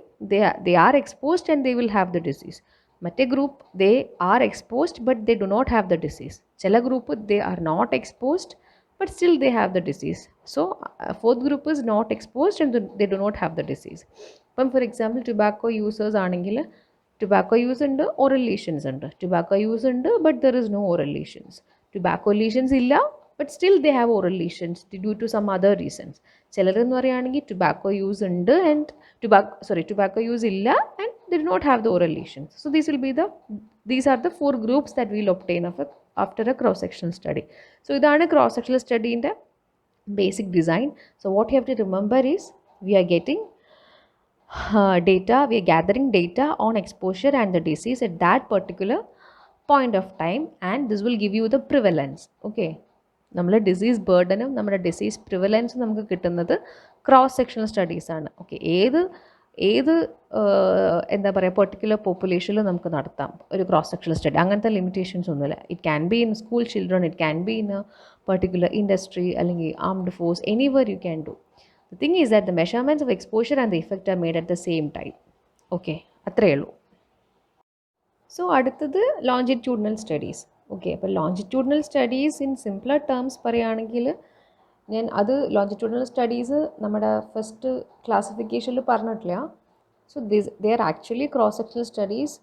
they are exposed and they will have the disease. മറ്റേ group they are exposed but they do not have the disease. ചില group they are not exposed but still they have the disease. So fourth group is not exposed and they do not have the disease. For example, tobacco users ആണെങ്കിൽ tobacco use ഉണ്ട്, oral lesions ഉണ്ട്. Tobacco use ഉണ്ട് but there is no oral lesions. Tobacco lesions ഇല്ല but still they have oral lesions due to some other reasons. ചിലരെന്ന് പറയുകയാണെങ്കിൽ tobacco use ഉണ്ട് and tobacco use ഇല്ല and they do not have the oral lesions. So these are the 4 groups that we will obtain after a cross-sectional study. So ഇതാണ് cross-sectional study in the basic design. So what you have to remember is we are getting we are gathering data on exposure and the disease at that particular point of time, and this will give you the prevalence. Okay, നമ്മുടെ disease ബേർഡനും നമ്മുടെ disease പ്രിവലൻസും നമുക്ക് കിട്ടുന്നത് cross sectional studies ആണ്. Okay, ഏത് എന്താ പറയുക പെർട്ടിക്കുലർ പോപ്പുലേഷനിൽ നമുക്ക് നടത്താം ഒരു ക്രോസ് സെക്ഷണൽ സ്റ്റഡി. അങ്ങനത്തെ ലിമിറ്റേഷൻസ് ഒന്നുമില്ല. It can be in school children, it can be in a particular industry അല്ലെങ്കിൽ armed force, anywhere you can do. The thing is that the measurements of exposure and the effect are made at the same time. Okay, അത്രയേ ഉള്ളൂ. So അടുത്തത് longitudinal studies. Okay, അപ്പോൾ longitudinal studies in simpler terms പറയുകയാണെങ്കിൽ ഞാൻ അത് longitudinal studies നമ്മുടെ first ക്ലാസിഫിക്കേഷനിൽ പറഞ്ഞിട്ടില്ല. So they are actually cross sectional studies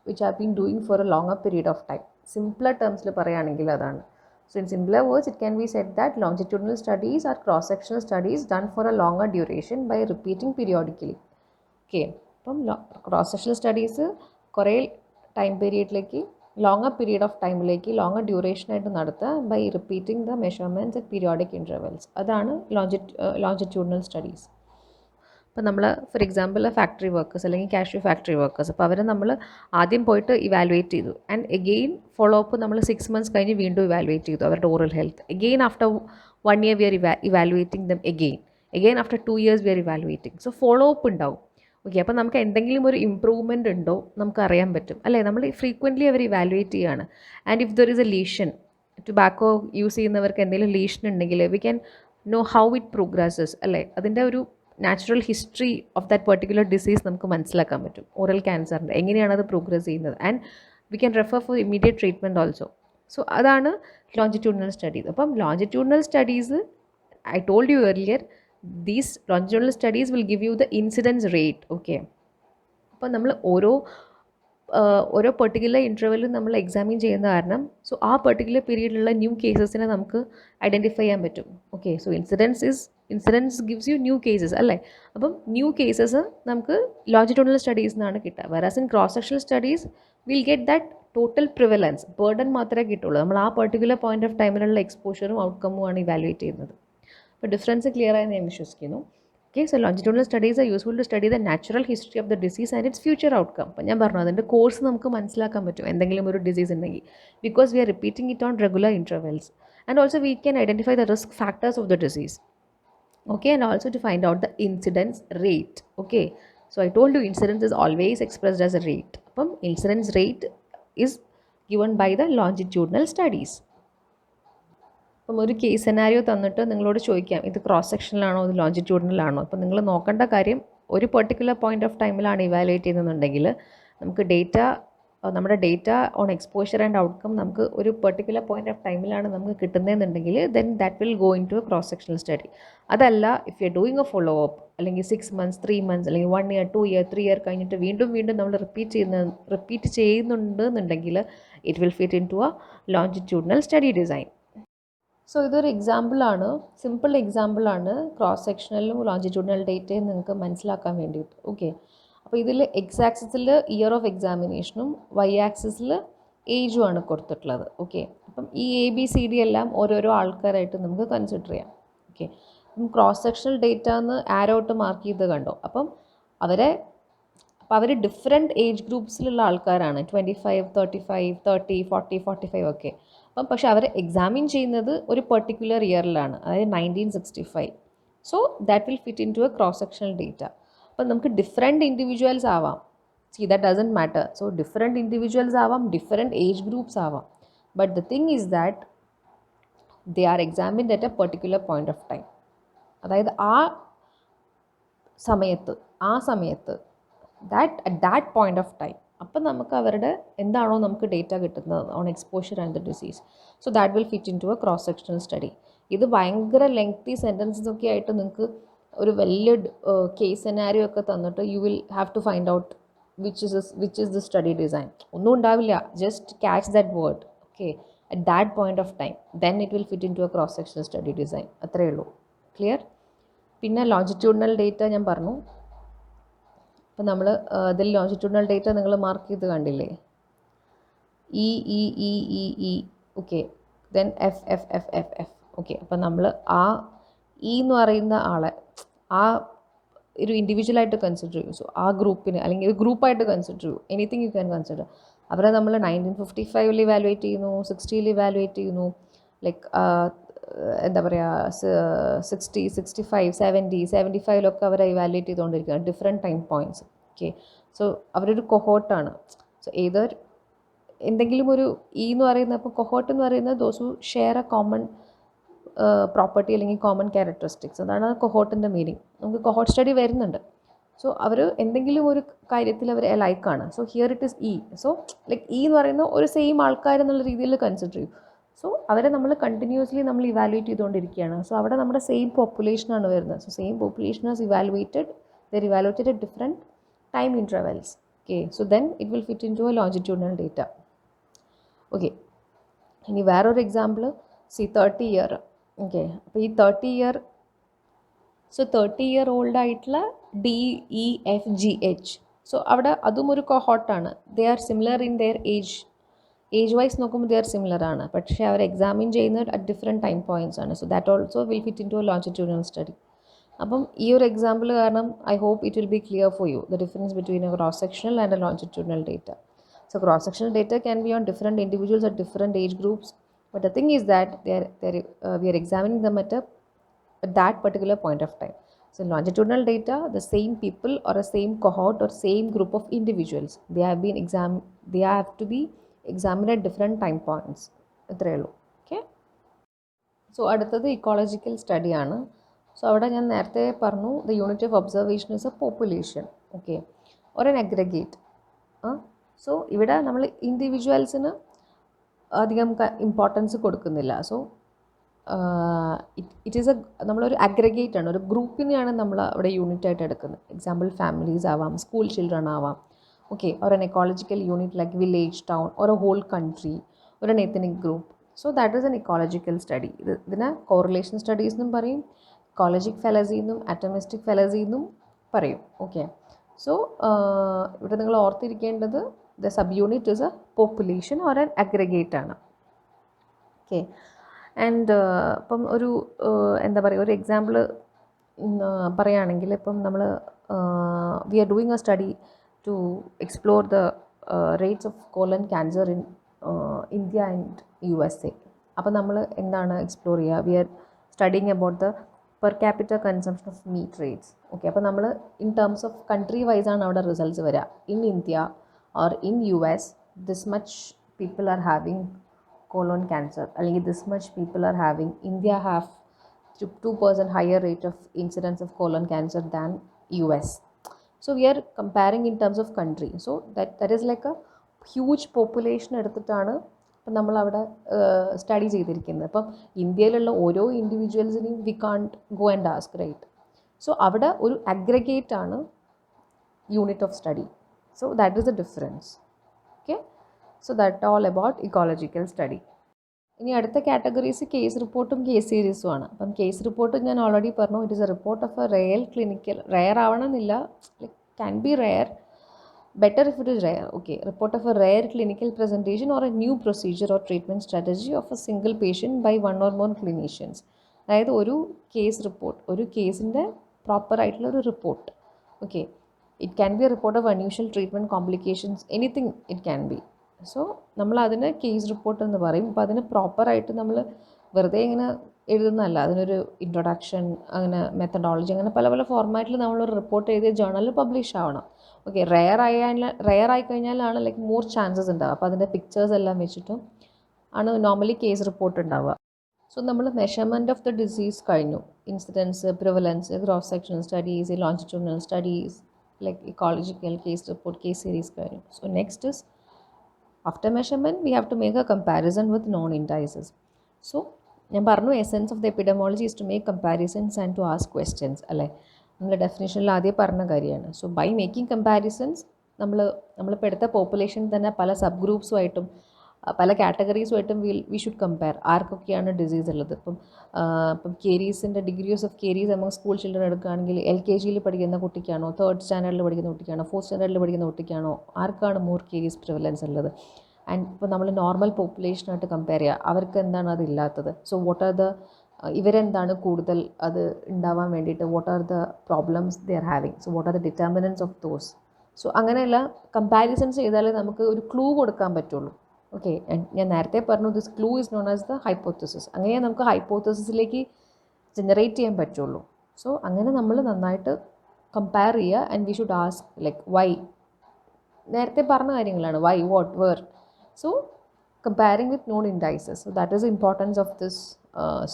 which have been doing for a longer period of time. Simpler ടേംസിൽ പറയുകയാണെങ്കിൽ അതാണ്. So in simpler words, it can be said that longitudinal studies are cross-sectional studies done for a longer duration by repeating periodically. Okay, അപ്പം cross-sectional studies കുറേ time പീരീഡിലേക്ക് longer period of ടൈമിലേക്ക് longer ഡ്യൂറേഷനായിട്ട് നടത്തുക by repeating the measurements at periodic intervals. അതാണ് longitudinal studies. ഇപ്പോൾ നമ്മൾ for example factory workers അല്ലെങ്കിൽ കാഷ്യൂ ഫാക്ടറി വർക്കേഴ്സ്, അപ്പോൾ അവരെ നമ്മൾ ആദ്യം പോയിട്ട് ഇവാലുവേറ്റ് ചെയ്തു ആൻഡ് എഗെയിൻ ഫോളോ അപ്പ് നമ്മൾ 6 months കഴിഞ്ഞ് വീണ്ടും ഇവാലുവേറ്റ് ചെയ്തു അവരുടെ oral health. Again after 1 year we are evaluating them again after 2 years we are evaluating. So follow up ഉണ്ടാവും. ഓക്കെ, അപ്പോൾ നമുക്ക് എന്തെങ്കിലും ഒരു ഇമ്പ്രൂവ്മെൻ്റ് ഉണ്ടോ നമുക്ക് അറിയാൻ പറ്റും അല്ലേ. നമ്മൾ ഫ്രീക്വൻ്റ്ലി അവർ ഇവാലുവേറ്റ് ചെയ്യുകയാണ്. And if there is A lesion, tobacco use ചെയ്യുന്നവർക്ക് എന്തെങ്കിലും ലീഷൻ ഉണ്ടെങ്കിൽ we can know how it progresses അല്ലേ. അതിൻ്റെ ഒരു natural history of that particular disease നമുക്ക് മനസ്സിലാക്കാൻ പറ്റും. ഓറൽ ക്യാൻസറിൻ്റെ എങ്ങനെയാണ് അത് പ്രോഗ്രസ് ചെയ്യുന്നത് and we can refer for immediate treatment also. So അതാണ് ലോഞ്ചിറ്റ്യൂഡിനൽ സ്റ്റഡീസ്. അപ്പം longitudinal studies I told U earlier, these longitudinal studies will give you the incidence rate. Okay, അപ്പോൾ നമ്മൾ ഓരോ പെർട്ടിക്കുലർ ഇൻ്റർവെല്ലും നമ്മൾ എക്സാമിൻ ചെയ്യുന്ന കാരണം സോ ആ പെർട്ടിക്കുലർ പീരീഡിലുള്ള ന്യൂ കേസസിനെ നമുക്ക് ഐഡൻറ്റിഫൈ ചെയ്യാൻ പറ്റും. Okay, so incidence gives you new cases അല്ലേ. അപ്പം ന്യൂ കേസസ് നമുക്ക് ലോഞ്ചിറ്റ്യൂഡിനൽ സ്റ്റഡീസ് എന്നാണ് കിട്ടുക. Whereas in cross sectional studies will get that total prevalence burden മാത്രമേ കിട്ടുള്ളൂ. നമ്മൾ ആ പെർട്ടിക്കുലർ പോയിന്റ് ഓഫ് ടൈമിലുള്ള എക്സ്പോഷറും ഔട്ട്കമ്മും ആണ് ഇവാലുവേറ്റ് ചെയ്യുന്നത്. അപ്പോൾ ഡിഫറൻസ് ക്ലിയർ ആയി ഞാൻ വിശ്വസിക്കുന്നു. Okay, so longitudinal studies are useful to study the natural history of the disease and its future outcome. അപ്പോൾ ഞാൻ പറഞ്ഞു അതിൻ്റെ കോഴ്സ് നമുക്ക് മനസ്സിലാക്കാൻ പറ്റും എന്തെങ്കിലും ഒരു ഡിസീസ് ഉണ്ടെങ്കിൽ, because we are repeating it on regular intervals and also we can identify the risk factors of the disease. Okay, and also to find out the incidence rate. Okay, So I told you incidence is always expressed as a rate. അപ്പം incidence rate is given by the longitudinal studies. അപ്പം ഒരു case scenario തന്നിട്ട് നിങ്ങളോട് ചോദിക്കാം ഇത് cross സെക്ഷനിലാണോ ഇത് ലോഞ്ചിറ്റ്യൂഡിനലാണോ. അപ്പം നിങ്ങൾ നോക്കേണ്ട കാര്യം ഒരു പെർട്ടിക്കുലർ പോയിന്റ് ഓഫ് ടൈമിലാണ് ഇവാലുവേറ്റ് ചെയ്യുന്നുണ്ടെങ്കിൽ നമുക്ക് നമ്മുടെ data on exposure and outcome നമുക്ക് ഒരു പെർട്ടിക്കുലർ പോയിന്റ് ഓഫ് ടൈമിലാണ് നമുക്ക് കിട്ടുന്നതെന്നുണ്ടെങ്കിൽ then that will go into a cross sectional study. അതല്ല if you are doing a follow up അല്ലെങ്കിൽ 6 months 3 months അല്ലെങ്കിൽ 1 year 2 year 3 year കഴിഞ്ഞിട്ട് വീണ്ടും നമ്മൾ റിപ്പീറ്റ് ചെയ്യുന്നുണ്ടെന്നുണ്ടെങ്കിൽ it will fit into a longitudinal study design. So ഇതൊരു എക്സാമ്പിളാണ്, simple എക്സാമ്പിളാണ് ക്രോസ് സെക്ഷണലും ലോഞ്ചിറ്റ്യൂഡിനൽ ഡേറ്റയും നിങ്ങൾക്ക് മനസ്സിലാക്കാൻ വേണ്ടിയിട്ട്. ഓക്കെ, അപ്പോൾ ഇതിൽ എക്സ് ആക്സിസിൽ ഇയർ ഓഫ് എക്സാമിനേഷനും വൈ ആക്സിസിൽ ഏജുമാണ് കൊടുത്തിട്ടുള്ളത്. ഓക്കെ, അപ്പം ഈ ABCD എല്ലാം ഓരോരോ ആൾക്കാരായിട്ട് നമുക്ക് കൺസിഡർ ചെയ്യാം. ഓക്കെ, അപ്പം ക്രോസ് സെക്ഷണൽ ഡേറ്റ എന്ന് ആരോട്ട് മാർക്ക് ചെയ്ത് കണ്ടോ. അപ്പം അവർ ഡിഫറെൻറ്റ് ഏജ് ഗ്രൂപ്പ്സിലുള്ള ആൾക്കാരാണ്, 25 35 30 40 45 ഒക്കെ. അപ്പം പക്ഷെ അവർ എക്സാമിൻ ചെയ്യുന്നത് ഒരു പെർട്ടിക്കുലർ ഇയറിലാണ്, അതായത് 1965. So that will fit into a cross sectional data. അപ്പം നമുക്ക് ഡിഫറെൻറ്റ് ഇൻഡിവിജ്വൽസ് ആവാം, see that doesn't matter. So different individuals ആവാം, ഡിഫറെൻറ്റ് ഏജ് ഗ്രൂപ്പ്സ് ആവാം, but the thing is that they are examined at a particular point of time. അതായത് ആ സമയത്ത് at that point of time അപ്പം നമുക്ക് അവരുടെ എന്താണോ നമുക്ക് ഡേറ്റ കിട്ടുന്നത് on exposure and the disease. So that will fit into a cross sectional study. ഇത് ഭയങ്കര ലെങ്തി സെൻറ്റൻസസ് ഒക്കെ ആയിട്ട് നിങ്ങൾക്ക് ഒരു വലിയ കേസ് സെനാരിയോ ഒക്കെ തന്നിട്ട് you will have to find out which is the study design. ഒന്നും ഉണ്ടാവില്ല, just catch that word. Okay, at that point of time then it will fit into a cross sectional study design. അത്രയേ ഉള്ളൂ. Clear? പിന്നെ longitudinal data ഞാൻ പറഞ്ഞു. അപ്പോൾ നമ്മൾ ഇതിൽ ലോഞ്ചിറ്റ്യൂഡിനൽ ഡേറ്റ നിങ്ങൾ മാർക്ക് ചെയ്ത് കണ്ടില്ലേ, E. Okay, then F. Okay, അപ്പം നമ്മൾ ആ എന്ന് പറയുന്ന ആളെ ഒരു ഇൻഡിവിജ്വലായിട്ട് കൺസിഡർ ചെയ്യും. സോ ആ ഗ്രൂപ്പിന് അല്ലെങ്കിൽ ഒരു ഗ്രൂപ്പായിട്ട് കൺസിഡർ ചെയ്യും. Anything you can consider. അവരെ നമ്മൾ 1955 ഇവാലുവേറ്റ് ചെയ്യുന്നു, 60 ഇവാലുവേറ്റ് ചെയ്യുന്നു, ലൈക്ക് എന്താ പറയുക 60 65 70 75 അവരെ ഇവാലുവേറ്റ് ചെയ്തുകൊണ്ടിരിക്കുകയാണ് different time points. Okay, so അവരൊരു കൊഹോട്ടാണ്. സോ ഏതർ എന്തെങ്കിലും ഒരു എന്ന് പറയുന്ന, അപ്പോൾ കൊഹോട്ട് എന്ന് പറയുന്നത് those who share A common property അല്ലെങ്കിൽ കോമൺ ക്യാരക്ടറിസ്റ്റിക്സ്. അതാണ് കൊഹോട്ടിൻ്റെ മീനിങ്. നമുക്ക് കൊഹോട്ട് സ്റ്റഡി വരുന്നുണ്ട്. സോ അവർ എന്തെങ്കിലും ഒരു കാര്യത്തിൽ അവർ ലൈക്കാണ്. So here it is so like എന്ന് പറയുന്ന ഒരു സെയിം ആൾക്കാർ എന്നുള്ള രീതിയിൽ കൺസിഡർ ചെയ്യും. സോ അവരെ നമ്മൾ കണ്ടിന്യൂസ്ലി നമ്മൾ ഇവാലുവേറ്റ് ചെയ്തുകൊണ്ടിരിക്കുകയാണ്. സോ അവിടെ നമ്മുടെ സെയിം പോപ്പുലേഷനാണ് വരുന്നത്. So same population is evaluated, they're evaluated at different time intervals. Okay, so then it will fit into a longitudinal data. Okay, ഇനി വേറൊരു എക്സാമ്പിൾ, 30 ഇയർ. ഓക്കെ, അപ്പോൾ ഈ 30 ഇയർ, സോ 30 ഇയർ ഓൾഡ് ആയിട്ടുള്ള DEFGH. So അവിടെ അതും ഒരു കൊഹോട്ടാണ്. They are similar in their age wise നോക്കുമ്പോൾ ദേ ആർ സിമിലർ ആണ്, പക്ഷേ അവർ എക്സാമിൻ ചെയ്യുന്നത് അറ്റ് ഡിഫറെൻറ്റ് ടൈം പോയിൻറ്റ്സ് ആണ്. So that also will fit into a longitudinal study. അപ്പം ഈ ഒരു എക്സാമ്പിൾ കാരണം I hope it will be clear for you the difference between a cross sectional and a longitudinal data. So cross-sectional data can be on different individuals at different age groups, but the thing is that we are examining them at that particular point of time. So longitudinal data, the same people or a same cohort or same group of individuals, they have to be examined at different time points. Okay. So അടുത്തത് ecological സ്റ്റഡിയാണ്. So അവിടെ ഞാൻ നേരത്തെ പറഞ്ഞു the unit of observation is A population. Okay, or an aggregate. So ഇവിടെ നമ്മൾ ഇൻഡിവിജ്വൽസിന് അധികം importance കൊടുക്കുന്നില്ല. So it is നമ്മളൊരു അഗ്രഗേറ്റ് ആണ്, ഒരു ഗ്രൂപ്പിനെയാണ് നമ്മൾ അവിടെ യൂണിറ്റ് ആയിട്ട് എടുക്കുന്നത്. എക്സാമ്പിൾ ഫാമിലീസ് ആവാം, സ്കൂൾ ചിൽഡ്രൻ ആവാം. Okay, or an ecological unit like village, town or a whole country or an ethnic group. So that is an ecological study. ഇതിനെ കോറിലേഷൻ സ്റ്റഡീസ് എന്നും പറയും, ഇക്കോളജിക് ഫെലസി എന്നും അറ്റമിസ്റ്റിക് ഫെലസി എന്നും പറയും. ഓക്കെ, സോ ഇവിടെ നിങ്ങൾ ഓർത്തിരിക്കേണ്ടത് the subunit is a population or an aggregate ആണ്. ഓക്കെ, ആൻഡ് ഇപ്പം ഒരു എന്താ പറയുക, ഒരു എക്സാമ്പിൾ പറയുകയാണെങ്കിൽ ഇപ്പം നമ്മൾ we are doing a study to explore the rates of colon cancer in India and USA. അപ്പം നമ്മൾ എന്താണ് എക്സ്പ്ലോർ ചെയ്യുക, we are studying about the per capital consumption of meat rates. Okay, അപ്പോൾ നമ്മൾ in terms of country wise ആണ് അവിടെ results വരിക. In India or in US this much people are having colon cancer, അല്ലെങ്കിൽ this much people are having, India have 2% higher rate of incidence of colon cancer than US. So we are comparing in terms of country. So that is like a huge population എടുത്തിട്ടാണ് ഇപ്പം നമ്മളവിടെ study ചെയ്തിരിക്കുന്നത്. അപ്പം ഇന്ത്യയിലുള്ള ഓരോ ഇൻഡിവിജ്വൽസിനെയും we can't go and ask, right? So അവിടെ ഒരു അഗ്രഗേറ്റ് ആണ് unit of study. So that is the difference. Okay, so that all about ecological study. ഇനി അടുത്ത കാറ്റഗറീസ് കേസ് റിപ്പോർട്ടും കേസ് സീരീസും ആണ്. അപ്പം കേസ് റിപ്പോർട്ട് ഞാൻ ഓൾറെഡി പറഞ്ഞു, it is a report of a real clinical, rare ആവണമെന്നില്ല, like can be rare, better if it is rare. Okay, report of a rare clinical presentation or a new procedure or treatment strategy of a single patient by one or more clinicians. അതായത് ഒരു case report, ഒരു കേസിൻ്റെ proper ആയിട്ടുള്ള ഒരു report. Okay, it can be A report of unusual treatment complications, anything it can B. So നമ്മൾ അതിന് case report എന്ന് പറയും. അപ്പോൾ അതിന് പ്രോപ്പറായിട്ട് നമ്മൾ വെറുതെ ഇങ്ങനെ എഴുതുന്നതല്ല, അതിനൊരു ഇൻട്രൊഡക്ഷൻ, അങ്ങനെ മെത്തഡോളജി, അങ്ങനെ പല പല ഫോർമാറ്റിൽ നമ്മളൊരു റിപ്പോർട്ട് എഴുതിയ ജേർണലിൽ പബ്ലിഷ് ആവണം. ഓക്കെ, റെയർ ആയി കഴിഞ്ഞാലാണ് ലൈക്ക് മോർ ചാൻസസ് ഉണ്ടാവുക. അപ്പോൾ അതിൻ്റെ പിക്ചേഴ്സ് എല്ലാം വെച്ചിട്ടും ആണ് നോർമലി കേസ് റിപ്പോർട്ട് ഉണ്ടാവുക. സോ നമ്മൾ മെഷർമെൻറ്റ് ഓഫ് ദ ഡിസീസ് കഴിഞ്ഞു, incidence, prevalence, cross sectional studies, longitudinal studies, like ecological case report, case series കഴിഞ്ഞു. So next is after measurement we have to make a comparison with known indices. So ഞാൻ പറഞ്ഞു, essence of the epidemiology is to make comparisons and to ask questions, അല്ലേ? നമ്മൾ ഡെഫിനേഷനിൽ ആദ്യം പറഞ്ഞ കാര്യമാണ്. So by making comparisons നമ്മളിപ്പോൾ എടുത്ത population തന്നെ പല സബ് ഗ്രൂപ്പ്സുമായിട്ടും പല കാറ്റഗറീസുമായിട്ടും വി ഷുഡ് കമ്പയർ. ആർക്കൊക്കെയാണ് ഡിസീസ് ഉള്ളത്? ഇപ്പം കേരീസിൻ്റെ degrees of caries among school children എടുക്കുകയാണെങ്കിൽ LKGയിൽ പഠിക്കുന്ന കുട്ടിക്കാണോ, 3rd സ്റ്റാൻഡേർഡിൽ പഠിക്കുന്ന കുട്ടിക്കാണോ, 4th സ്റ്റാൻഡേർഡിൽ പഠിക്കുന്ന കുട്ടിക്കാണോ, ആർക്കാണ് മോർ കേരീസ് പ്രിവലൻസ് ഉള്ളത്? ആൻഡ് ഇപ്പോൾ നമ്മൾ നോർമൽ പോപ്പുലേഷനായിട്ട് കമ്പയർ ചെയ്യുക, അവർക്ക് എന്താണ് അതില്ലാത്തത്? സോ വാട്ട് ആർ ദ ഇവരെന്താണ് കൂടുതൽ അത് ഉണ്ടാവാൻ വേണ്ടിയിട്ട്, what are the problems they are having, so what are the determinants of those. So അങ്ങനെയുള്ള കമ്പാരിസൺസ് ചെയ്താലേ നമുക്ക് ഒരു ക്ലൂ കൊടുക്കാൻ പറ്റുള്ളൂ. ഓക്കെ, ഞാൻ നേരത്തെ പറഞ്ഞു, this clue is known as the hypothesis. അങ്ങനെ നമുക്ക് ഹൈപ്പോത്തസിസിലേക്ക് ജനറേറ്റ് ചെയ്യാൻ പറ്റുള്ളൂ. സോ അങ്ങനെ നമ്മൾ നന്നായിട്ട് കമ്പയർ ചെയ്യുക. And we should ask like why, നേരത്തെ പറഞ്ഞ കാര്യങ്ങളാണ്, why, what, where. So comparing with known indices. So that is the importance of this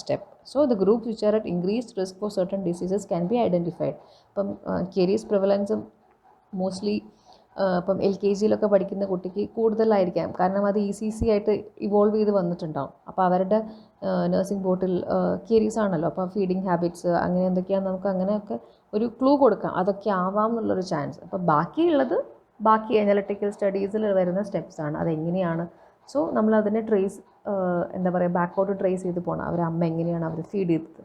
step. So the groups which are at increased risk for certain diseases can be identified. ഇപ്പം caries prevalence mostly ഇപ്പം LKGയിലൊക്കെ പഠിക്കുന്ന കുട്ടിക്ക് കൂടുതലായിരിക്കാം, കാരണം അത് ECC ആയിട്ട് evolve ചെയ്ത് വന്നിട്ടുണ്ടാവും. അപ്പോൾ അവരുടെ നഴ്സിംഗ് ബോട്ടിൽ കേരീസ് ആണല്ലോ, അപ്പോൾ ഫീഡിങ് ഹാബിറ്റ്സ് അങ്ങനെ എന്തൊക്കെയാണ്, നമുക്ക് അങ്ങനെയൊക്കെ ഒരു ക്ലൂ കൊടുക്കാം, അതൊക്കെ ആവാം എന്നുള്ളൊരു ചാൻസ്. അപ്പോൾ ബാക്കിയുള്ളത് ബാക്കി അനലിറ്റിക്കൽ സ്റ്റഡീസിൽ വരുന്ന സ്റ്റെപ്സാണ്, അതെങ്ങനെയാണ്. സോ നമ്മളതിനെ എന്താ പറയുക, ബാക്കോട്ട് ട്രേസ് ചെയ്ത് പോകണം, അവർ അമ്മ എങ്ങനെയാണ് അവർ ഫീഡ് ചെയ്തത്.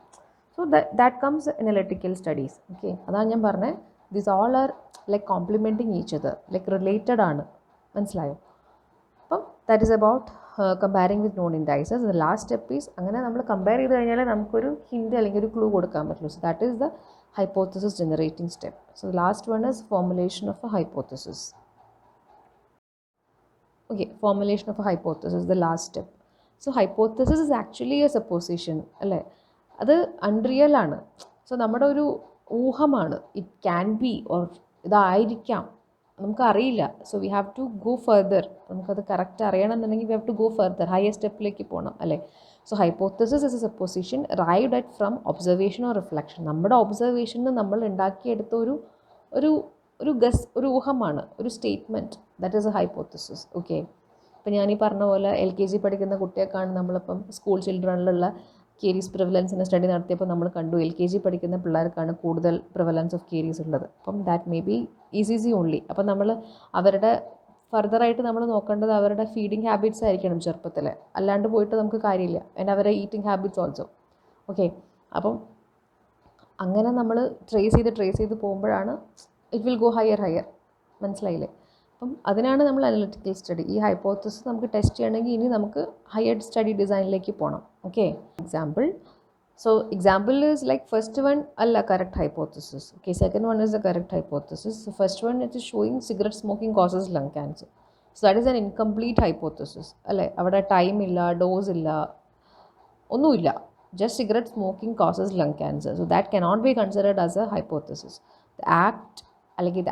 So that comes analytical studies. Okay, അതാണ് ഞാൻ പറഞ്ഞത്, these all are like complimenting each other, like related ആണ്. മനസ്സിലായോ? അപ്പം that is about comparing with known indices. The last step is, അങ്ങനെ നമ്മൾ കമ്പയർ ചെയ്ത് കഴിഞ്ഞാൽ നമുക്കൊരു ഹിൻറ്റ് അല്ലെങ്കിൽ ഒരു ക്ലൂ കൊടുക്കാൻ പറ്റുള്ളൂ. So that is the hypothesis generating step. So the last one is formulation of a hypothesis. Okay, formulation of a hypothesis, the last step. So hypothesis is actually a supposition, അല്ലേ? അത് unreal ആണ്. So നമ്മുടെ ഒരു ഊഹമാണ്. It can be or ഇതായിരിക്കാം, നമുക്കറിയില്ല. So we have to go further. നമുക്കത് correct അറിയണമെന്നുണ്ടെങ്കിൽ we have to go further, higher സ്റ്റെപ്പിലേക്ക് പോകണം, അല്ലേ? So hypothesis is a supposition arrived at from observation or reflection. നമ്മുടെ ഒബ്സർവേഷന് നമ്മൾ ഉണ്ടാക്കിയെടുത്ത ഒരു ഗസ്, ഒരു ഊഹമാണ്, ഒരു statement, that is a hypothesis. Okay, ഇപ്പം ഞാനീ പറഞ്ഞ പോലെ LKG പഠിക്കുന്ന കുട്ടിയൊക്കെയാണ് നമ്മളിപ്പം സ്കൂൾ ചിൽഡ്രനിലുള്ള കേരീസ് പ്രിവലൻസിൻ്റെ സ്റ്റഡി നടത്തിയപ്പോൾ നമ്മൾ കണ്ടു LKG പഠിക്കുന്ന പിള്ളേർക്കാണ് കൂടുതൽ പ്രിവലൻസ് ഓഫ് കേരീസ് ഉള്ളത്. അപ്പം that may be easy only. അപ്പം നമ്മൾ അവരുടെ ഫർദറായിട്ട് നമ്മൾ നോക്കേണ്ടത് അവരുടെ ഫീഡിങ് ഹാബിറ്റ്സ് ആയിരിക്കണം ചെറുപ്പത്തിൽ, അല്ലാണ്ട് പോയിട്ട് നമുക്ക് കാര്യമില്ല. ആൻഡ് അവരുടെ ഈറ്റിംഗ് ഹാബിറ്റ്സ് ഓൾസോ. ഓക്കെ, അപ്പം അങ്ങനെ നമ്മൾ ട്രേസ് ചെയ്ത് പോകുമ്പോഴാണ് ഇറ്റ് വിൽ ഗോ ഹയർ. മനസ്സിലായില്ലേ? അപ്പം അതിനാണ് നമ്മൾ അനലിറ്റിക്കൽ സ്റ്റഡി. ഈ ഹൈപ്പോത്തസിസ് നമുക്ക് ടെസ്റ്റ് ചെയ്യണമെങ്കിൽ ഇനി നമുക്ക് ഹയർ സ്റ്റഡി ഡിസൈനിലേക്ക് പോകണം. Okay, example is like first one alla correct hypothesis. Okay, second one is the correct hypothesis. So first one, it is showing cigarette smoking causes lung cancer. So that is an incomplete hypothesis, alle avada time illa, dose illa, onnu illa, just cigarette smoking causes lung cancer. So that cannot be considered as a hypothesis. The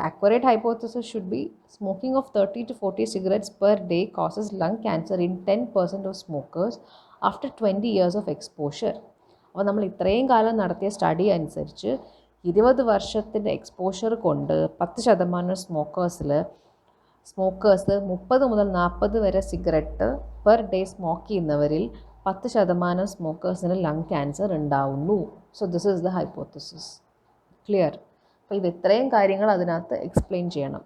accurate hypothesis should be smoking of 30 to 40 cigarettes per day causes lung cancer in 10% of smokers after 20 years of exposure. അപ്പോൾ നമ്മൾ ഇത്രയും കാലം നടത്തിയ study അനുസരിച്ച് 20 വർഷത്തിൻ്റെ exposure കൊണ്ട് 10% smokers 30 മുതൽ 40 വരെ സിഗരറ്റ് പെർ ഡേ സ്മോക്ക് ചെയ്യുന്നവരിൽ 10% സ്മോക്കേഴ്സിന് ലങ് ക്യാൻസർ ഉണ്ടാവുന്നു. So this is the hypothesis. Clear? അപ്പോൾ ഇത് ഇത്രയും കാര്യങ്ങൾ അതിനകത്ത് എക്സ്പ്ലെയിൻ ചെയ്യണം.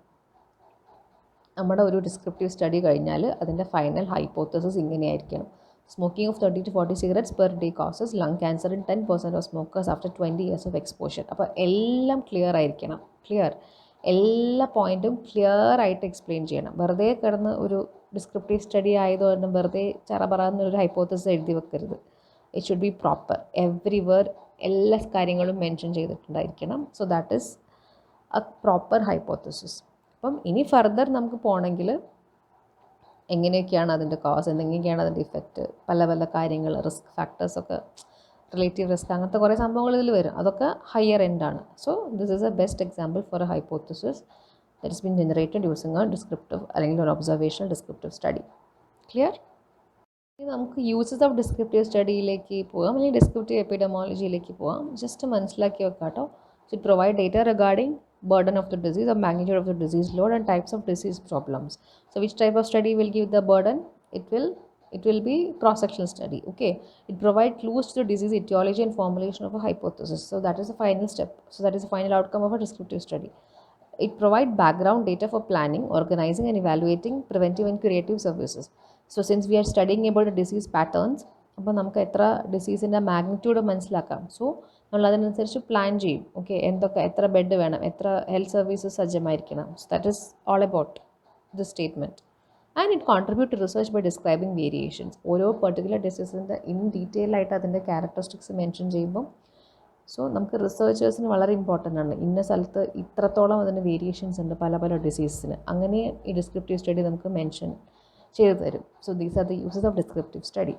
നമ്മുടെ ഒരു ഡിസ്ക്രിപ്റ്റീവ് സ്റ്റഡി കഴിഞ്ഞാൽ അതിൻ്റെ ഫൈനൽ ഹൈപ്പോത്തസിസ് ഇങ്ങനെയായിരിക്കണം. Smoking of 30 to 40 cigarettes per day causes lung cancer in 10% of smokers after 20 years of exposure. അപ്പോൾ എല്ലാം ക്ലിയർ ആയിരിക്കണം. ക്ലിയർ? എല്ലാ പോയിൻറ്റും ക്ലിയർ ആയിട്ട് എക്സ്പ്ലെയിൻ ചെയ്യണം. വെറുതെ കിടന്ന് ഒരു ഡിസ്ക്രിപ്റ്റീവ് സ്റ്റഡി ആയതുകൊണ്ട് വെറുതെ ചറപറാന്നൊരു ഹൈപ്പോത്തസിസ് എഴുതി വെക്കരുത്. It should be proper. Every word എല്ലാ കാര്യങ്ങളും മെൻഷൻ ചെയ്തിട്ടുണ്ടായിരിക്കണം. So that is a proper hypothesis. അപ്പം ഇനി ഫർദർ നമുക്ക് പോകണമെങ്കിൽ എങ്ങനെയൊക്കെയാണ് അതിൻ്റെ കോസ്, എന്തെങ്കിലുമൊക്കെയാണ് അതിൻ്റെ ഇഫക്റ്റ്, പല പല കാര്യങ്ങൾ, റിസ്ക് ഫാക്ടേഴ്സൊക്കെ, റിലേറ്റീവ് റിസ്ക്, അങ്ങനത്തെ കുറേ സംഭവങ്ങൾ ഇതിൽ വരും. അതൊക്കെ ഹയർ എൻഡാണ്. So this is a best example for a hypothesis that is been generated using a descriptive അല്ലെങ്കിൽ ഒരു ഒബ്സർവേഷണൽ ഡിസ്ക്രിപ്റ്റീവ് സ്റ്റഡി. ക്ലിയർ? നമുക്ക് യൂസസ് ഓഫ് ഡിസ്ക്രിപ്റ്റീവ് സ്റ്റഡിയിലേക്ക് പോകാം, അല്ലെങ്കിൽ ഡിസ്ക്രിപ്റ്റീവ് എപ്പിഡെമോളജിയിലേക്ക് പോകാം. ജസ്റ്റ് മനസ്സിലാക്കി വെക്കാം കേട്ടോ. So it provide data regarding burden of the disease or magnitude of the disease load and types of disease problems. So which type of study will give the burden? It will be cross-sectional study. Okay, it provide clues to the disease etiology and formulation of a hypothesis. So that is the final step. So that is the final outcome of a descriptive study. It provide background data for planning, organizing and evaluating preventive and curative services. So since we are studying about the disease patterns, അപ്പോൾ നമുക്ക് എത്ര ഡിസീസിൻ്റെ magnitude മനസ്സിലാക്കാം. So നമ്മൾ അതിനനുസരിച്ച് plan ചെയ്യും. Okay, എത്ര bed വേണം, എത്ര ഹെൽത്ത് സർവീസസ് സജ്ജമായിരിക്കണം. So that is all about this statement. And it contribute to research by describing variations. ഓരോ പെർട്ടിക്കുലർ ഡിസീസിൻ്റെ ഇൻ ഡീറ്റെയിൽ ആയിട്ട് അതിൻ്റെ ക്യാരക്ടറിസ്റ്റിക്സ് മെൻഷൻ ചെയ്യുമ്പം സോ നമുക്ക് റിസർച്ചേഴ്സിന് വളരെ ഇമ്പോർട്ടൻ്റ് ആണ്. ഇന്ന സ്ഥലത്ത് ഇത്രത്തോളം അതിന് വേരിയേഷൻസ് ഉണ്ട് പല പല ഡിസീസിന്. അങ്ങനെ ഈ ഡിസ്ക്രിപ്റ്റീവ് സ്റ്റഡി നമുക്ക് മെൻഷൻ ചെയ്തു തരും. So these are the uses of descriptive study.